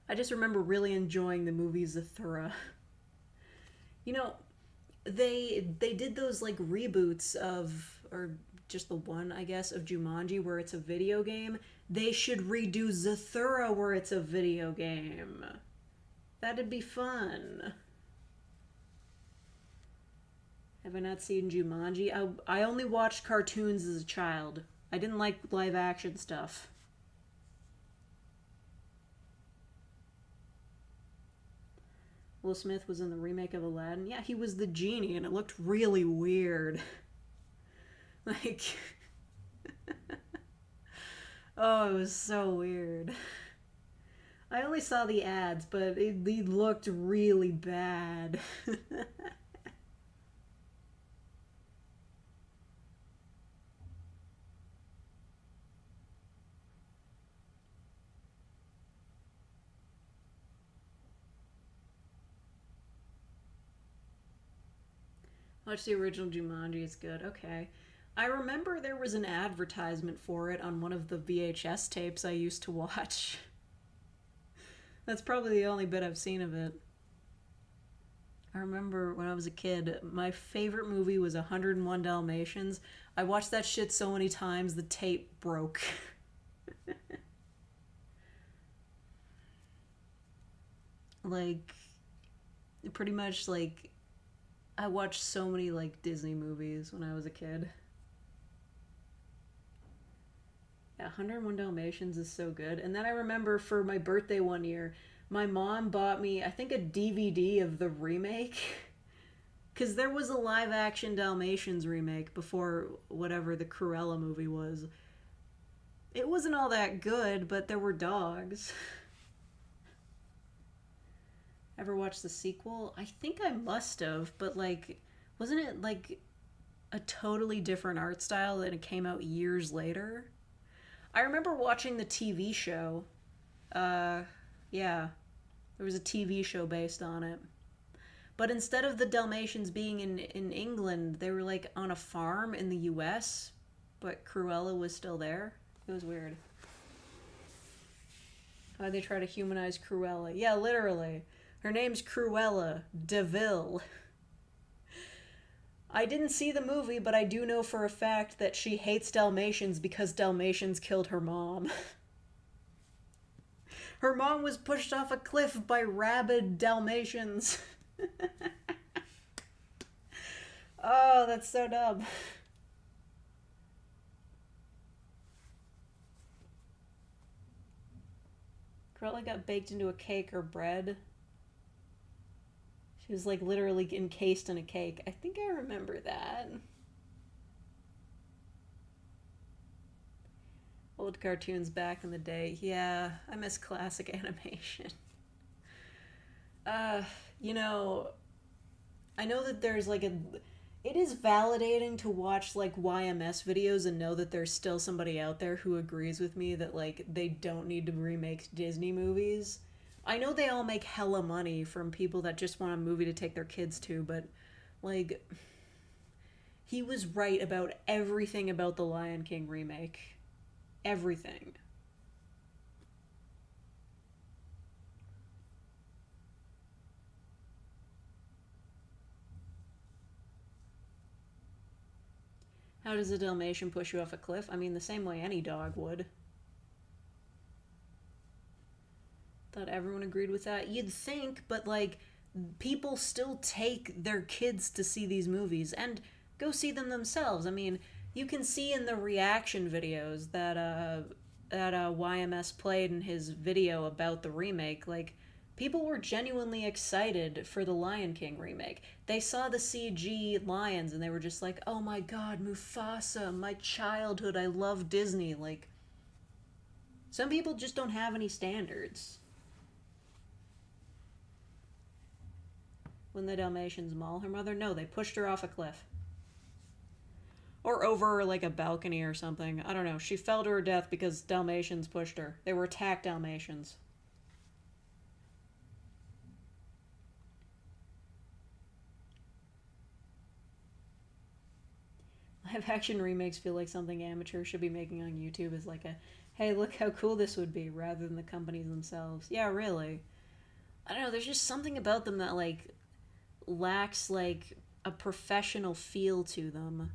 I just remember really enjoying the movie Zathura. You know, they did those, like, reboots of, or just the one, I guess, of Jumanji where it's a video game. They should redo Zathura where it's a video game. That'd be fun. Have I not seen Jumanji? I only watched cartoons as a child. I didn't like live action stuff. Will Smith was in the remake of Aladdin. Yeah, he was the genie, and it looked really weird. Like, oh, it was so weird. I only saw the ads, but it looked really bad. Watch the original Jumanji, it's good. Okay. I remember there was an advertisement for it on one of the VHS tapes I used to watch. That's probably the only bit I've seen of it. I remember when I was a kid, my favorite movie was 101 Dalmatians. I watched that shit so many times, the tape broke. Like, pretty much, like, I watched so many, like, Disney movies when I was a kid. Yeah, 101 Dalmatians is so good. And then I remember for my birthday one year, my mom bought me, I think, a DVD of the remake. Because there was a live-action Dalmatians remake before whatever the Cruella movie was. It wasn't all that good, but there were dogs. Ever watched the sequel? I think I must have, but, like, wasn't it, like, a totally different art style and it came out years later? I remember watching the TV show. Yeah. There was a TV show based on it. But instead of the Dalmatians being in England, they were, like, on a farm in the US, but Cruella was still there. It was weird. How they try to humanize Cruella. Yeah, literally. Her name's Cruella DeVille. I didn't see the movie, but I do know for a fact that she hates Dalmatians because Dalmatians killed her mom. Her mom was pushed off a cliff by rabid Dalmatians. Oh, that's so dumb. Cruella got baked into a cake or bread. She was like literally encased in a cake. I think I remember that. Old cartoons back in the day. Yeah, I miss classic animation. You know, I know that there's like a... It is validating to watch like YMS videos and know that there's still somebody out there who agrees with me that like they don't need to remake Disney movies. I know they all make hella money from people that just want a movie to take their kids to, but like he was right about everything about the Lion King remake. Everything. How does a Dalmatian push you off a cliff? I mean, the same way any dog would. Thought everyone agreed with that. You'd think, but like, people still take their kids to see these movies and go see them themselves. I mean, you can see in the reaction videos that YMS played in his video about the remake, like, people were genuinely excited for the Lion King remake. They saw the CG lions and they were just like, oh my god, Mufasa, my childhood, I love Disney. Like, some people just don't have any standards. When the Dalmatians maul her mother? No, they pushed her off a cliff. Or over, like, a balcony or something. I don't know. She fell to her death because Dalmatians pushed her. They were attacked Dalmatians. Live action remakes feel like something amateurs should be making on YouTube is like a, hey, look how cool this would be, rather than the companies themselves. Yeah, really. I don't know, there's just something about them that, like, lacks, like, a professional feel to them.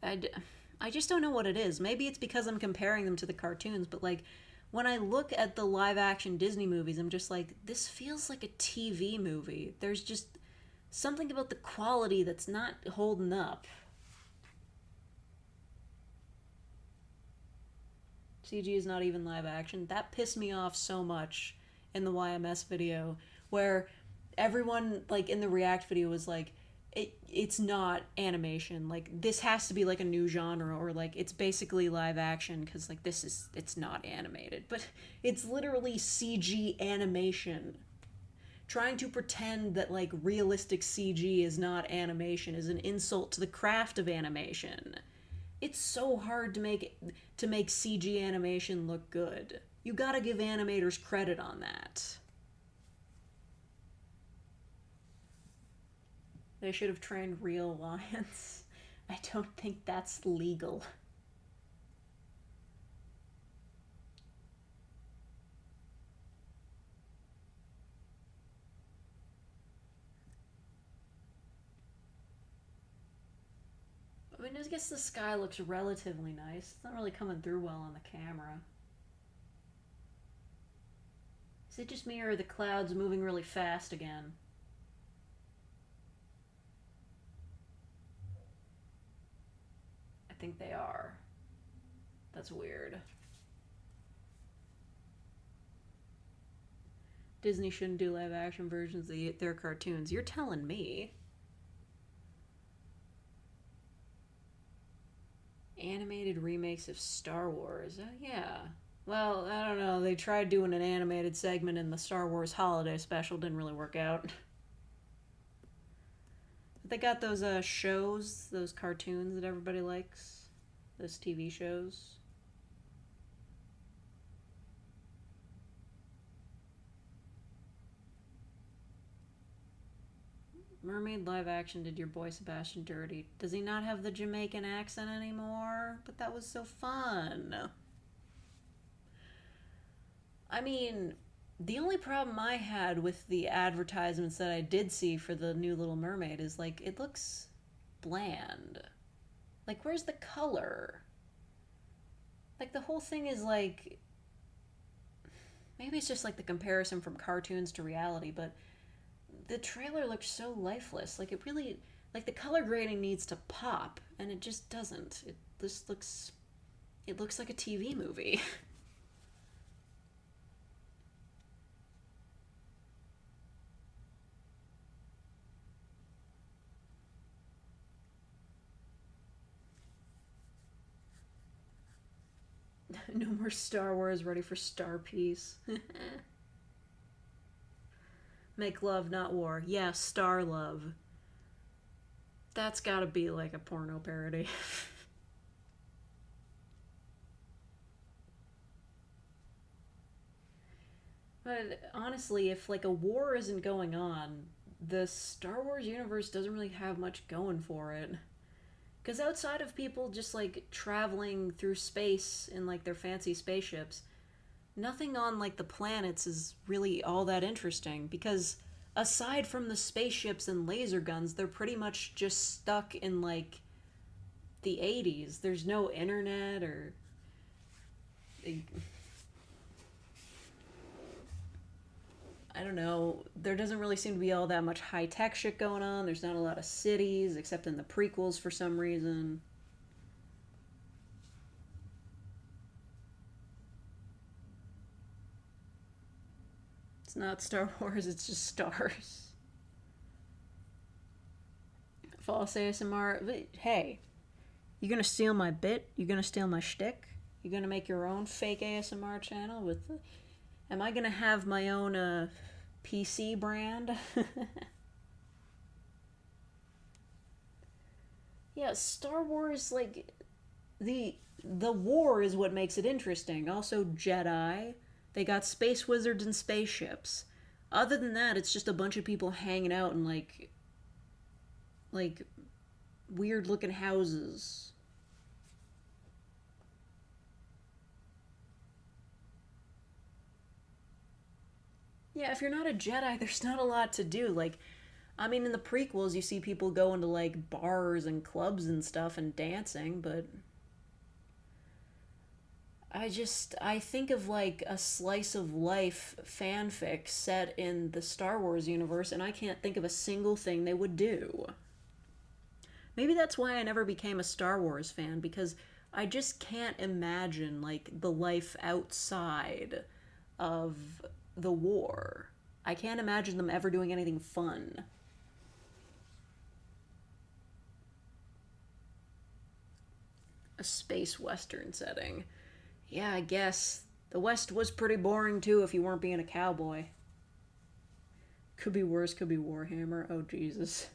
I just don't know what it is. Maybe it's because I'm comparing them to the cartoons, but, like, when I look at the live-action Disney movies, I'm just like, this feels like a TV movie. There's just something about the quality that's not holding up. CG is not even live action. That pissed me off so much in the YMS video, where everyone, like, in the React video was like, it's not animation. Like, this has to be, like, a new genre, or, like, it's basically live action, because, like, it's not animated. But it's literally CG animation. Trying to pretend that, like, realistic CG is not animation is an insult to the craft of animation. It's so hard to make CG animation look good. You gotta give animators credit on that. They should have trained real lions. I don't think that's legal. I mean, I guess the sky looks relatively nice. It's not really coming through well on the camera. Is it just me, or are the clouds moving really fast again? I think they are. That's weird. Disney shouldn't do live action versions of their cartoons. You're telling me. Animated remakes of Star Wars. Yeah. Well, I don't know. They tried doing an animated segment in the Star Wars Holiday Special. Didn't really work out. But they got those shows, those cartoons that everybody likes. Those TV shows. Mermaid live action did your boy Sebastian dirty. Does he not have the Jamaican accent anymore? But that was so fun. I mean, the only problem I had with the advertisements that I did see for the new Little Mermaid is like it looks bland. Like where's the color? Like the whole thing is like maybe it's just like the comparison from cartoons to reality, but the trailer looks so lifeless. Like it really like the color grading needs to pop and it just doesn't. It looks like a TV movie. No more Star Wars, ready for Star Peace. Make love, not war. Yeah, Star Love. That's gotta be like a porno parody. But honestly, if like a war isn't going on, the Star Wars universe doesn't really have much going for it. Because outside of people just like traveling through space in like their fancy spaceships, nothing on like the planets is really all that interesting. Because aside from the spaceships and laser guns, they're pretty much just stuck in like the 80s. There's no internet or. I don't know. There doesn't really seem to be all that much high tech shit going on. There's not a lot of cities, except in the prequels for some reason. It's not Star Wars, it's just stars. False ASMR. Hey, you gonna steal my bit? You gonna steal my shtick? You gonna make your own fake ASMR channel with the. Am I gonna have my own PC brand? Yeah, Star Wars like the war is what makes it interesting. Also Jedi, they got space wizards and spaceships. Other than that, it's just a bunch of people hanging out in like weird looking houses. Yeah, if you're not a Jedi, there's not a lot to do. Like, I mean, in the prequels, you see people going to like bars and clubs and stuff and dancing, but I think of like a slice of life fanfic set in the Star Wars universe, and I can't think of a single thing they would do. Maybe that's why I never became a Star Wars fan, because I just can't imagine like the life outside of the war. I can't imagine them ever doing anything fun. A space western setting. Yeah, I guess. The West was pretty boring too if you weren't being a cowboy. Could be worse, could be Warhammer. Oh, Jesus.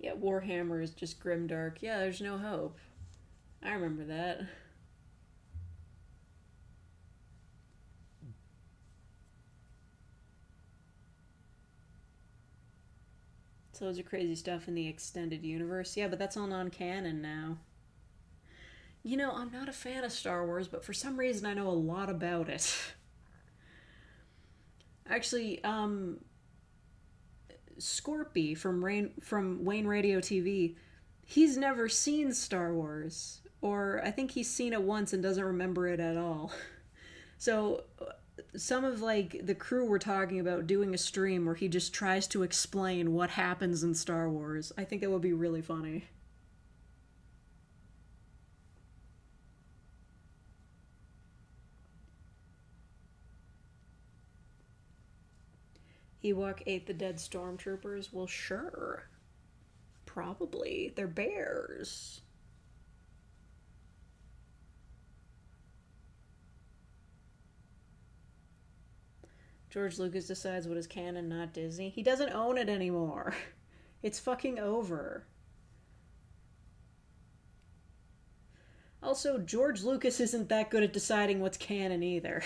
Yeah, Warhammer is just grimdark. Yeah, there's no hope. I remember that. So loads of crazy stuff in the extended universe. Yeah, but that's all non-canon now. You know, I'm not a fan of Star Wars, but for some reason I know a lot about it. Actually, Scorpy from Wayne Radio TV, he's never seen Star Wars, or I think he's seen it once and doesn't remember it at all. So some of like the crew were talking about doing a stream where he just tries to explain what happens in Star Wars. I think that would be really funny. Ewok ate the dead stormtroopers? Well, sure. Probably. They're bears. George Lucas decides what is canon, not Disney. He doesn't own it anymore. It's fucking over. Also, George Lucas isn't that good at deciding what's canon either.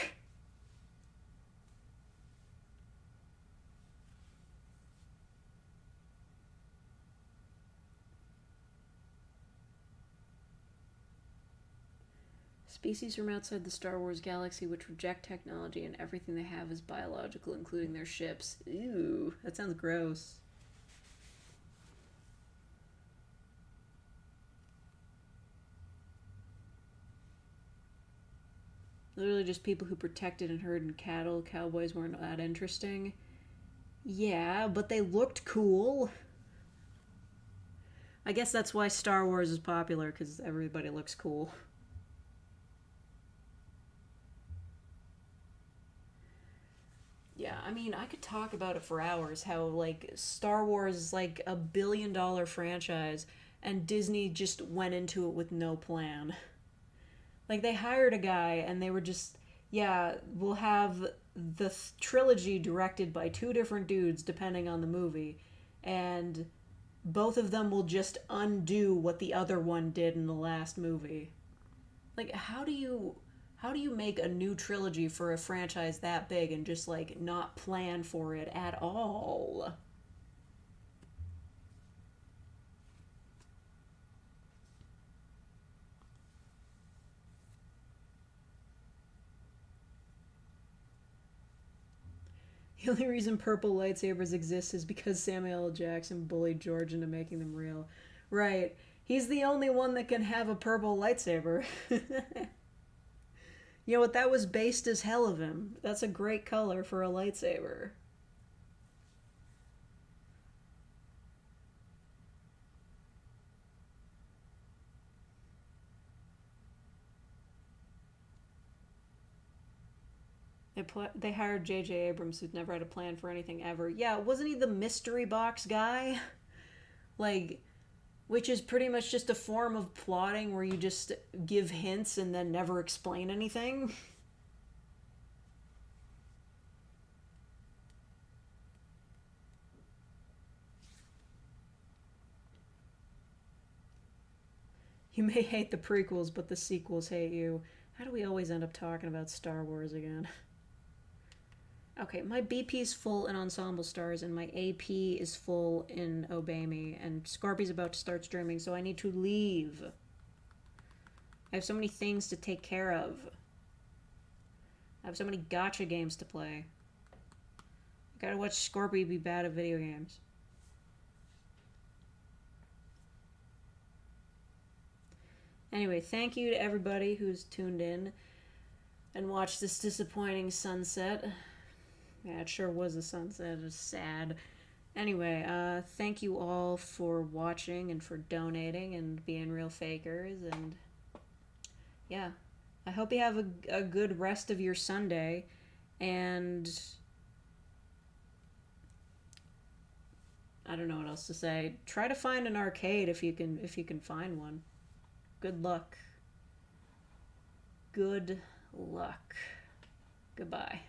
Species from outside the Star Wars galaxy which reject technology and everything they have is biological, including their ships. Ew, that sounds gross. Literally just people who protected and herded cattle. Cowboys weren't that interesting. Yeah, but they looked cool. I guess that's why Star Wars is popular, because everybody looks cool. Yeah, I mean, I could talk about it for hours, how, like, Star Wars is, like, a billion-dollar franchise, and Disney just went into it with no plan. Like, they hired a guy, and they were just, yeah, we'll have the trilogy directed by two different dudes, depending on the movie, and both of them will just undo what the other one did in the last movie. Like, how do you make a new trilogy for a franchise that big and just, like, not plan for it at all? The only reason purple lightsabers exist is because Samuel L. Jackson bullied George into making them real. Right. He's the only one that can have a purple lightsaber. You know what? That was based as hell of him. That's a great color for a lightsaber. They hired J.J. Abrams, who'd never had a plan for anything ever. Yeah, wasn't he the mystery box guy? Like, which is pretty much just a form of plotting where you just give hints and then never explain anything. You may hate the prequels, but the sequels hate you. How do we always end up talking about Star Wars again? Okay, my BP's full in Ensemble Stars, and my AP is full in Obey Me, and Scorpy's about to start streaming, so I need to leave. I have so many things to take care of. I have so many gacha games to play. I gotta watch Scorpy be bad at video games. Anyway, thank you to everybody who's tuned in and watched this disappointing sunset. Yeah, it sure was a sunset. It was sad. Anyway, thank you all for watching and for donating and being real fakers. And yeah, I hope you have a good rest of your Sunday. And I don't know what else to say. Try to find an arcade if you can find one. Good luck. Good luck. Goodbye.